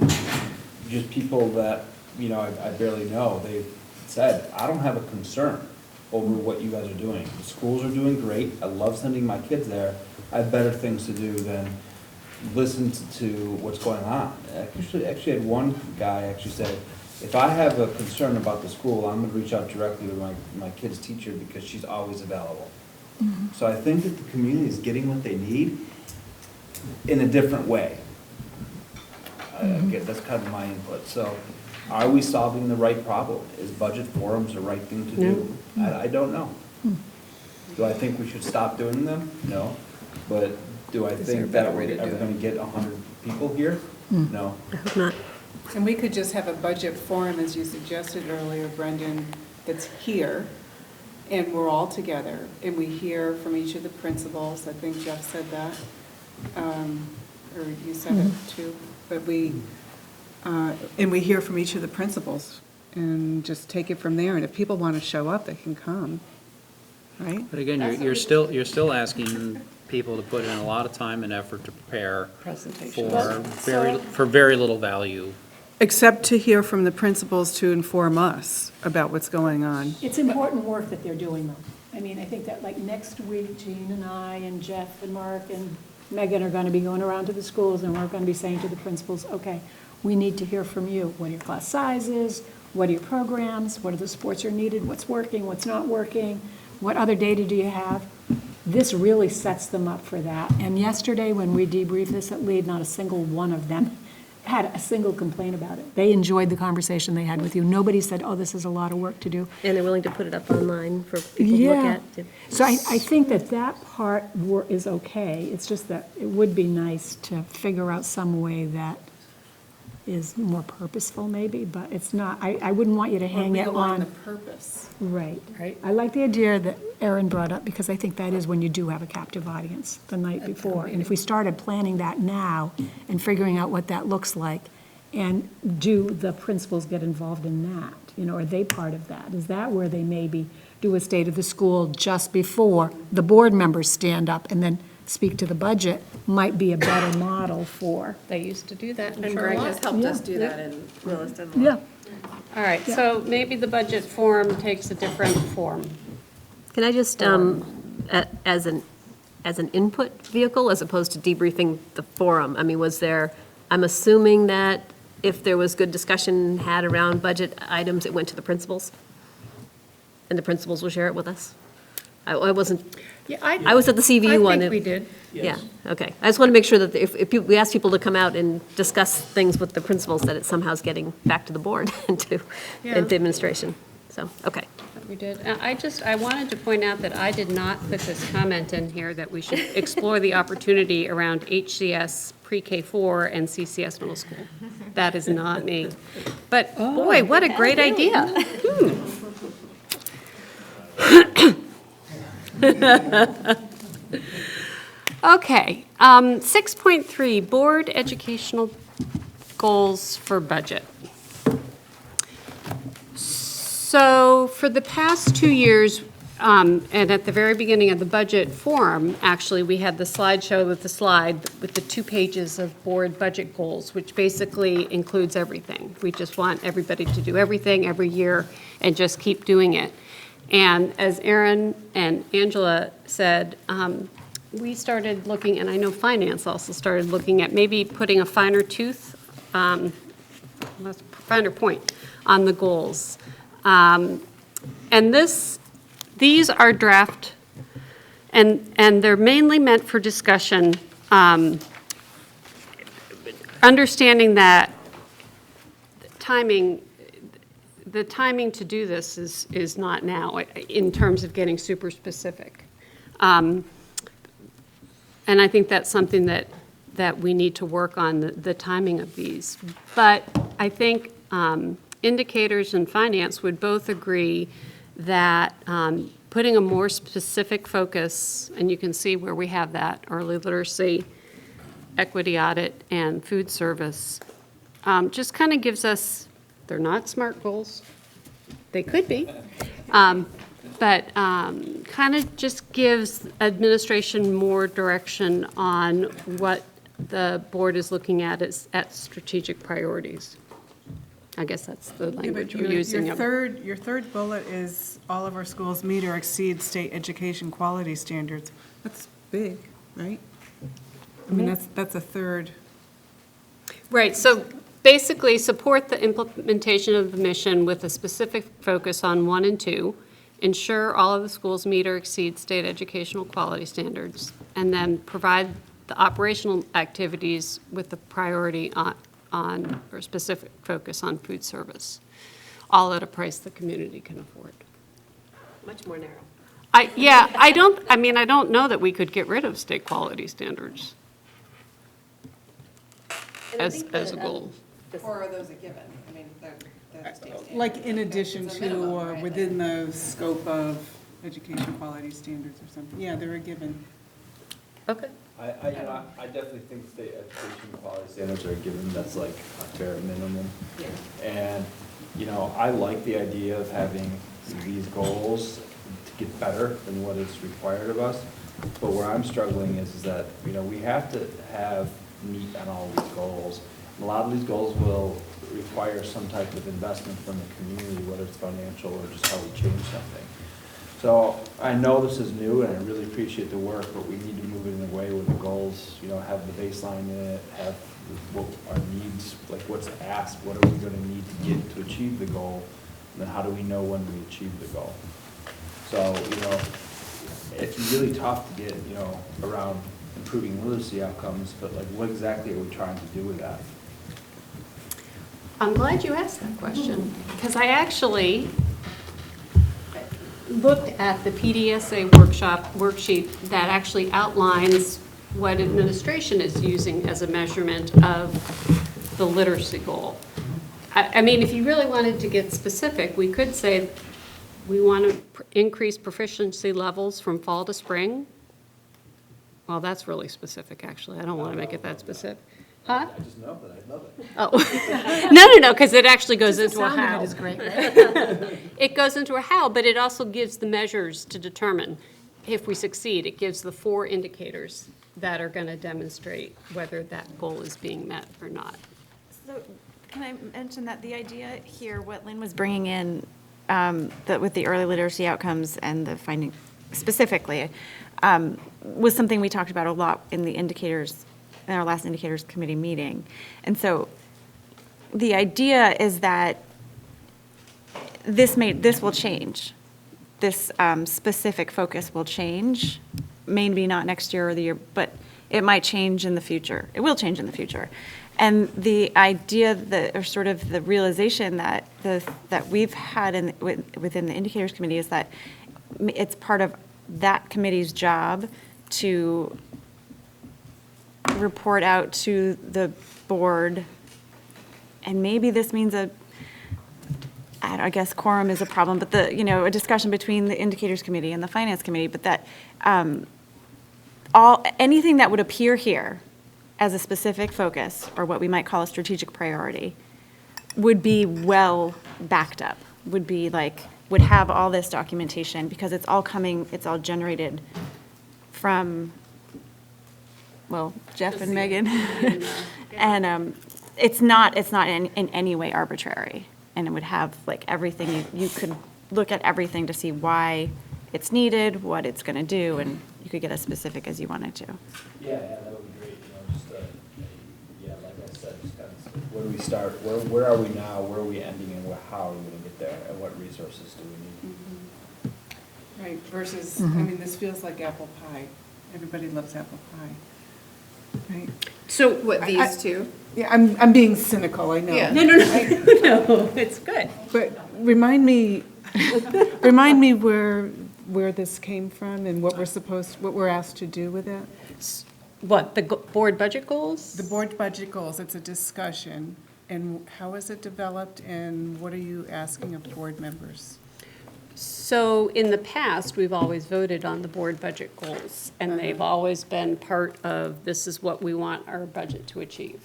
just people that, you know, I barely know, they said, I don't have a concern over what you guys are doing. The schools are doing great. I love sending my kids there. I have better things to do than listen to what's going on. Actually had one guy actually said, if I have a concern about the school, I'm gonna reach out directly to my kid's teacher because she's always available. So I think that the community is getting what they need in a different way. That's kind of my input. So are we solving the right problem? Is budget forums the right thing to do? I don't know. Do I think we should stop doing them? No. But do I think that we're ever going to get 100 people here? No. I hope not. And we could just have a budget forum, as you suggested earlier, Brendan, that's here, and we're all together, and we hear from each of the principals. I think Jeff said that, or you said it too. But and we hear from each of the principals, and just take it from there. And if people want to show up, they can come, right? But again, you're still asking people to put in a lot of time and effort to prepare for very little value. Except to hear from the principals to inform us about what's going on. It's important work that they're doing, though. I mean, I think that like next week, Jean and I and Jeff and Mark and Megan are going to be going around to the schools, and we're going to be saying to the principals, okay, we need to hear from you. What are your class sizes? What are your programs? What are the sports are needed? What's working? What's not working? What other data do you have? This really sets them up for that. And yesterday, when we debriefed this at LEAD, not a single one of them had a single complaint about it. They enjoyed the conversation they had with you. Nobody said, oh, this is a lot of work to do. And they're willing to put it up online for people to look at. So I think that part is okay. It's just that it would be nice to figure out some way that is more purposeful maybe, but it's not, I wouldn't want you to hang it on. the purpose. Right. I like the idea that Erin brought up, because I think that is when you do have a captive audience the night before. And if we started planning that now and figuring out what that looks like, and do the principals get involved in that? You know, are they part of that? Is that where they maybe do a state of the school just before the board members stand up and then speak to the budget? Might be a better model for. They used to do that in And Greg has Charlotte. helped us do that in Williston. Yeah. All right, so maybe the budget forum takes a different form. Can I just, as an input vehicle, as opposed to debriefing the forum, I mean, was there, I'm assuming that if there was good discussion had around budget items, it went to the principals? And the principals will share it with us? I wasn't, I was at the CVU one. I think we did. Yeah, okay. I just want to make sure that if we ask people to come out and discuss things with the principals, that it somehow is getting back to the board and to administration. So, okay. We did. I wanted to point out that I did not put this comment in here that we should explore the opportunity around HCS pre-K4 and CCS middle school. That is not me. But boy, what a great idea. Okay, 6.3, board educational goals for budget. So for the past 2 years, and at the very beginning of the budget forum, actually, we had the slideshow with the slide with the 2 pages of board budget goals, which basically includes everything. We just want everybody to do everything every year and just keep doing it. And as Erin and Angela said, we started looking, and I know finance also started looking at maybe putting a finer point on the goals. And these are draft, and they're mainly meant for discussion, understanding that the timing to do this is not now in terms of getting super specific. And I think that's something that we need to work on, the timing of these. But I think indicators and finance would both agree that putting a more specific focus, and you can see where we have that, early literacy, equity audit, and food service, just kind of gives us, they're not SMART goals, they could be, but kind of just gives administration more direction on what the board is looking at as strategic priorities. I guess that's the language we're using. Your third bullet is all of our schools meet or exceed state education quality standards. That's big, right? I mean, that's a third. Right, so basically support the implementation of the mission with a specific focus on 1 and 2, ensure all of the schools meet or exceed state educational quality standards, and then provide the operational activities with the priority on or specific focus on food service, all at a price the community can afford. Much more narrow. I don't know that we could get rid of state quality standards as a goal. Or are those a given? I mean, they're state standards. Like in addition It's a to minimum, or right? within the scope of education quality standards or something. Yeah, they're a given. Okay. I definitely think state education quality standards are a given. That's like a fair minimum. Yeah. And, I like the idea of having these goals to get better than what is required of us. But where I'm struggling is that, we have to have meet on all these goals. A lot of these goals will require some type of investment from the community, whether it's financial or just how we change something. So I know this is new, and I really appreciate the work, but we need to move it in a way where the goals, have the baseline in it, have what our needs, like what's asked, what are we going to need to get to achieve the goal, and then how do we know when we achieve the goal. So, it's really tough to get, around improving literacy outcomes, but like what exactly are we trying to do with that? I'm glad you asked that question, because I actually looked at the PDSA worksheet that actually outlines what administration is using as a measurement of the literacy goal. I mean, if you really wanted to get specific, we could say we want to increase proficiency levels from fall to spring. Well, that's really specific, actually. I don't want to make it that specific. Huh? I just know that. I love it. Oh. No, because it actually goes into a how. Just the sound of it is great, right? It goes into a how, but it also gives the measures to determine if we succeed. It gives the 4 indicators that are going to demonstrate whether that goal is being met or not. So can I mention that the idea here, what Lynn was bringing in, that with the early literacy outcomes and the finding specifically, was something we talked about a lot in the indicators, in our last indicators committee meeting. And so the idea is that this will change. This specific focus will change, maybe not next year or the year, but it might change in the future. It will change in the future. And the idea that, or sort of the realization that that we've had within the indicators committee is that it's part of that committee's job to report out to the board. And maybe this means I guess quorum is a problem, but a discussion between the indicators committee and the finance committee, but that anything that would appear here as a specific focus, or what we might call a strategic priority, would be well backed up, would have all this documentation, because it's all generated from, well, Jeff and Megan. And it's not in any way arbitrary. And it would have everything, you could look at everything to see why it's needed, what it's going to do, and you could get as specific as you wanted to. Yeah, that would be great, like I said, just kind of, where do we start, where are we now, where are we ending, and how are we going to get there, and what resources do we need? Right, versus, this feels like apple pie. Everybody loves apple pie, right? So what, these two? Yeah, I'm being cynical, I know. Yeah. No, no, it's good. But remind me where this came from and what we're asked to do with it? What, the board budget goals? The board budget goals, it's a discussion, and how is it developed, and what are you asking of board members? So in the past, we've always voted on the board budget goals, and they've always been part of, this is what we want our budget to achieve.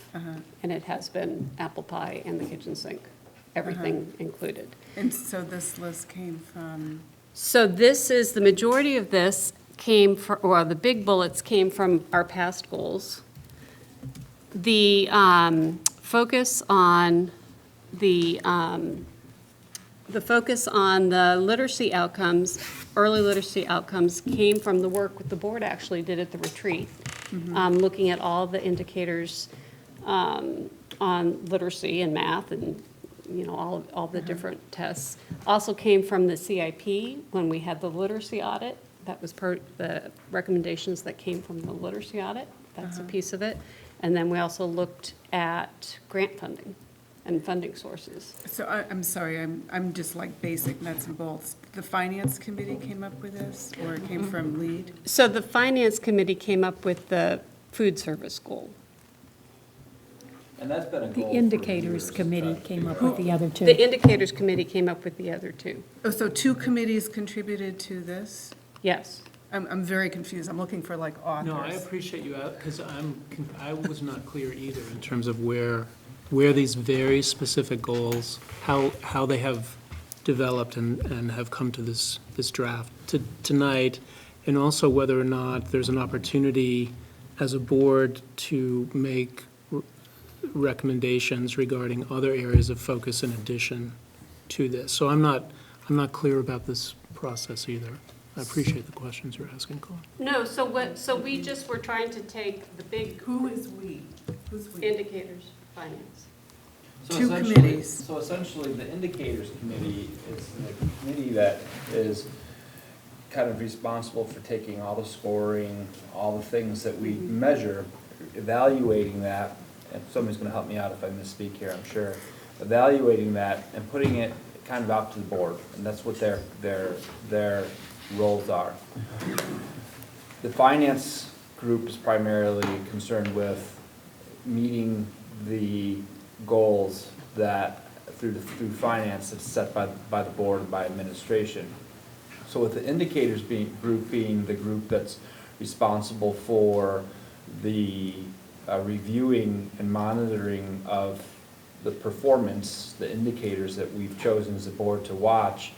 And it has been apple pie and the kitchen sink, everything included. And so this list came from? So the majority of this came from, or the big bullets came from our past goals. The focus on the literacy outcomes, early literacy outcomes, came from the work the board actually did at the retreat, looking at all the indicators on literacy and math and all the different tests. Also came from the CIP when we had the literacy audit. That was the recommendations that came from the literacy audit. That's a piece of it. And then we also looked at grant funding and funding sources. So I'm sorry, I'm just like basic nuts and bolts. The finance committee came up with this, or it came from LEAD? So the finance committee came up with the food service goal. And that's been a goal. The indicators committee came up with the other two. The indicators committee came up with the other two. Oh, so two committees contributed to this? Yes. I'm very confused. I'm looking for authors. No, I appreciate you, because I was not clear either in terms of where these very specific goals, how they have developed and have come to this draft tonight, and also whether or not there's an opportunity as a board to make recommendations regarding other areas of focus in addition to this. So I'm not clear about this process either. I appreciate the questions you're asking, Colin. No, so we just were trying to take the big. Who is we? Who's we? Indicators, finance. Two committees. So essentially, the indicators committee is the committee that is kind of responsible for taking all the scoring, all the things that we measure, evaluating that, and somebody's going to help me out if I misspeak here, I'm sure, evaluating that and putting it kind of out to the board, and that's what their roles are. The finance group is primarily concerned with meeting the goals that through finance that's set by the board and by administration. So with the indicators group being the group that's responsible for the reviewing and monitoring of the performance, the indicators that we've chosen as a board to watch,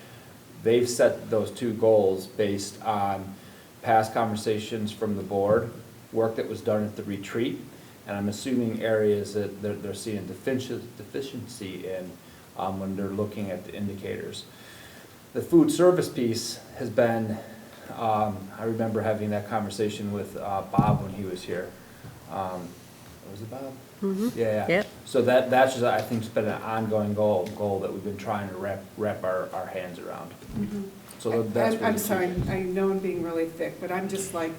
they've set those two goals based on past conversations from the board, work that was done at the retreat, and I'm assuming areas that they're seeing deficiency in when they're looking at the indicators. The food service piece has been, I remember having that conversation with Bob when he was here. Was it Bob? Mm-hmm. Yeah. Yep. So that's just, I think, it's been an ongoing goal that we've been trying to wrap our hands around. Mm-hmm. So that's. I'm sorry, I know I'm being really thick, but I'm just like,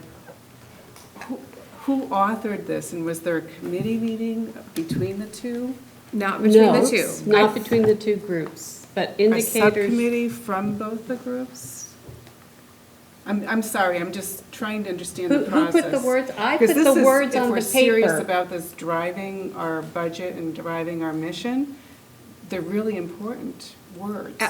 who authored this, and was there a committee meeting between the two? Not between the two. Notes, not between the two groups, but A indicators. subcommittee from both the groups? I'm sorry, I'm just trying to understand the process. Who put the words? I put 'Cause this the is- words on If the we're serious paper. about this driving our budget and driving our mission, they're really important words.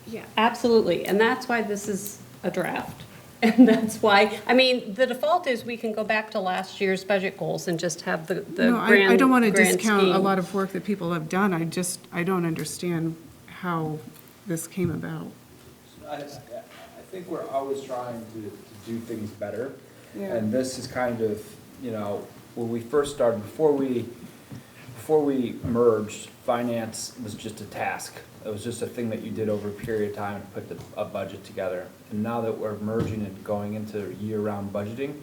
Yeah. Absolutely, and that's why this is a draft. And that's why, I mean, the default is we can go back to last year's budget goals and just have the No, grand, I don't want to grand discount a scheme. lot of work that people have done. I don't understand how this came about. I think we're always trying to do things better. Yeah. And this is kind of, you know, when we first started, before we merged, finance was just a task. It was just a thing that you did over a period of time to put a budget together. And now that we're merging and going into year-round budgeting,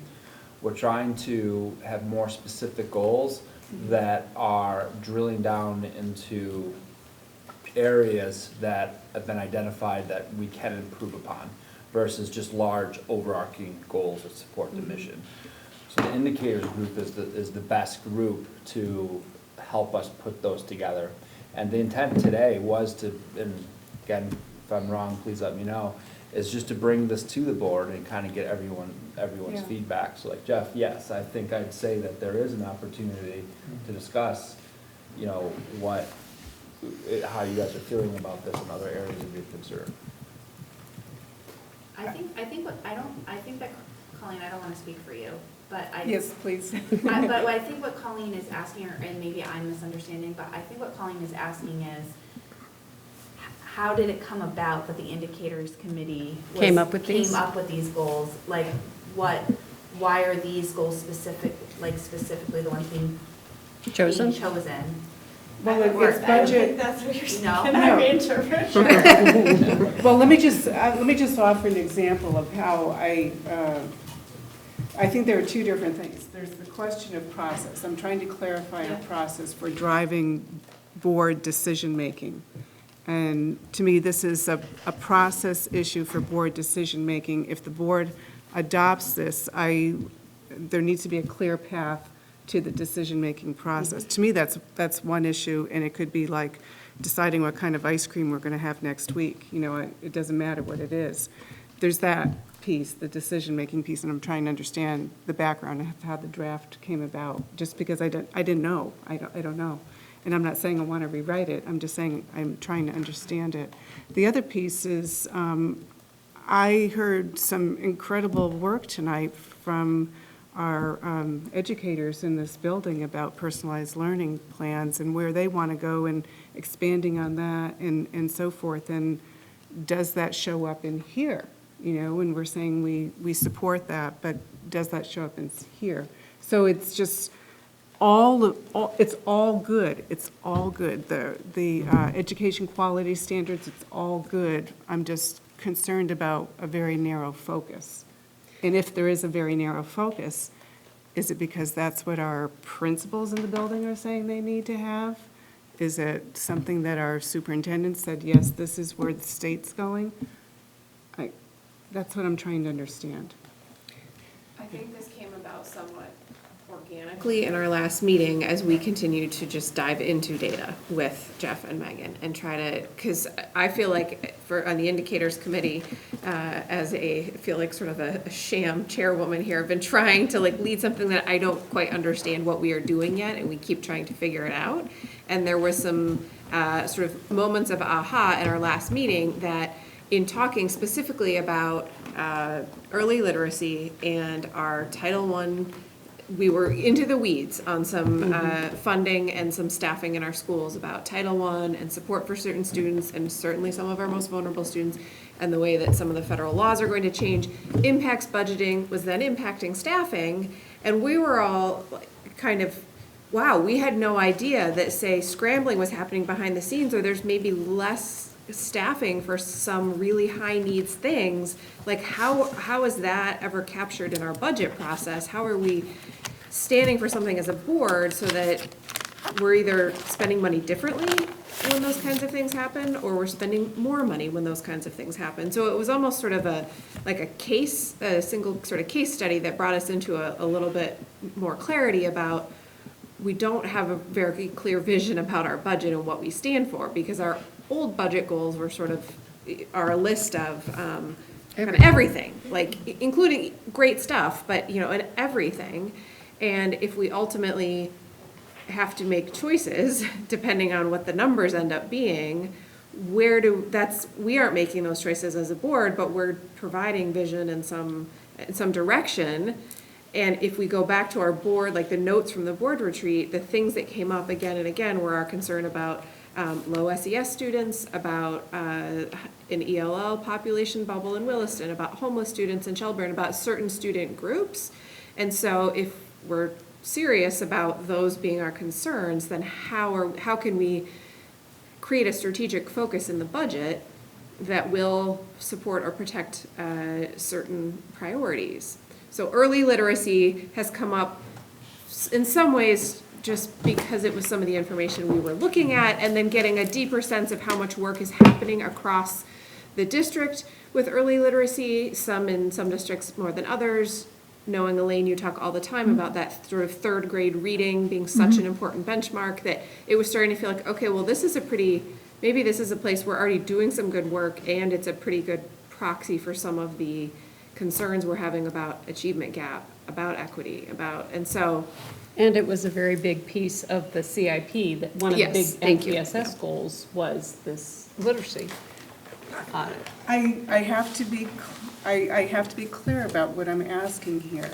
we're trying to have more specific goals that are drilling down into areas that have been identified that we can improve upon versus just large overarching goals that support the mission. So the indicators group is the best group to help us put those together. And the intent today was to, and again, if I'm wrong, please let me know, is just to bring this to the board and kind of get everyone's Yeah. feedback. So like Jeff, yes, I think I'd say that there is an opportunity to discuss, you know, how you guys are feeling about this and other areas of your concern. I think that, Colleen, I don't want to speak for you, but Yes, please. But I think what Colleen is asking, and maybe I'm misunderstanding, but I think what Colleen is asking is, how did it come about that the indicators committee Came up with these? Came up with these goals? Like, why are these goals specifically the ones being Chosen? chosen? Well, That would it's work. budget. That's what you're saying. No. Can I reinterpret? Well, let me just offer an example of how I think there are two different things. There's the question of process. I'm trying to clarify a process for driving board decision-making. And to me, this is a process issue for board decision-making. If the board adopts this, there needs to be a clear path to the decision-making process. To me, that's one issue, and it could be like deciding what kind of ice cream we're going to have next week. You know, it doesn't matter what it is. There's that piece, the decision-making piece, and I'm trying to understand the background of how the draft came about, just because I didn't know. I don't know. And I'm not saying I want to rewrite it, I'm just saying I'm trying to understand it. The other piece is, I heard some incredible work tonight from our educators in this building about personalized learning plans and where they want to go and expanding on that and so forth. And does that show up in here? You know, and we're saying we support that, but does that show up in here? So it's just it's all good. It's all good. The education quality standards, it's all good. I'm just concerned about a very narrow focus. And if there is a very narrow focus, is it because that's what our principals in the building are saying they need to have? Is it something that our superintendent said, yes, this is where the state's going? That's what I'm trying to understand. I think this came about somewhat organically in our last meeting as we continued to just dive into data with Jeff and Megan and try to, because I feel like on the indicators committee, I feel like sort of a sham chairwoman here, I've been trying to like lead something that I don't quite understand what we are doing yet, and we keep trying to figure it out. And there was some sort of moments of aha in our last meeting that in talking specifically about early literacy and our Title I, we were into the weeds on some funding and some staffing in our schools about Title I and support for certain students and certainly some of our most vulnerable students, and the way that some of the federal laws are going to change impacts budgeting, was then impacting staffing, and we were all kind of, wow, we had no idea that, say, scrambling was happening behind the scenes, or there's maybe less staffing for some really high needs things. Like how is that ever captured in our budget process? How are we standing for something as a board so that we're either spending money differently when those kinds of things happen, or we're spending more money when those kinds of things happen? So it was almost sort of a single sort of case study that brought us into a little bit more clarity about, we don't have a very clear vision about our budget and what we stand for, because our old budget goals were sort of, are a list of kind of everything, like including great stuff, but, you know, and everything. And if we ultimately have to make choices, depending on what the numbers end up being, we aren't making those choices as a board, but we're providing vision and some direction. And if we go back to our board, like the notes from the board retreat, the things that came up again and again were our concern about low SES students, about an ELL population bubble in Williston, about homeless students in Shelburne, about certain student groups. And so if we're serious about those being our concerns, then how can we create a strategic focus in the budget that will support or protect certain priorities? So early literacy has come up in some ways just because it was some of the information we were looking at, and then getting a deeper sense of how much work is happening across the district with early literacy, some in some districts more than others. Knowing, Elaine, you talk all the time about that sort of third grade reading being such an important benchmark, that it was starting to feel like, okay, well, maybe this is a place we're already doing some good work, and it's a pretty good proxy for some of the concerns we're having about achievement gap, about equity, And it was a very big piece of the CIP, that one of the big MTSS goals was this literacy. I have to be clear about what I'm asking here.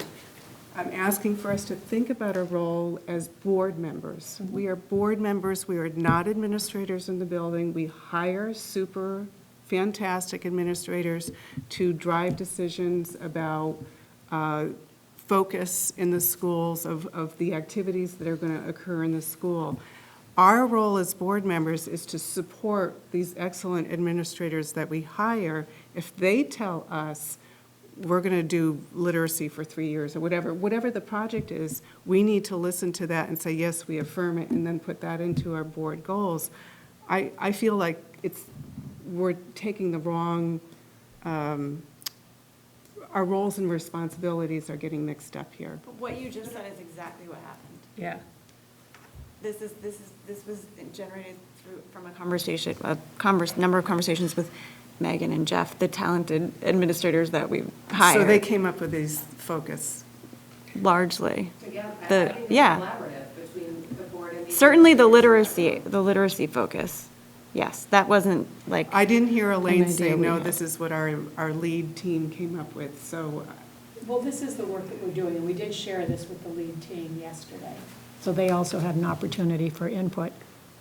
I'm asking for us to think about our role as board members. We are board members. We are not administrators in the building. We hire super fantastic administrators to drive decisions about focus in the schools, of the activities that are going to occur in the school. Our role as board members is to support these excellent administrators that we hire. If they tell us we're going to do literacy for 3 years or whatever the project is, we need to listen to that and say, yes, we affirm it, and then put that into our board goals. I feel like we're taking the wrong, our roles and responsibilities are getting mixed up here. But what you just said is exactly what happened. Yeah. This was generated from a conversation, number of conversations with Megan and Jeff, the talented administrators that we hired. So they came up with these focus. Largely. Together, collaborative between the board and the. Certainly the literacy focus. Yes, that wasn't like. I didn't hear Elaine an say, idea we no, had. this is what our lead team came up with, so. Well, this is the work that we're doing, and we did share this with the lead team yesterday. So they also had an opportunity for input.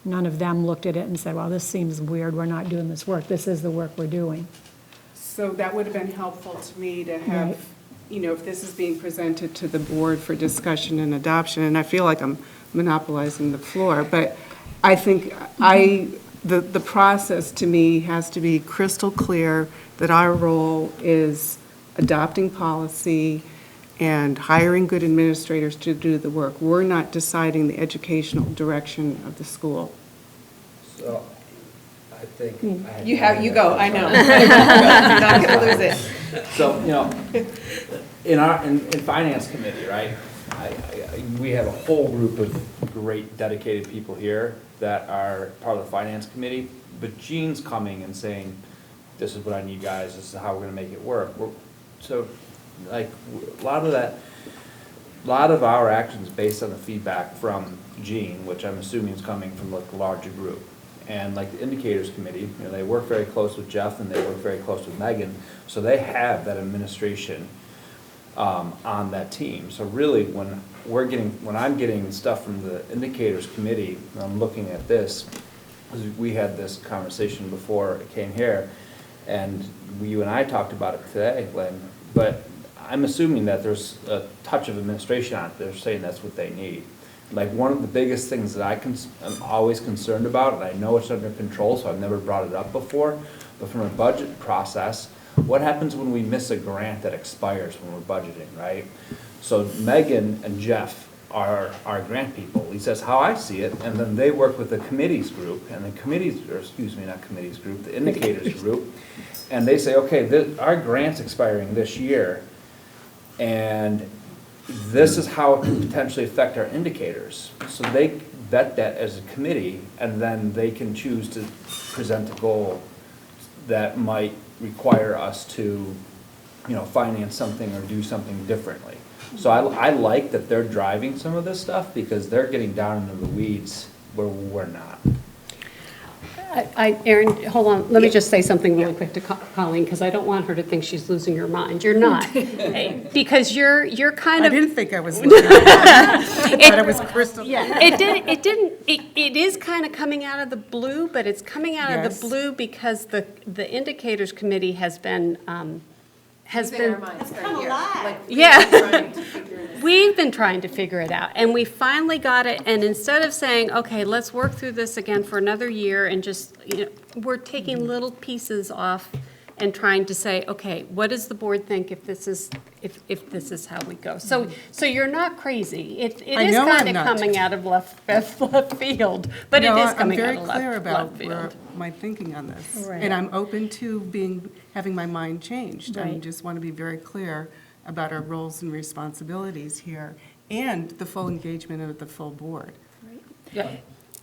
None of them looked at it and said, well, this seems weird, we're not doing this work. This is the work we're doing. So that would have been helpful to me to have, Right. you know, if this is being presented to the board for discussion and adoption, and I feel like I'm monopolizing the floor, but I think the process to me has to be crystal clear that our role is adopting policy and hiring good administrators to do the work. We're not deciding the educational direction of the school. So, I think. You go, I know. You're not gonna lose it. So, you know, in finance committee, right, we have a whole group of great dedicated people here that are part of the finance committee, but Jean's coming and saying, this is what I need, guys, this is how we're gonna make it work. So, like, a lot of our actions based on the feedback from Jean, which I'm assuming is coming from like a larger group. And like the indicators committee, you know, they work very close with Jeff and they work very close with Megan, so they have that administration on that team. So really, when I'm getting stuff from the indicators committee, and I'm looking at this, we had this conversation before it came here, and you and I talked about it today, Lynn, but I'm assuming that there's a touch of administration on it. They're saying that's what they need. Like, one of the biggest things that I'm always concerned about, and I know it's under control, so I've never brought it up before, but from a budget process, what happens when we miss a grant that expires when we're budgeting, right? So Megan and Jeff are our grant people. At least that's how I see it. And then they work with the committees group, and the the indicators group, and they say, okay, our grant's expiring this year, and this is how it could potentially affect our indicators. So they vet that as a committee, and then they can choose to present a goal that might require us to, finance something or do something differently. So I like that they're driving some of this stuff, because they're getting down into the weeds where we're not. Erin, hold on, let me just say something really quick to Colleen, because I don't want her to think she's losing her mind. You're not. Because you're kind of. I didn't think I was looking at that. I thought it was crystal. Yeah, it is kind of coming out of the blue, but it's coming out of the blue because the indicators committee has been. We've been trying to figure it out, and we finally got it, and instead of saying, okay, let's work through this again for another year, and just, we're taking little pieces off and trying to say, okay, what does the board think if this is how we go? So you're not crazy. It is kind of coming out of left field, but it is coming out of left field. I'm very clear about my thinking on this. Right. And I'm open to having my mind changed. I Right. just want to be very clear about our roles and responsibilities here and the full engagement of the full board. Yeah.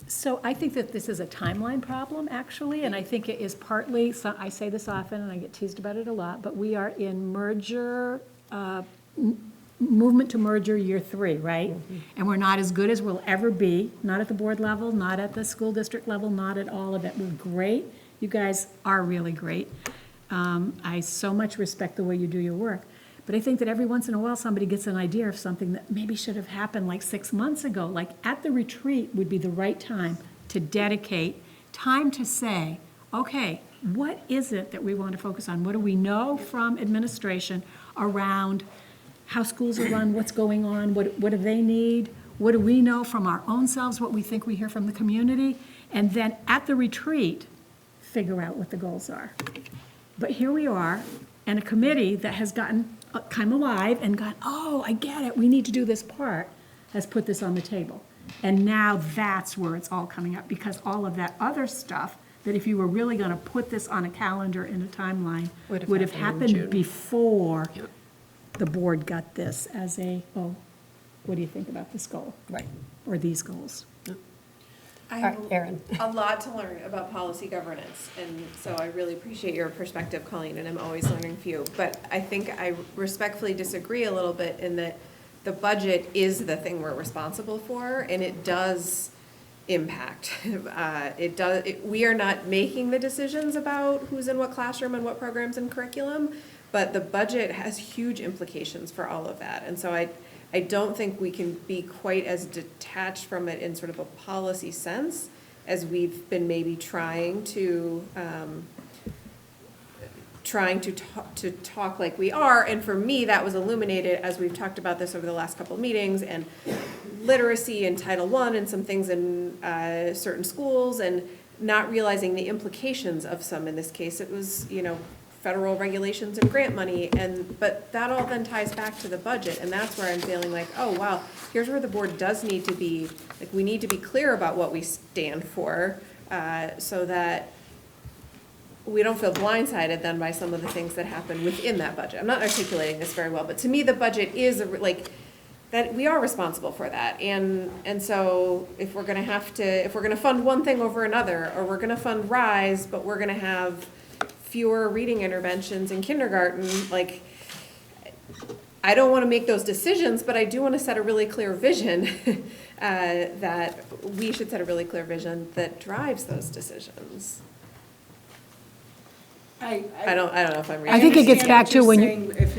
So I think that this is a timeline problem, actually, and I think it is partly, so I say this often, and I get teased about it a lot, but we are in movement to merger year 3, right? And we're not as good as we'll ever be, not at the board level, not at the school district level, not at all of it. We're great. You guys are really great. I so much respect the way you do your work. But I think that every once in a while, somebody gets an idea of something that maybe should have happened like 6 months ago. Like at the retreat would be the right time to dedicate time to say, okay, what is it that we want to focus on? What do we know from administration around how schools are run, what's going on, what do they need? What do we know from our own selves, what we think we hear from the community? And then at the retreat, figure out what the goals are. But here we are, and a committee that has gotten come alive and gone, oh, I get it, we need to do this part, has put this on the table. And now that's where it's all coming up, because all of that other stuff, that if you were really going to put this on a calendar in a timeline, would have happened before the board got this as what do you think about this goal? Right. Or these goals? I have Erin. a lot to learn about policy governance, and so I really appreciate your perspective, Colleen, and I'm always learning from you. But I think I respectfully disagree a little bit in that the budget is the thing we're responsible for, and it does impact. We are not making the decisions about who's in what classroom and what programs and curriculum, but the budget has huge implications for all of that. And so I don't think we can be quite as detached from it in sort of a policy sense as we've been maybe trying to talk like we are. And for me, that was illuminated as we've talked about this over the last couple of meetings, and literacy in Title I and some things in certain schools, and not realizing the implications of some. In this case, it was, federal regulations and grant money, but that all then ties back to the budget, and that's where I'm feeling like, oh wow, here's where the board does need to be, like, we need to be clear about what we stand for, so that we don't feel blindsided then by some of the things that happen within that budget. I'm not articulating this very well, but to me, the budget is that we are responsible for that, and so if we're gonna fund one thing over another, or we're gonna fund RISE, but we're gonna have fewer reading interventions in kindergarten, I don't want to make those decisions, but I do want to set a really clear vision that we should set a really clear vision that drives those decisions. I don't know if I'm. I think it gets back to when you. If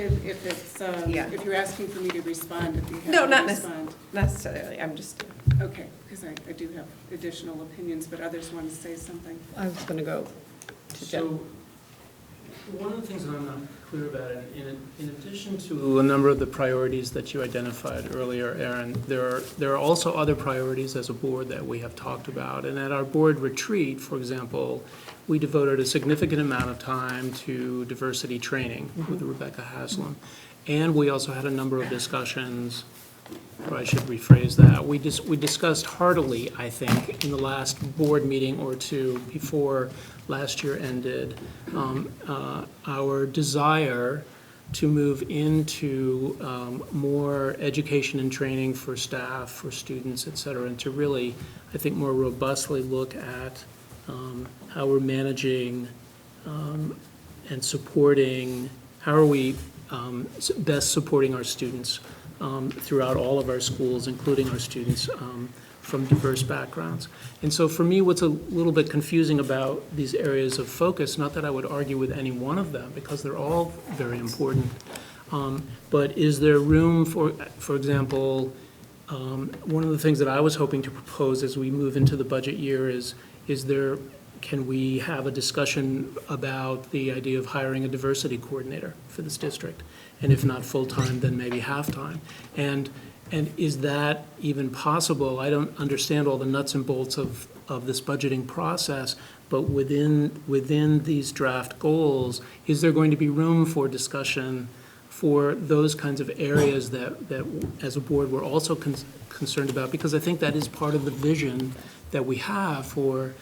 you're asking for me to respond, if you have No, to not respond. necessarily. I'm just. Okay, because I do have additional opinions, but others want to say something. I was going to go to Jen. So, one of the things that I'm not clear about, in addition to a number of the priorities that you identified earlier, Erin, there are also other priorities as a board that we have talked about. And at our board retreat, for example, we devoted a significant amount of time to diversity training with Rebecca Haslam. And we also had a number of discussions, or I should rephrase that. We discussed heartily, I think, in the last board meeting or two before last year ended, our desire to move into more education and training for staff, for students, et cetera, and to really, I think, more robustly look at how we're managing and supporting, how are we best supporting our students throughout all of our schools, including our students from diverse backgrounds. And so for me, what's a little bit confusing about these areas of focus, not that I would argue with any one of them, because they're all very important, but is there room for example, one of the things that I was hoping to propose as we move into the budget year is can we have a discussion about the idea of hiring a diversity coordinator for this district? And if not full-time, then maybe half-time. And is that even possible? I don't understand all the nuts and bolts of this budgeting process, but within these draft goals, is there going to be room for discussion for those kinds of areas that as a board, we're also concerned about? Because I think that is part of the vision that we have for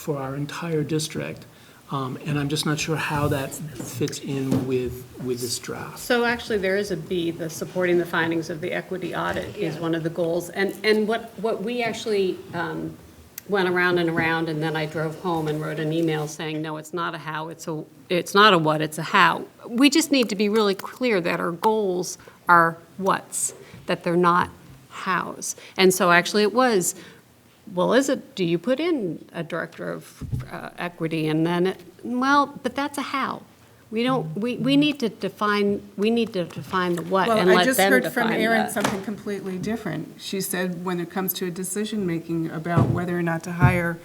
our entire district. And I'm just not sure how that fits in with this draft. So actually, there is a B, the supporting the findings of the equity audit is one of the goals. And what we actually went around and around, and then I drove home and wrote an email saying, no, it's not a how, it's not a what, it's a how. We just need to be really clear that our goals are whats, that they're not hows. And so actually it was, well, do you put in a director of equity? And then, but that's a how. We need to define the what and let them define Well, I just heard from Erin the. something completely different. She said when it comes to a decision-making about whether or not to hire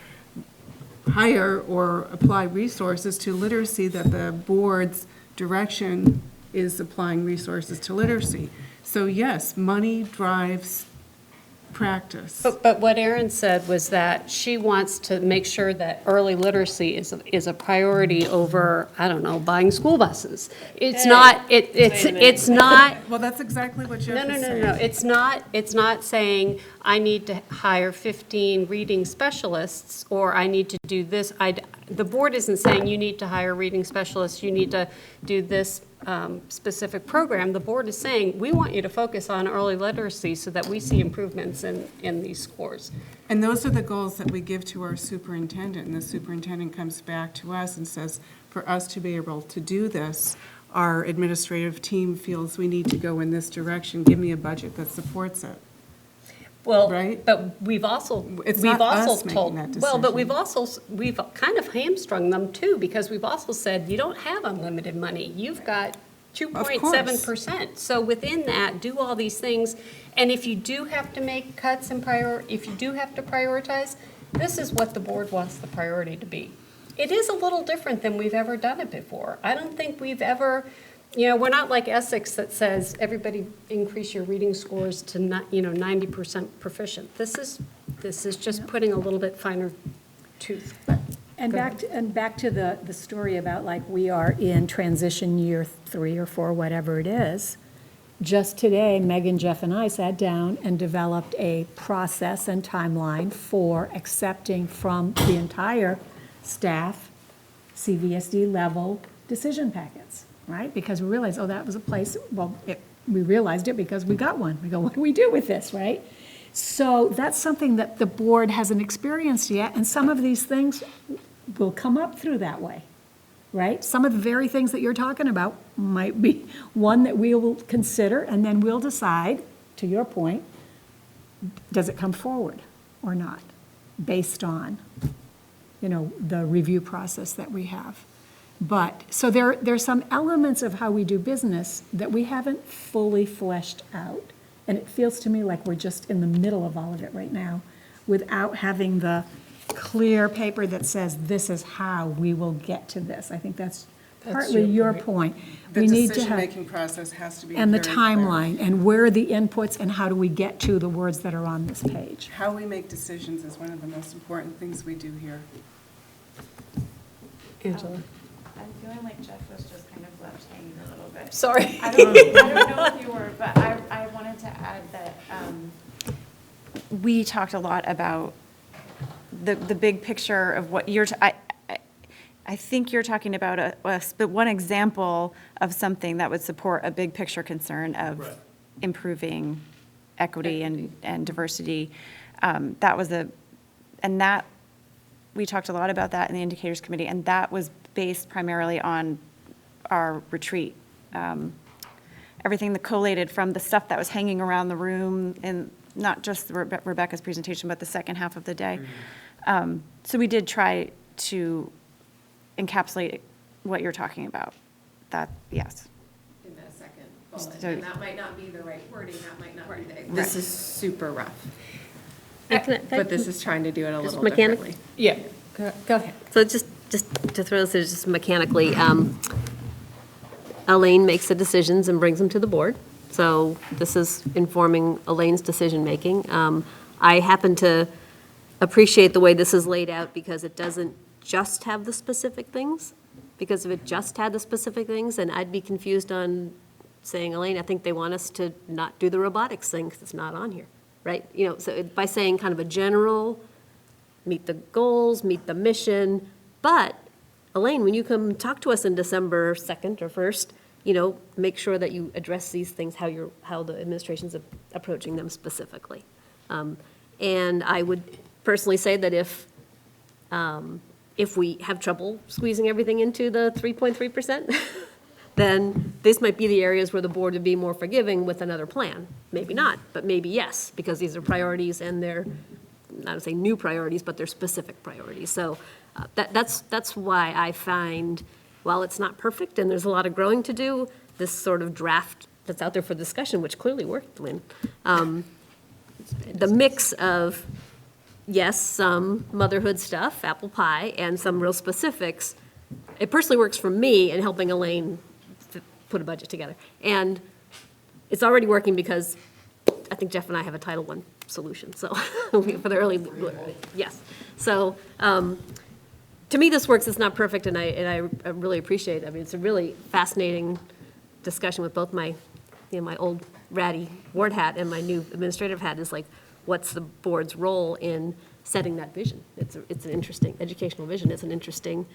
or apply resources to literacy, that the board's direction is applying resources to literacy. So yes, money drives practice. But what Erin said was that she wants to make sure that early literacy is a priority over, I don't know, buying school buses. It's not, it's not. Well, that's exactly what Jeff is saying. No. It's not saying I need to hire 15 reading specialists or I need to do this. The board isn't saying you need to hire reading specialists, you need to do this specific program. The board is saying, we want you to focus on early literacy so that we see improvements in these scores. And those are the goals that we give to our superintendent, and the superintendent comes back to us and says, for us to be able to do this, our administrative team feels we need to go in this direction, give me a budget that supports it. Well, right? But we've also, It's not us making that well, but decision. we've kind of hamstrung them too, because we've also said, you don't have unlimited money. You've got 2.7%. So within that, do all these things. And if you do have to make cuts and if you do have to prioritize, this is what the board wants the priority to be. It is a little different than we've ever done it before. I don't think we've ever, we're not like Essex that says, everybody increase your reading scores to 90% proficient. This is just putting a little bit finer tooth. And back to the story about like we are in transition year 3 or 4, whatever it is. Just today, Megan, Jeff, and I sat down and developed a process and timeline for accepting from the entire staff CVSD level decision packets, right? Because we realized, that was a place, we realized it because we got one. We go, what do we do with this, right? So that's something that the board hasn't experienced yet, and some of these things will come up through that way, right? Some of the very things that you're talking about might be one that we will consider, and then we'll decide, to your point, does it come forward or not, based on, the review process that we have. But, so there's some elements of how we do business that we haven't fully fleshed out. And it feels to me like we're just in the middle of all of it right now without having the clear paper that says this is how we will get to this. I think that's partly your point. The We need to decision-making process has to be and the very clear. timeline, and where are the inputs, and how do we get to the words that are on this page? How we make decisions is one of the most important things we do here. Angela. I'm feeling like Jeff was just kind of left hanging a little bit. Sorry. I don't know if you were, but I wanted to add that we talked a lot about the big picture of what you're, I think you're talking about but one example of something that would support a big picture concern of Right. improving equity and diversity. That was and that, we talked a lot about that in the indicators committee, and that was based primarily on our retreat. Everything that collated from the stuff that was hanging around the room, and not just Rebecca's presentation, but the second half of the day. So we did try to encapsulate what you're talking about. That, yes. In that second bullet, So- and that might not be the right wording, that might not be the. This is super rough. But this is trying to do it a Just little mechanically. differently. Yeah. Go ahead. So just to throw this, in, just mechanically, Elaine makes the decisions and brings them to the board. So this is informing Elaine's decision-making. I happen to appreciate the way this is laid out because it doesn't just have the specific things. Because if it just had the specific things, then I'd be confused on saying, Elaine, I think they want us to not do the robotics thing because it's not on here, right? You know, so by saying kind of a general, meet the goals, meet the mission, but Elaine, when you come talk to us in December 2nd or 1st, you know, make sure that you address these things, how the administration's approaching them specifically. And I would personally say that if we have trouble squeezing everything into the 3.3%, then this might be the areas where the board would be more forgiving with another plan. Maybe not, but maybe yes, because these are priorities and they're, not to say new priorities, but they're specific priorities. So that's why I find, while it's not perfect and there's a lot of growing to do, this sort of draft that's out there for discussion, which clearly worked, Lynn, the mix of, yes, some motherhood stuff, apple pie, and some real specifics, it personally works for me in helping Elaine put a budget together. And it's already working because I think Jeff and I have a Title I solution, so, for the early, yes. So, to me, this works, it's not perfect, and I really appreciate it. I mean, it's a really fascinating discussion with both my, you know, my old ratty board hat and my new administrative hat is like, what's the board's role in setting that vision? It's an interesting, educational vision is an interesting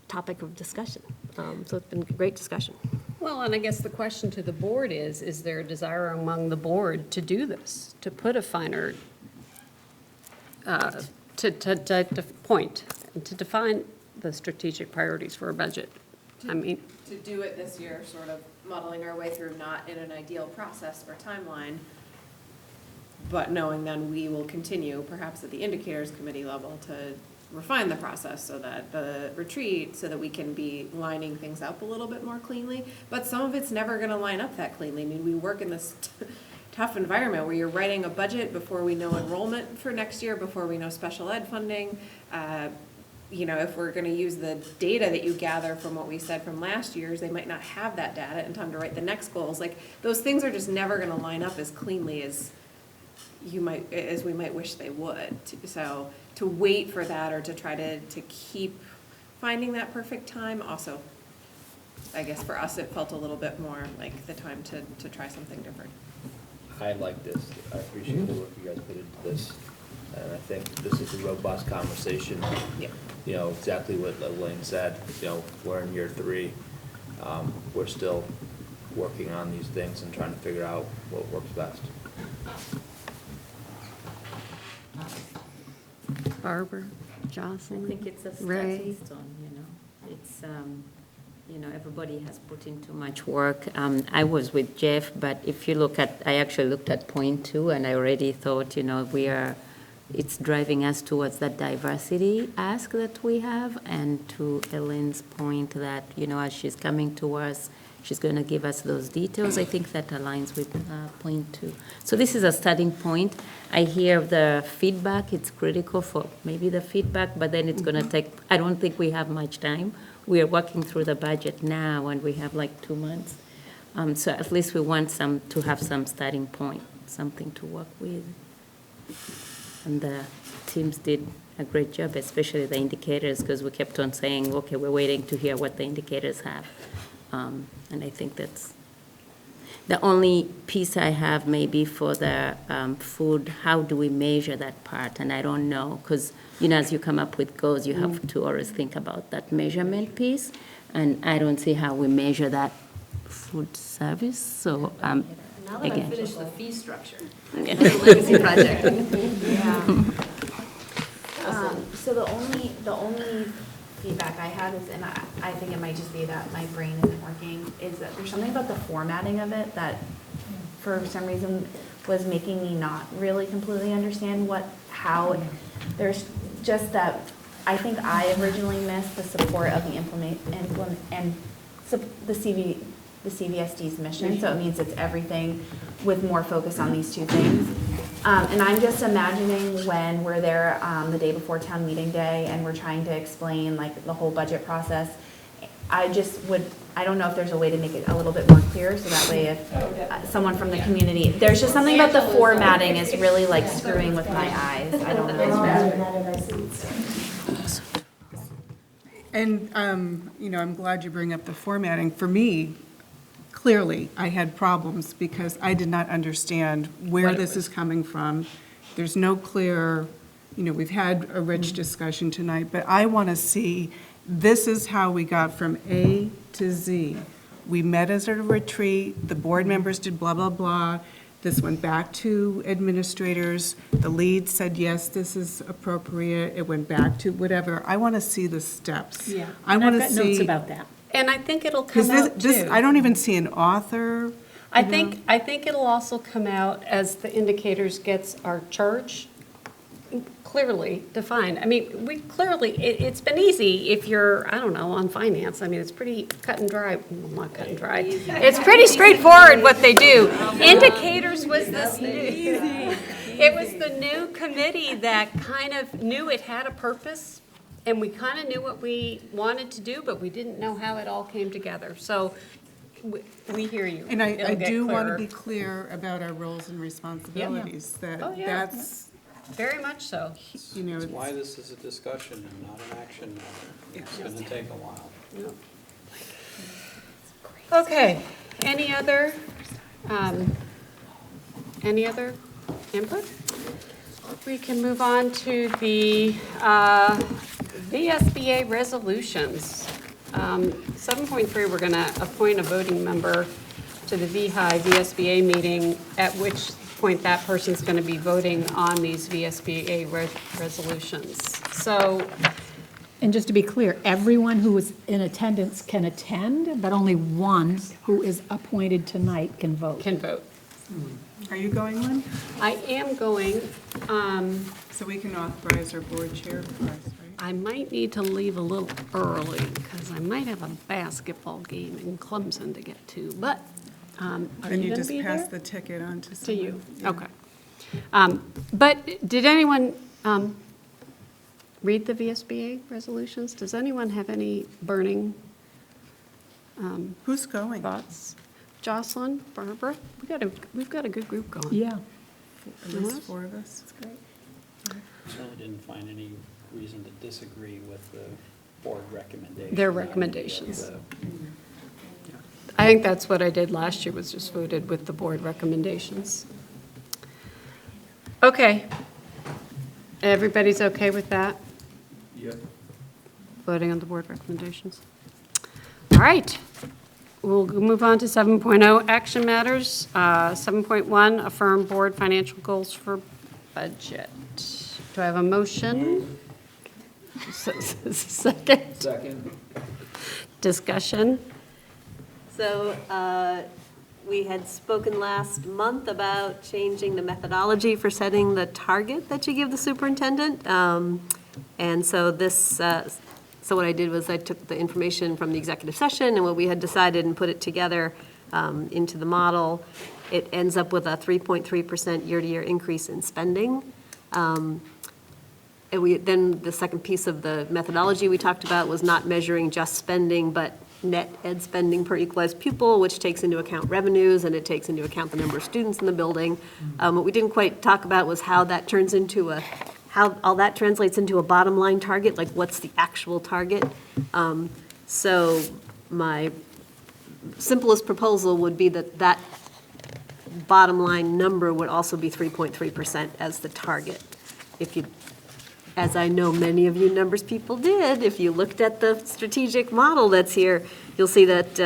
topic of discussion. So it's been a great discussion. Well, and I guess the question to the board is there a desire among the board to do this, to put a finer, to point, and to define the strategic priorities for a budget? I mean, To do it this year, sort of muddling our way through, not in an ideal process or timeline, but knowing then we will continue, perhaps at the indicators committee level, to refine the process so that the retreat, so that we can be lining things up a little bit more cleanly. But some of it's never gonna line up that cleanly. I mean, we work in this tough environment where you're writing a budget before we know enrollment for next year, before we know special ed funding. You know, if we're gonna use the data that you gather from what we said from last year's, they might not have that data in time to write the next goals. Like, those things are just never gonna line up as cleanly as we might wish they would. So to wait for that or to try to keep finding that perfect time, also, I guess for us, it felt a little bit more like the time to try something different. I like this. I appreciate the work you guys put into this. And I think this is a robust conversation. Yeah. You know, exactly what Elaine said, you know, we're in year 3. We're still working on these things and trying to figure out what works best. Barbara, Jocelyn, I think it's a Ray. stepping stone, you know. It's, you know, everybody has put in too much work. I was with Jeff, but if you look at, I actually looked at point 2, and I already thought, you know, it's driving us towards that diversity ask that we have, and to Elaine's point that, you know, as she's coming to us, she's going to give us those details. I think that aligns with point 2. So this is a starting point. I hear the feedback. It's critical for maybe the feedback, but then it's going to take, I don't think we have much time. We are working through the budget now, and we have like 2 months. So at least we want to have some starting point, something to work with. And the teams did a great job, especially the indicators, because we kept on saying, okay, we're waiting to hear what the indicators have. And I think that's, The only piece I have maybe for the food, how do we measure that part? And I don't know, because, as you come up with goals, you have to always think about that measurement piece. And I don't see how we measure that food service, so, Now that I've again. finished the fee structure, it's a legacy project. So the only feedback I have is, and I think it might just be that my brain isn't working, is that there's something about the formatting of it that for some reason was making me not really completely understand how, there's just that, I think I originally missed the support of the the CVSD's mission, so it means it's everything with more focus on these two things. And I'm just imagining when we're there the day before town meeting day and we're trying to explain like the whole budget process, I don't know if there's a way to make it a little bit more clear, so that way if someone from the community, there's just something about the formatting is really like screwing with my eyes, I don't know. And, I'm glad you bring up the formatting. For me, clearly, I had problems because I did not understand where this is coming from. There's no clear, we've had a rich discussion tonight, but I want to see, this is how we got from A to Z. We met as a retreat, the board members did blah, blah, blah. This went back to administrators. The lead said, yes, this is appropriate. It went back to whatever. I want to see the steps. Yeah, I and want I've to got notes see. about that. And I think it'll come Because out this, too. I don't even see an author. I think it'll also come out as the indicators gets our charge clearly defined. I mean, it's been easy if you're, I don't know, on finance. I mean, it's pretty cut and dry, well, not cut and dry. It's pretty straightforward what they do. Indicators was this new, it was the new committee that kind of knew it had a purpose, and we kind of knew what we wanted to do, but we didn't know how it all came together. So we hear you. And I It'll get do want to clearer. be clear about our roles and responsibilities, that Oh, yeah. that's, Very much so. That's why this is a discussion and not an action matter. It's going to take a while. Okay, any other input? We can move on to the VSBA resolutions. 7.3, we're going to appoint a voting member to the VSBA meeting, at which point that person's going to be voting on these VSBA resolutions. So, And just to be clear, everyone who is in attendance can attend, but only one who is appointed tonight can vote. are you going, Lynn? I am going. So we can authorize our board chair for us, right? I might need to leave a little early because I might have a basketball game in Clemson to get to, but are Then you you going to just be pass there? the ticket on to To someone. you, Yeah. okay. But did anyone read the VSBA resolutions? Does anyone have any burning Who's going? thoughts? Jocelyn, Barbara, we've got a good group going. Yeah. At least 4 of us. That's great. I certainly didn't find any reason to disagree with the board recommendations. Their recommendations. I think that's what I did last year, was just voted with the board recommendations. Okay. Everybody's okay with that? Yep. Voting on the board recommendations? All right. We'll move on to 7.0, action matters. 7.1, affirm board financial goals for budget. Do I have a motion? Second? Second. Discussion? So we had spoken last month about changing the methodology for setting the target that you give the superintendent. And so so what I did was I took the information from the executive session and what we had decided and put it together into the model. It ends up with a 3.3% year-to-year increase in spending. And then the second piece of the methodology we talked about was not measuring just spending, but net ed spending per equalized pupil, which takes into account revenues and it takes into account the number of students in the building. What we didn't quite talk about was how that turns into how all that translates into a bottom line target, like what's the actual target. So my simplest proposal would be that bottom line number would also be 3.3% as the target. If you, as I know many of you numbers people did, if you looked at the strategic model that's here, you'll see that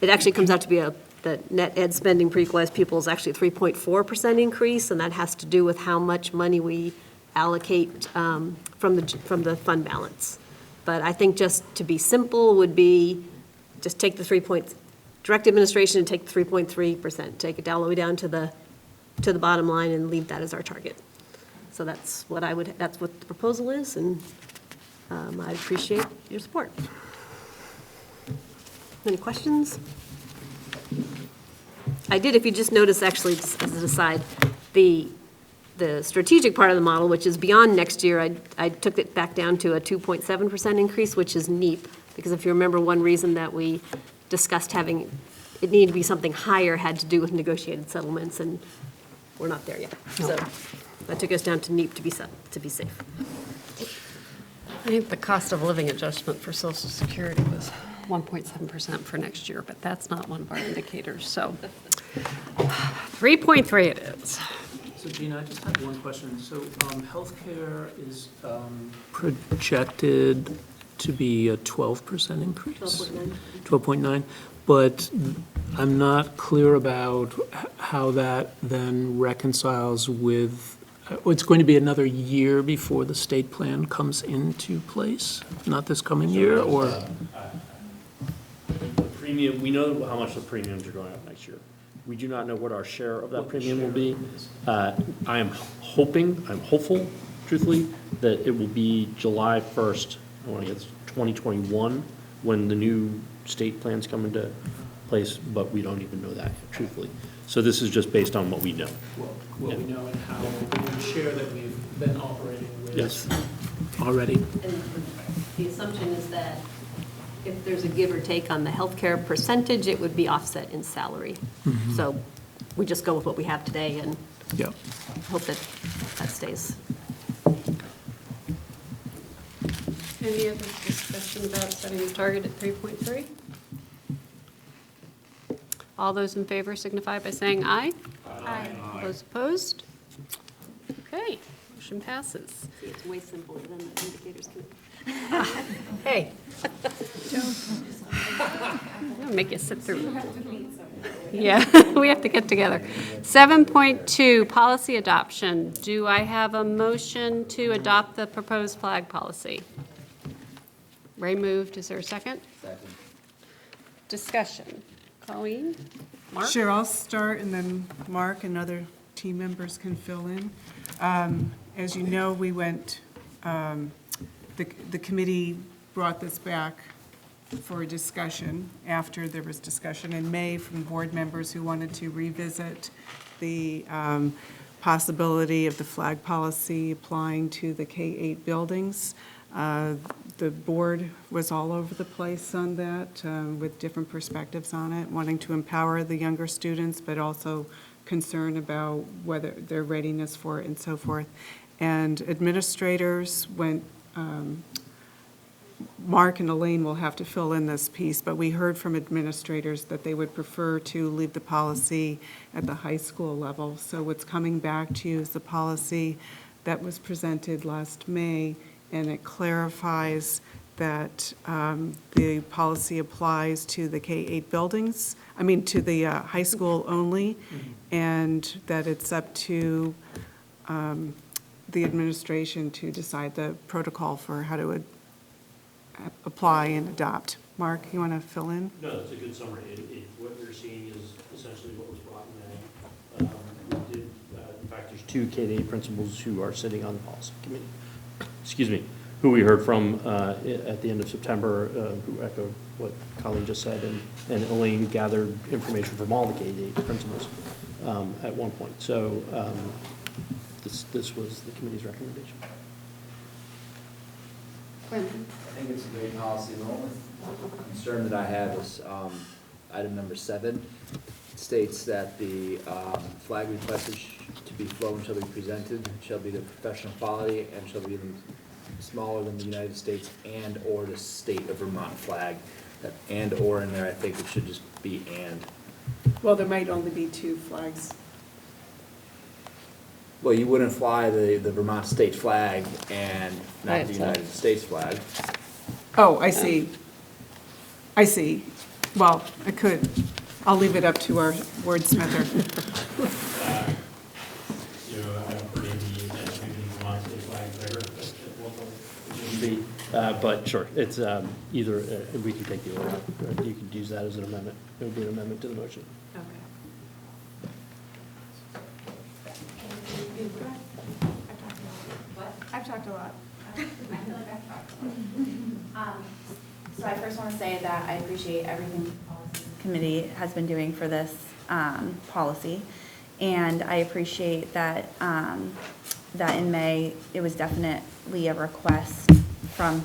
it actually comes out to be the net ed spending per equalized pupil is actually a 3.4% increase, and that has to do with how much money we allocate from the fund balance. But I think just to be simple would be, just take the direct administration and take the 3.3%, take it all the way down to the bottom line and leave that as our target. So that's what that's what the proposal is, and I appreciate your support. Any questions? I did, if you just notice, actually, just as an aside, the strategic part of the model, which is beyond next year, I took it back down to a 2.7% increase, which is NEAP, because if you remember, one reason that we discussed having, it needed to be something higher had to do with negotiated settlements, and we're not there yet. So that took us down to NEAP to be safe. I think the cost of living adjustment for Social Security was 1.7% for next year, but that's not one of our indicators, so 3.3 it is. So Gina, I just have one question. So healthcare is projected to be a 12% increase? 12.9. 12.9, but I'm not clear about how that then reconciles with, it's going to be another year before the state plan comes into place, not this coming year, or? The premium, we know how much the premiums are going up next year. We do not know what our share of that premium will be. I am hopeful, truthfully, that it will be July 1st, I want to get 2021, when the new state plans come into place, but we don't even know that, truthfully. So this is just based on what we know. What we know and how the share that we've been operating with. Yes. Already. And the assumption is that if there's a give or take on the healthcare percentage, it would be offset in salary. Mhm. So we just go with what we have today and Yep. hope that that stays. Any other discussion about setting the target at 3.3? All those in favor signify by saying aye. Aye. Those opposed? Okay, motion passes. See, it's way simpler than the indicators can. Hey. I'll make you sit through. Yeah, we have to get together. 7.2, policy adoption. Do I have a motion to adopt the proposed flag policy? Ray moved. Is there a second? Second. Discussion. Colleen? Mark? Sure, I'll start, and then Mark and other team members can fill in. As you know, we went, the committee brought this back for a discussion after there was discussion in May from board members who wanted to revisit the possibility of the flag policy applying to the K-8 buildings. The board was all over the place on that, with different perspectives on it, wanting to empower the younger students, but also concern about whether their readiness for it and so forth. And administrators went, Mark and Elaine will have to fill in this piece, but we heard from administrators that they would prefer to leave the policy at the high school level. So what's coming back to you is the policy that was presented last May, and it clarifies that the policy applies to the K-8 buildings, to the high school only, and that it's up to the administration to decide the protocol for how to apply and adopt. Mark, you want to fill in? No, that's a good summary. What you're seeing is essentially what was brought in May. In fact, there's two K-8 principals who are sitting on the policy committee. Excuse me, who we heard from at the end of September, who echoed what Colleen just said, and Elaine gathered information from all the K-8 principals at one point. So this was the committee's recommendation. I think it's a great policy. The only concern that I have is item number 7. It states that the flag requested to be flown shall be presented, shall be the professional quality, and shall be smaller than the United States and or the state of Vermont flag. That and or in there, I think it should just be and. Well, there might only be 2 flags. Well, you wouldn't fly the Vermont state flag and By not the itself. United States flag. Oh, I see. I see. Well, I could. I'll leave it up to our wordsmither. But sure, it's either, we can take the order out. You could use that as an amendment. It would be an amendment to the motion. I've talked a lot. So I first want to say that I appreciate everything the policy committee has been doing for this policy. And I appreciate that, that in May, it was definitely a request from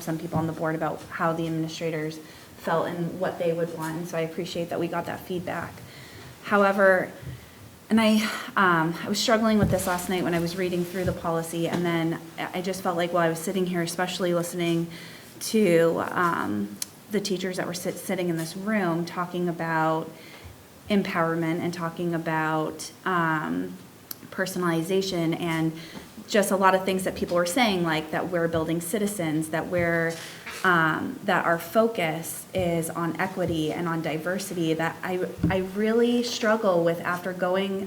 some people on the board about how the administrators felt and what they would want. And so I appreciate that we got that feedback. However, and I was struggling with this last night when I was reading through the policy, and then I just felt like while I was sitting here, especially listening to the teachers that were sitting in this room talking about empowerment and talking about personalization and just a lot of things that people were saying, like that we're building citizens, that we're that our focus is on equity and on diversity, that I really struggle with after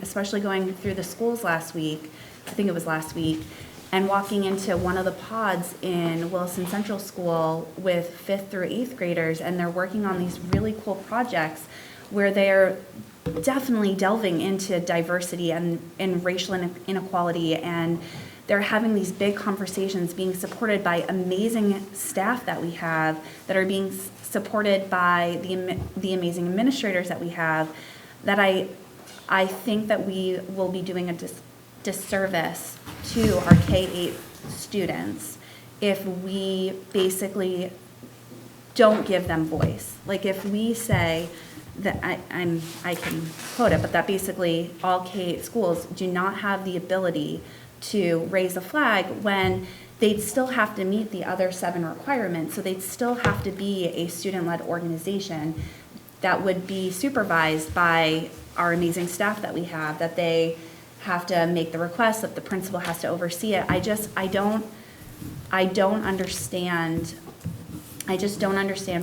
especially going through the schools last week, I think it was last week, and walking into one of the pods in Wilson Central School with 5th through 8th graders, and they're working on these really cool projects where they're definitely delving into diversity and racial inequality, and they're having these big conversations being supported by amazing staff that we have, that are being supported by the amazing administrators that we have, that I think that we will be doing a disservice to our K-8 students if we basically don't give them voice. Like if we say that, I can quote it, but that basically all K-8 schools do not have the ability to raise a flag when they'd still have to meet the other 7 requirements. So they'd still have to be a student-led organization that would be supervised by our amazing staff that we have, that they have to make the request, that the principal has to oversee it. I just don't understand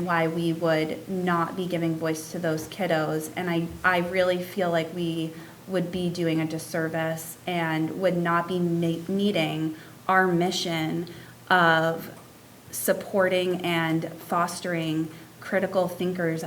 why we would not be giving voice to those kiddos. And I really feel like we would be doing a disservice and would not be meeting our mission of supporting and fostering critical thinkers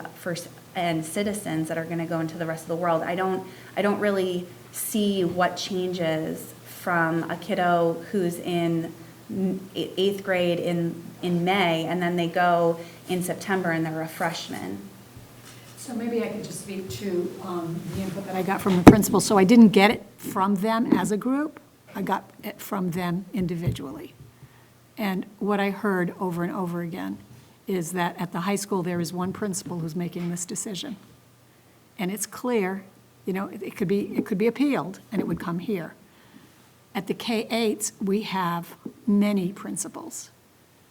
and citizens that are going to go into the rest of the world. I don't really see what changes from a kiddo who's in 8th grade in May, and then they go in September and they're a freshman. So maybe I could just speak to the input that I got from the principal. So I didn't get it from them as a group. I got it from them individually. And what I heard over and over again is that at the high school, there is one principal who's making this decision. And it's clear, it could be appealed, and it would come here. At the K-8s, we have many principals.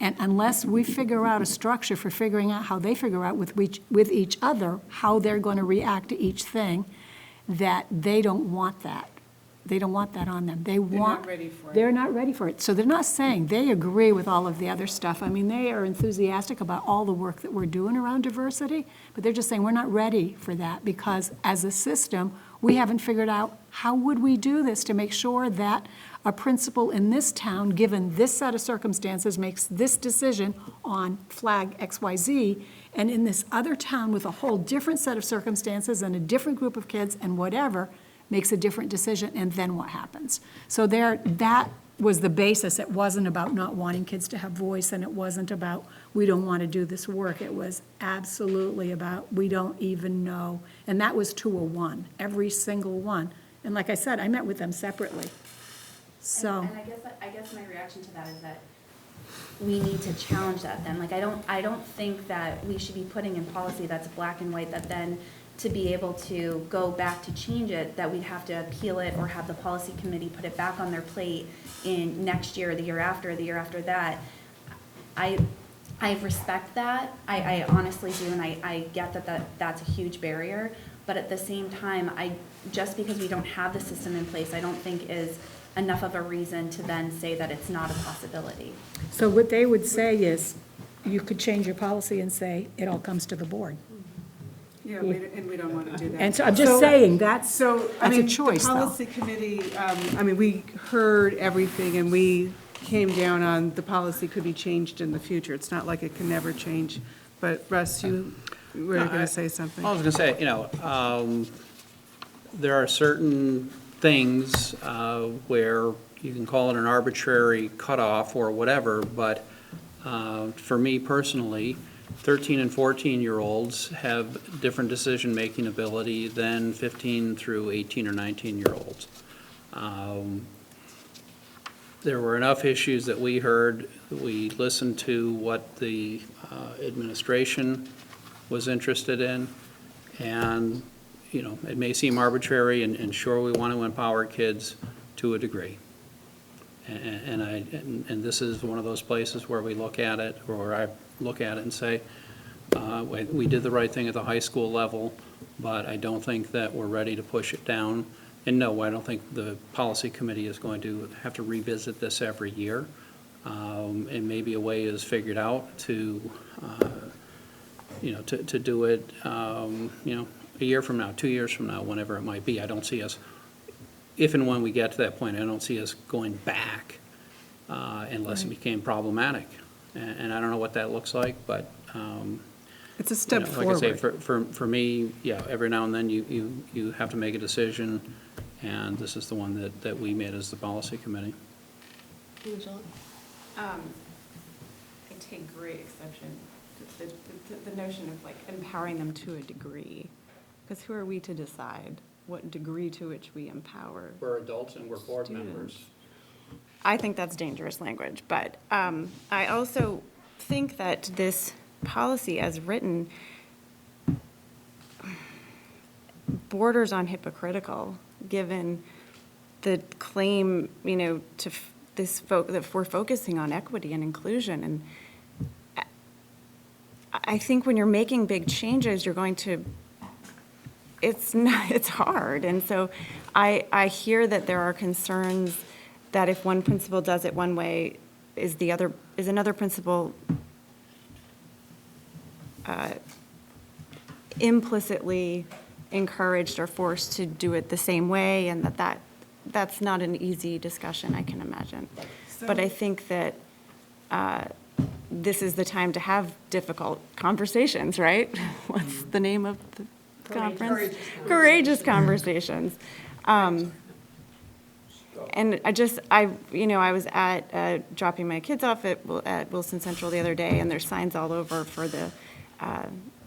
And unless we figure out a structure for figuring out how they figure out with each other, how they're going to react to each thing, that they don't want that. They don't want that on them. They're not ready for it. They're not ready for it. So they're not saying they agree with all of the other stuff. I mean, they are enthusiastic about all the work that we're doing around diversity, but they're just saying we're not ready for that because as a system, we haven't figured out how would we do this to make sure that a principal in this town, given this set of circumstances, makes this decision on flag XYZ, and in this other town with a whole different set of circumstances and a different group of kids and whatever, makes a different decision, and then what happens? So that was the basis. It wasn't about not wanting kids to have voice, and it wasn't about we don't want to do this work. It was absolutely about we don't even know. And that was 201, every single one. And like I said, I met with them separately. So. And I guess my reaction to that is that we need to challenge that then. Like I don't think that we should be putting in policy that's black and white, that then to be able to go back to change it, that we'd have to appeal it or have the policy committee put it back on their plate in next year, the year after that. I respect that. I honestly do, and I get that that's a huge barrier. But at the same time, just because we don't have the system in place, I don't think is enough of a reason to then say that it's not a possibility. So what they would say is, you could change your policy and say, it all comes to the board. Yeah, and we don't want to do that. And so I'm just saying, that's I a mean, choice, the though. policy committee, I mean, we heard everything, and we came down on the policy could be changed in the future. It's not like it can never change. But Russ, you were going to say something. I was going to say, there are certain things where you can call it an arbitrary cutoff or whatever, but for me personally, 13 and 14-year-olds have different decision-making ability than 15 through 18 or 19-year-olds. There were enough issues that we heard. We listened to what the administration was interested in, and, it may seem arbitrary, and sure, we want to empower kids to a degree. And this is one of those places where we look at it, or I look at it and say, we did the right thing at the high school level, but I don't think that we're ready to push it down. And no, I don't think the policy committee is going to have to revisit this every year. And maybe a way is figured out to, to do it, a year from now, 2 years from now, whenever it might be. I don't see us, if and when we get to that point, I don't see us going back unless it became problematic. And I don't know what that looks like, but. It's a step Like I say, forward. for me, yeah, every now and then you have to make a decision, and this is the one that we made as the policy committee. I take great exception to the notion of like empowering them to a degree, because who are we to decide what degree to which we empower? We're adults and we're board members. I think that's dangerous language, but I also think that this policy as written borders on hypocritical, given the claim, to that we're focusing on equity and inclusion. And I think when you're making big changes, you're going to, it's hard. And so I hear that there are concerns that if one principal does it one way, is another principal implicitly encouraged or forced to do it the same way, and that's not an easy discussion, I can imagine. But I think that this is the time to have difficult conversations, right? What's the name of the conference? Courageous conversations. And I was at dropping my kids off at Wilson Central the other day, and there's signs all over for the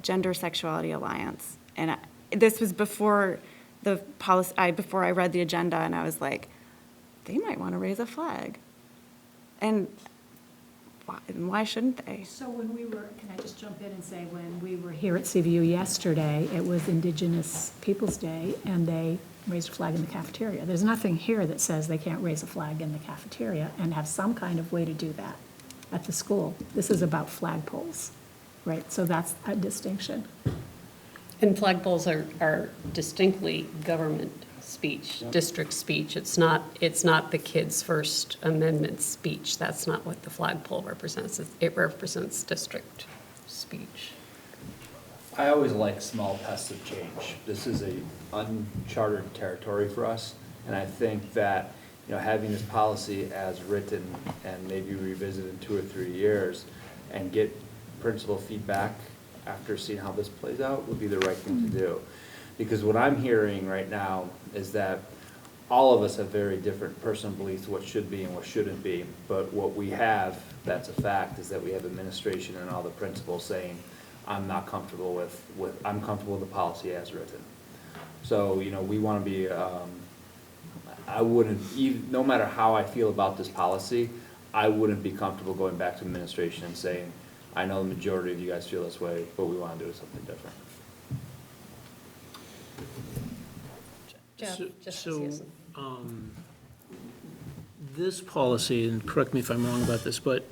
Gender Sexuality Alliance. And this was before the policy, before I read the agenda, and I was like, they might want to raise a flag. And why shouldn't they? So when we were, can I just jump in and say, when we were here at CVU yesterday, it was Indigenous Peoples' Day, and they raised a flag in the cafeteria. There's nothing here that says they can't raise a flag in the cafeteria and have some kind of way to do that at the school. This is about flagpoles, right? So that's a distinction. And flagpoles are distinctly government speech, district speech. It's not the kids' First Amendment speech. That's not what the flagpole represents. It represents district speech. I always like small tests of change. This is a uncharted territory for us, and I think that, having this policy as written and maybe revisit in 2 or 3 years and get principal feedback after seeing how this plays out would be the right thing to do. Because what I'm hearing right now is that all of us have very different personal beliefs what should be and what shouldn't be, but what we have, that's a fact, is that we have administration and all the principals saying, I'm not comfortable I'm comfortable with the policy as written. So, we want to be, I wouldn't, no matter how I feel about this policy, I wouldn't be comfortable going back to administration and saying, I know the majority of you guys feel this way, but we want to do something different. This policy, and correct me if I'm wrong about this, but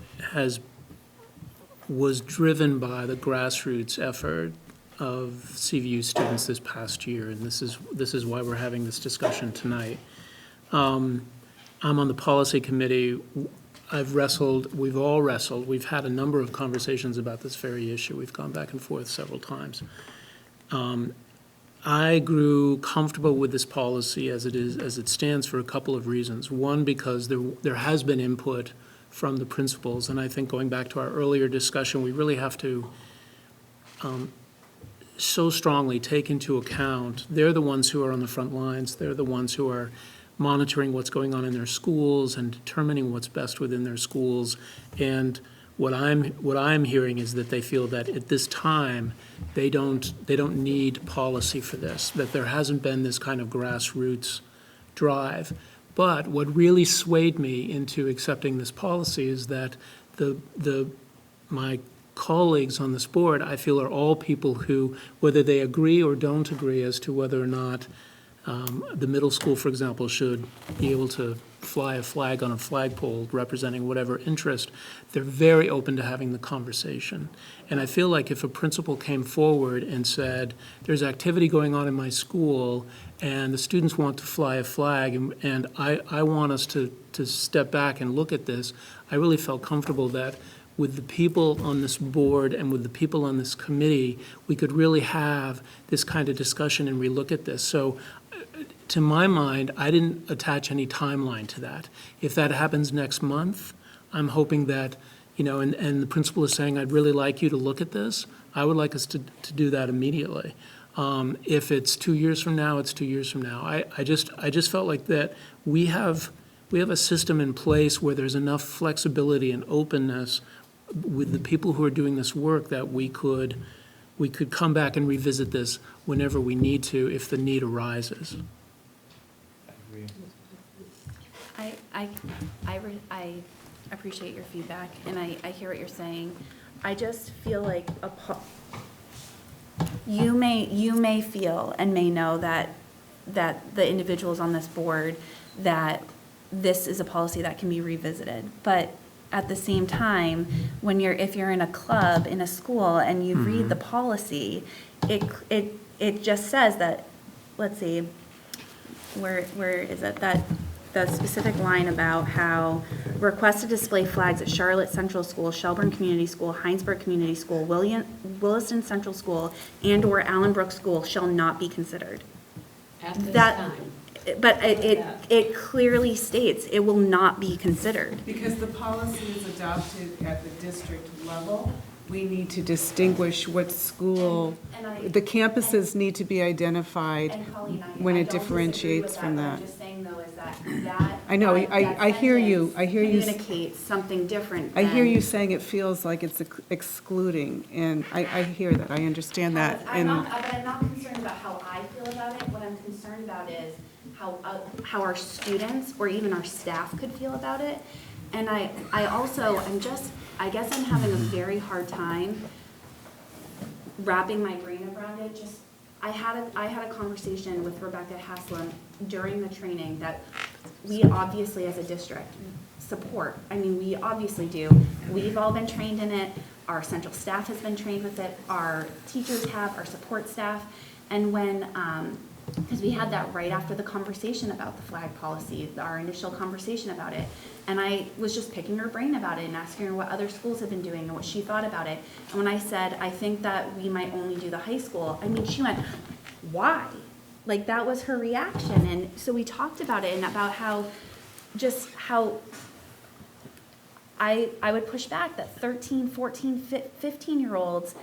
was driven by the grassroots effort CVU students this past year, and this is why we're having this discussion tonight. I'm on the policy committee. We've all wrestled, we've had a number of conversations about this very issue. We've gone back and forth several times. I grew comfortable with this policy as it stands for a couple of reasons. One, because there has been input from the principals, and I think going back to our earlier discussion, we really have to so strongly take into account, they're the ones who are on the front lines, they're the ones who are monitoring what's going on in their schools and determining what's best within their schools. And what I'm hearing is that they feel that at this time, they don't need policy for this, that there hasn't been this kind of grassroots drive. But what really swayed me into accepting this policy is that my colleagues on this board, I feel, are all people who, whether they agree or don't agree as to whether or not the middle school, for example, should be able to fly a flag on a flagpole representing whatever interest, they're very open to having the conversation. And I feel like if a principal came forward and said, there's activity going on in my school and the students want to fly a flag and I want us to step back and look at this, I really felt comfortable that with the people on this board and with the people on this committee, we could really have this kind of discussion and relook at this. So to my mind, I didn't attach any timeline to that. If that happens next month, I'm hoping that, and the principal is saying, I'd really like you to look at this, I would like us to do that immediately. If it's 2 years from now, it's 2 years from now. I just felt like that we have a system in place where there's enough flexibility and openness with the people who are doing this work that we could come back and revisit this whenever we need to, if the need arises. I appreciate your feedback, and I hear what you're saying. I just feel like you may feel and may know that the individuals on this board, that this is a policy that can be revisited. But at the same time, if you're in a club, in a school, and you read the policy, it just says that, let's see, where is it? That the specific line about how requests to display flags at Charlotte Central School, Shelburne Community School, Heinsberg Community School, Williston Central School, and/or Allenbrook School shall not be considered. At this time. But it clearly states it will not be considered. Because the policy is adopted at the district level, we need to distinguish what school, the campuses need to be identified when it differentiates from that. What I'm just saying though is that I know, I hear you, communicates something different. I hear you saying it feels like it's excluding, and I hear that, I understand that. But I'm not concerned about how I feel about it. What I'm concerned about is how our students or even our staff could feel about it. And I guess I'm having a very hard time wrapping my brain around it. I had a conversation with Rebecca Haslam during the training that we obviously as a district support. I mean, we obviously do. We've all been trained in it. Our central staff has been trained with it. Our teachers have, our support staff. And when, because we had that right after the conversation about the flag policy, our initial conversation about it. And I was just picking her brain about it and asking her what other schools have been doing and what she thought about it. And when I said, I think that we might only do the high school, I mean, she went, why? Like, that was her reaction. And so we talked about it and about how I would push back that 13, 14, 15-year-olds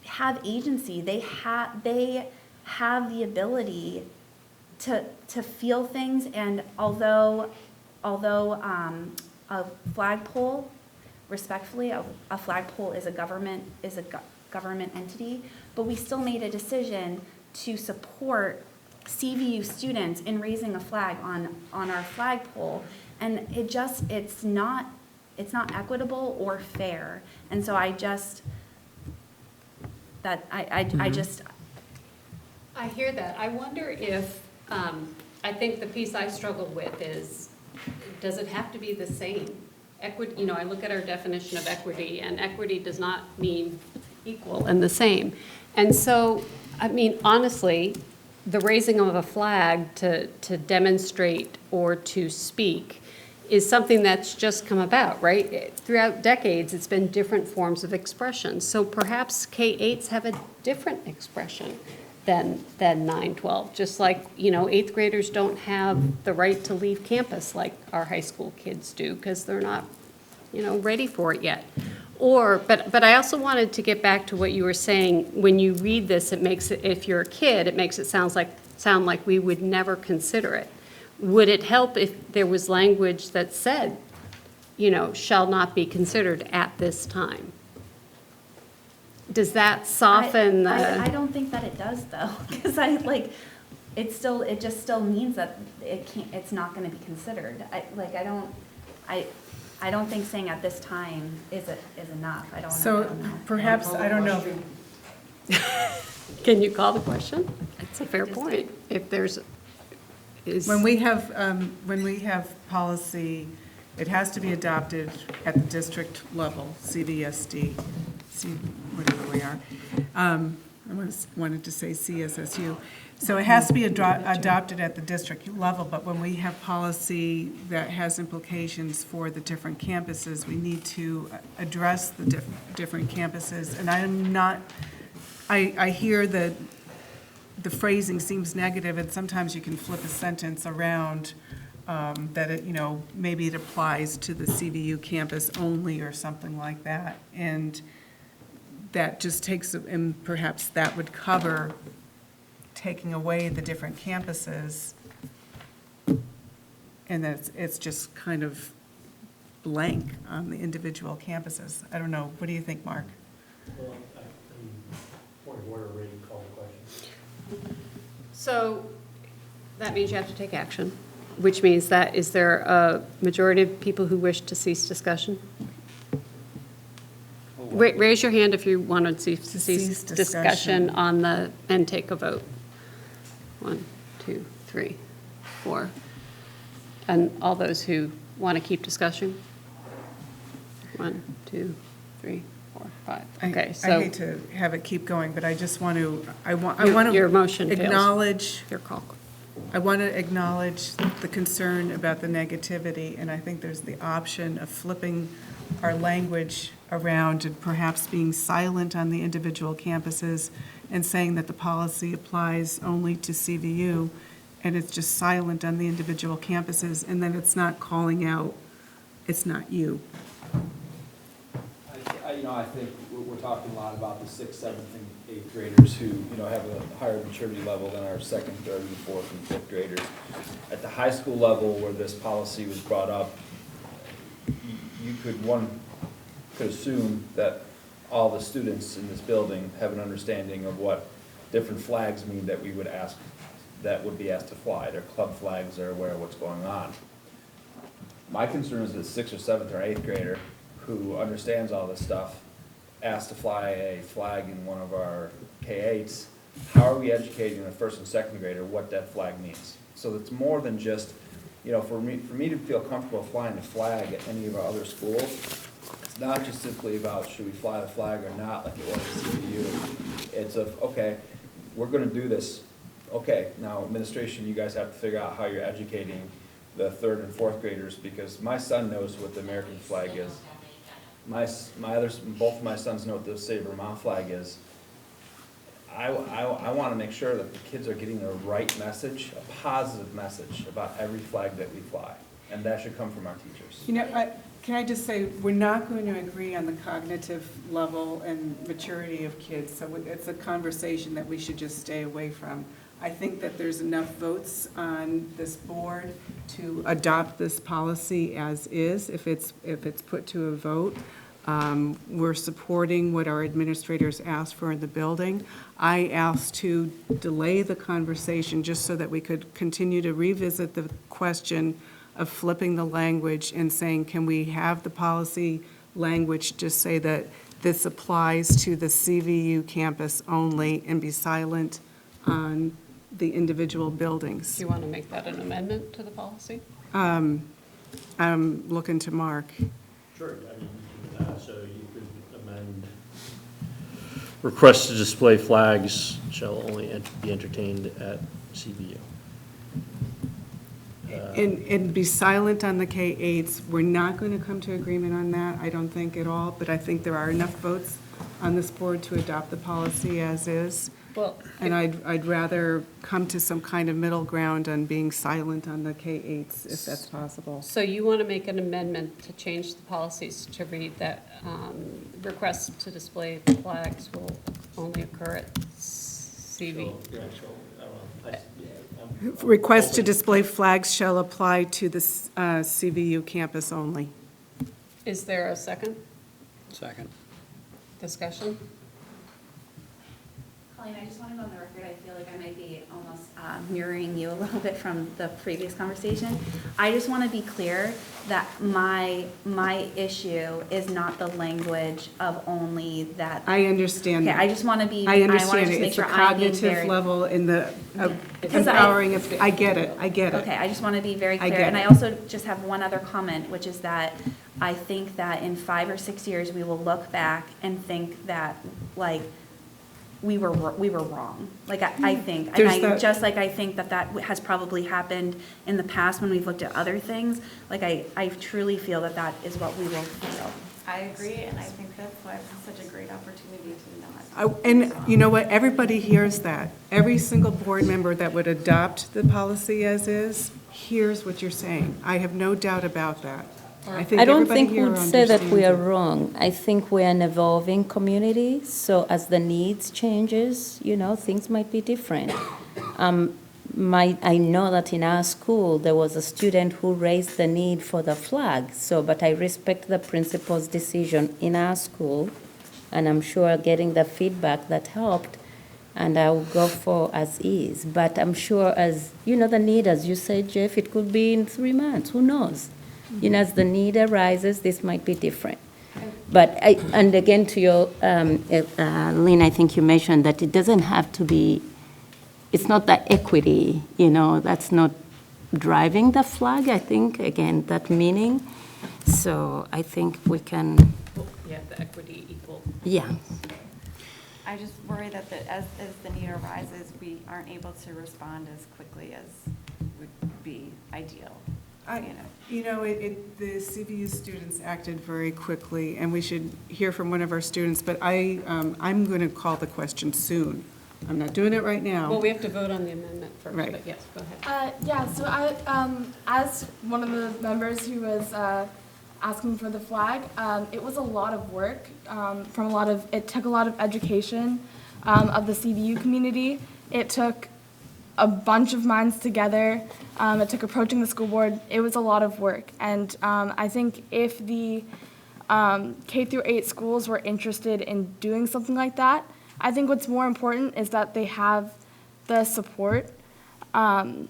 have agency. They have the ability to feel things, and although a flagpole, respectfully, a flagpole is a government entity, but we still made a decision to support CVU students in raising a flag on our flagpole, and it's not equitable or fair. And so I hear that. I wonder if, I think the piece I struggled with is, does it have to be the same? Equity, I look at our definition of equity, and equity does not mean equal and the same. And so, I mean, honestly, the raising of a flag to demonstrate or to speak is something that's just come about, right? Throughout decades, it's been different forms of expression. So perhaps K-8s have a different expression than 9-12. Just like, you know, 8th graders don't have the right to leave campus like our high school kids do because they're not, you know, ready for it yet. But I also wanted to get back to what you were saying. When you read this, it makes it, if you're a kid, it makes it sound like we would never consider it. Would it help if there was language that said, you know, shall not be considered at this time? Does that soften the? I don't think that it does though, because it just still means that it's not gonna be considered. I don't think saying at this time is enough. I don't know. So perhaps, I don't know. Can you call the question? It's a fair point. If there's, When we have policy, it has to be adopted at the district level, CVSD, whatever we are. I wanted to say CSSU. So it has to be adopted at the district level, but when we have policy that has implications for the different campuses, we need to address the different campuses. And I hear that the phrasing seems negative, and sometimes you can flip a sentence around that it, you know, maybe it applies to the CVU campus only or something like that. And that just takes, and perhaps that would cover taking away the different campuses, and that it's just kind of blank on the individual campuses. I don't know. What do you think, Mark? Well, point of order, ready to call the question. so that means you have to take action, which means that, is there a majority of people who wish to cease discussion? Raise your hand if you want to cease discussion on the, and take a vote. 1, 2, 3, 4. And all those who want to keep discussion? 1, 2, 3, 4, 5. Okay, so. I hate to have it keep going, but I just want to, I want to. Your motion fails. Acknowledge. Your call. I want to acknowledge the concern about the negativity, and I think there's the option of flipping our language around and perhaps being silent on the individual campuses and saying that the policy applies only to CVU, and it's just silent on the individual campuses, and then it's not calling out, it's not you. I think we're talking a lot about the 6th, 7th, and 8th graders who, have a higher maturity level than our 2nd, 3rd, and 4th, and 5th graders. At the high school level where this policy was brought up, you could assume that all the students in this building have an understanding of what different flags mean that we would ask, that would be asked to fly. Their club flags are aware of what's going on. My concern is that 6th or 7th or 8th grader who understands all this stuff asked to fly a flag in one of our K-8s. How are we educating the 1st and 2nd grader what that flag means? So it's more than just, for me to feel comfortable flying the flag at any of our other schools, it's not just simply about should we fly the flag or not, like it was at CVU. It's okay, we're going to do this. Okay, now administration, you guys have to figure out how you're educating the 3rd and 4th graders, because my son knows what the American flag is. Both of my sons know what the Save Vermont flag is. I want to make sure that the kids are getting the right message, a positive message about every flag that we fly, and that should come from our teachers. Can I just say, we're not going to agree on the cognitive level and maturity of kids, so it's a conversation that we should just stay away from. I think that there's enough votes on this board to adopt this policy as is, if it's put to a vote. We're supporting what our administrators asked for in the building. I asked to delay the conversation just so that we could continue to revisit the question of flipping the language and saying, can we have the policy language just say that this applies to the CVU campus only and be silent on the individual buildings? Do you want to make that an amendment to the policy? I'm looking to Mark. Sure, so you could amend Requests to display flags shall only be entertained at CVU. And be silent on the K-8s. We're not going to come to agreement on that, I don't think at all, but I think there are enough votes on this board to adopt the policy as is. Well, And I'd rather come to some kind of middle ground on being silent on the K-8s, if that's possible. So you want to make an amendment to change the policies to read that requests to display flags will only occur at CV. Requests to display flags shall apply to the CVU campus only. Is there a second Second. discussion? Colleen, I just want to go on the record, I feel like I might be almost mirroring you a little bit from the previous conversation. I just want to be clear that my issue is not the language of only that. I understand Okay, that. I just want to be, I I want to understand just it. make It's sure the I'm being cognitive very. level in the Because empowering of, I get it, I get it. Okay, I just want to be very I clear, get and I it. also just have one other comment, which is that I think that in 5 or 6 years, we will look back and think that, like, we were wrong. Like, I think, and There's I, that- just like I think that has probably happened in the past when we've looked at other things, like, I truly feel that that is what we will feel. I agree, and I think that's why it's such a great opportunity to not. And you know what, everybody hears that. Every single board member that would adopt the policy as is, hears what you're saying. I have no doubt about that. I don't everybody think here we'd say that we are understands it. wrong. I think we're an evolving community, so as the needs changes, things might be different. I know that in our school, there was a student who raised the need for the flag, but I respect the principal's decision in our school, and I'm sure getting the feedback that helped, and I will go for as is. But I'm sure as, the need, as you said, Jeff, it could be in 3 months, who knows? As the need arises, this might be different. But and again, to your, Lynn, I think you mentioned that it doesn't have to be, it's not that equity, that's not driving the flag, I think, again, that meaning. So I think we can, Yeah, the equity equal. yeah. I just worry that as the need arises, we aren't able to respond as quickly as would be ideal. The CVU students acted very quickly, and we should hear from one of our students, but I'm going to call the question soon. I'm not doing it right now. Well, we have to vote on the amendment first, Right. but yes, go ahead. Yeah, so I, as one of the members who was asking for the flag, it was a lot of work it took a lot of education of the CVU community. It took a bunch of minds together. It took approaching the school board. It was a lot of work. And I think if the K through 8 schools were interested in doing something like that, I think what's more important is that they have the support to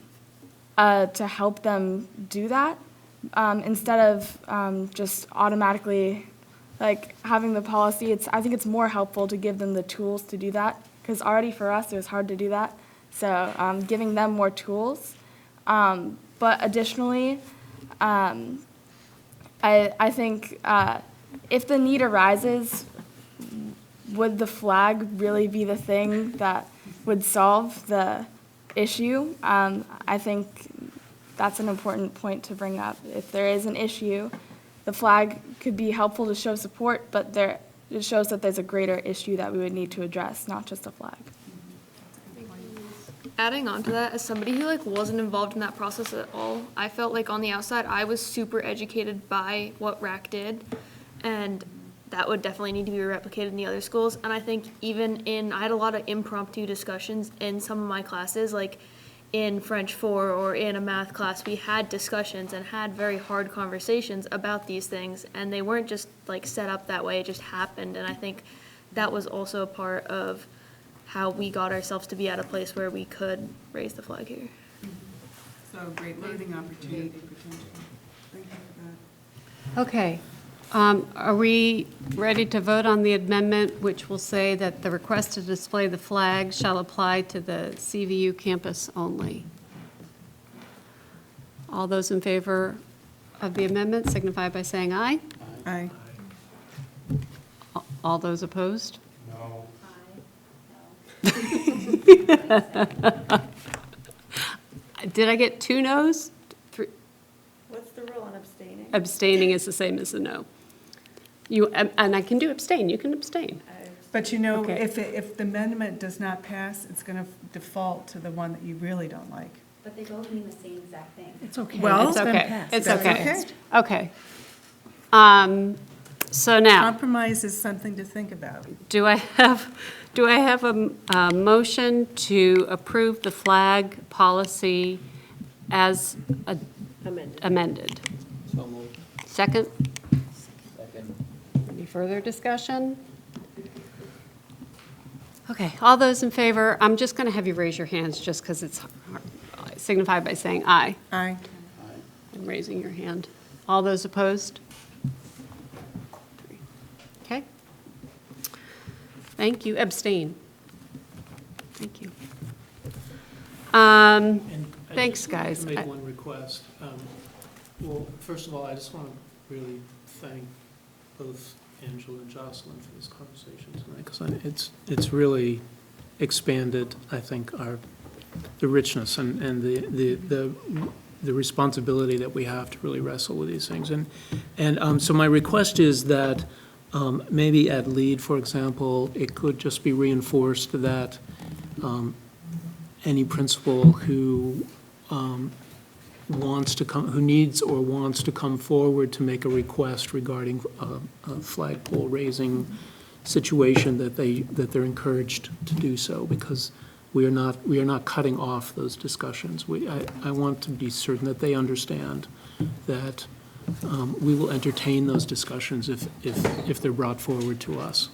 help them do that, instead of just automatically having the policy. I think it's more helpful to give them the tools to do that, because already for us, it was hard to do that. So giving them more tools. But additionally, I think if the need arises, would the flag really be the thing that would solve the issue? I think that's an important point to bring up. If there is an issue, the flag could be helpful to show support, but it shows that there's a greater issue that we would need to address, not just a flag. Adding on to that, as somebody who wasn't involved in that process at all, I felt like on the outside I was super educated by what RAC did, and that would definitely need to be replicated in the other schools. And I think I had a lot of impromptu discussions in some of my classes, like in French 4 or in a math class. We had discussions and had very hard conversations about these things, and they weren't just set up that way, it just happened. And I think that was also a part of how we got ourselves to be at a place where we could raise the flag here. So great learning opportunity potentially. Thank you for that. Okay. Are we ready to vote on the amendment, which will say that the request to display the flag shall apply to the CVU campus only? All those in favor of the amendment signify by saying aye. Aye. All those opposed? No. Did I get 2 noes? 3? What's the rule on abstaining? Abstaining is the same as a no. You, and I can do abstain, you can abstain. But you know, Okay. if the amendment does not pass, it's going to default to the one that you really don't like. But they both mean the same exact thing. It's okay. Well, It's then okay, pass. it's That's okay. Okay. So now, Compromise is something to think about. do I have a motion to approve the flag policy as amended? So moved. Second? Second. Any further discussion? Okay, all those in favor, I'm just going to have you raise your hands just because it's hard. Signify by saying aye. Aye. And raising your hand. All those opposed? Okay. Thank you. Abstain. Thank you. And I Thanks, just wanted guys. to make one request. Well, first of all, I just want to really thank both Angela and Jocelyn for this conversation tonight, because it's really expanded, I think, the richness and the responsibility that we have to really wrestle with these things. And so my request is that maybe at LEAD, for example, it could just be reinforced that any principal who wants to come, who needs or wants to come forward to make a request regarding a flagpole raising situation, that they're encouraged to do so, because we are not cutting off those discussions. I want to be certain that they understand that we will entertain those discussions if they're brought forward to us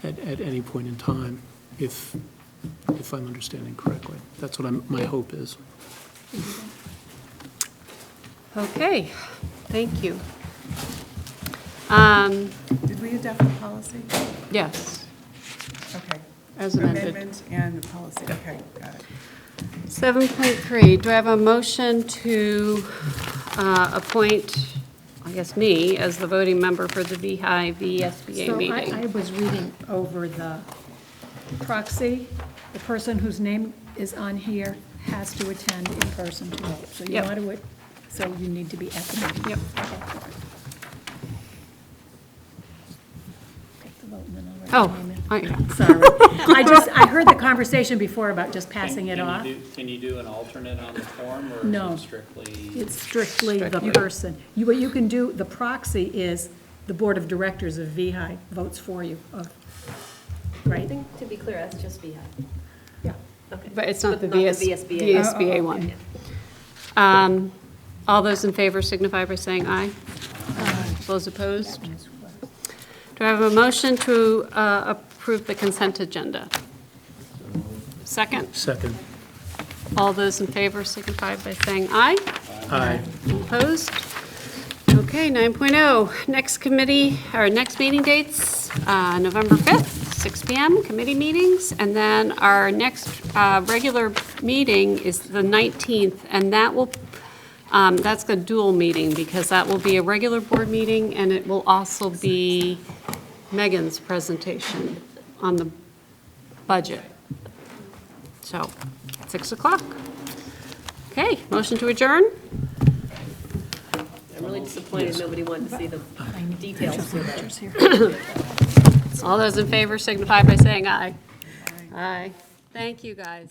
at any point in time, if I'm understanding correctly. That's what my hope is. Okay, thank you. Did we adopt the policy? Yes, Okay. as amended. Amendment and the policy, okay, got it. 7.3, do I have a motion to appoint, I guess, me as the voting member for the VSBA So meeting? I was reading over the proxy. The person whose name is on here has to attend in person to vote. So you Yep. want to, so you need to be at the meeting. Yep. Take the vote and then I'll write Oh, your name in. I- Sorry. I heard the conversation before about just passing it off. Can you do an alternate on the form, or No. is it strictly? It's strictly the person. What you can do, the proxy is the Board of Directors of VHI votes for you, right? To be clear, that's just VHI. Yeah. Okay. But it's not the VSBA. VSBA one. All those in favor signify by saying aye. Those opposed? Do I have a motion to approve the consent agenda? Second? Second. All those in favor signify by saying aye. Aye. Opposed? Okay, 9.0, next committee, our next meeting dates, November 5th, 6 PM, committee meetings, and then our next regular meeting is the 19th, and that will, that's a dual meeting, because that will be a regular board meeting, and it will also be Megan's presentation on the budget. So, 6 o'clock. Okay, motion to adjourn? I'm really disappointed nobody wanted to see the details. All those in favor signify by saying aye. Aye. Thank you, guys.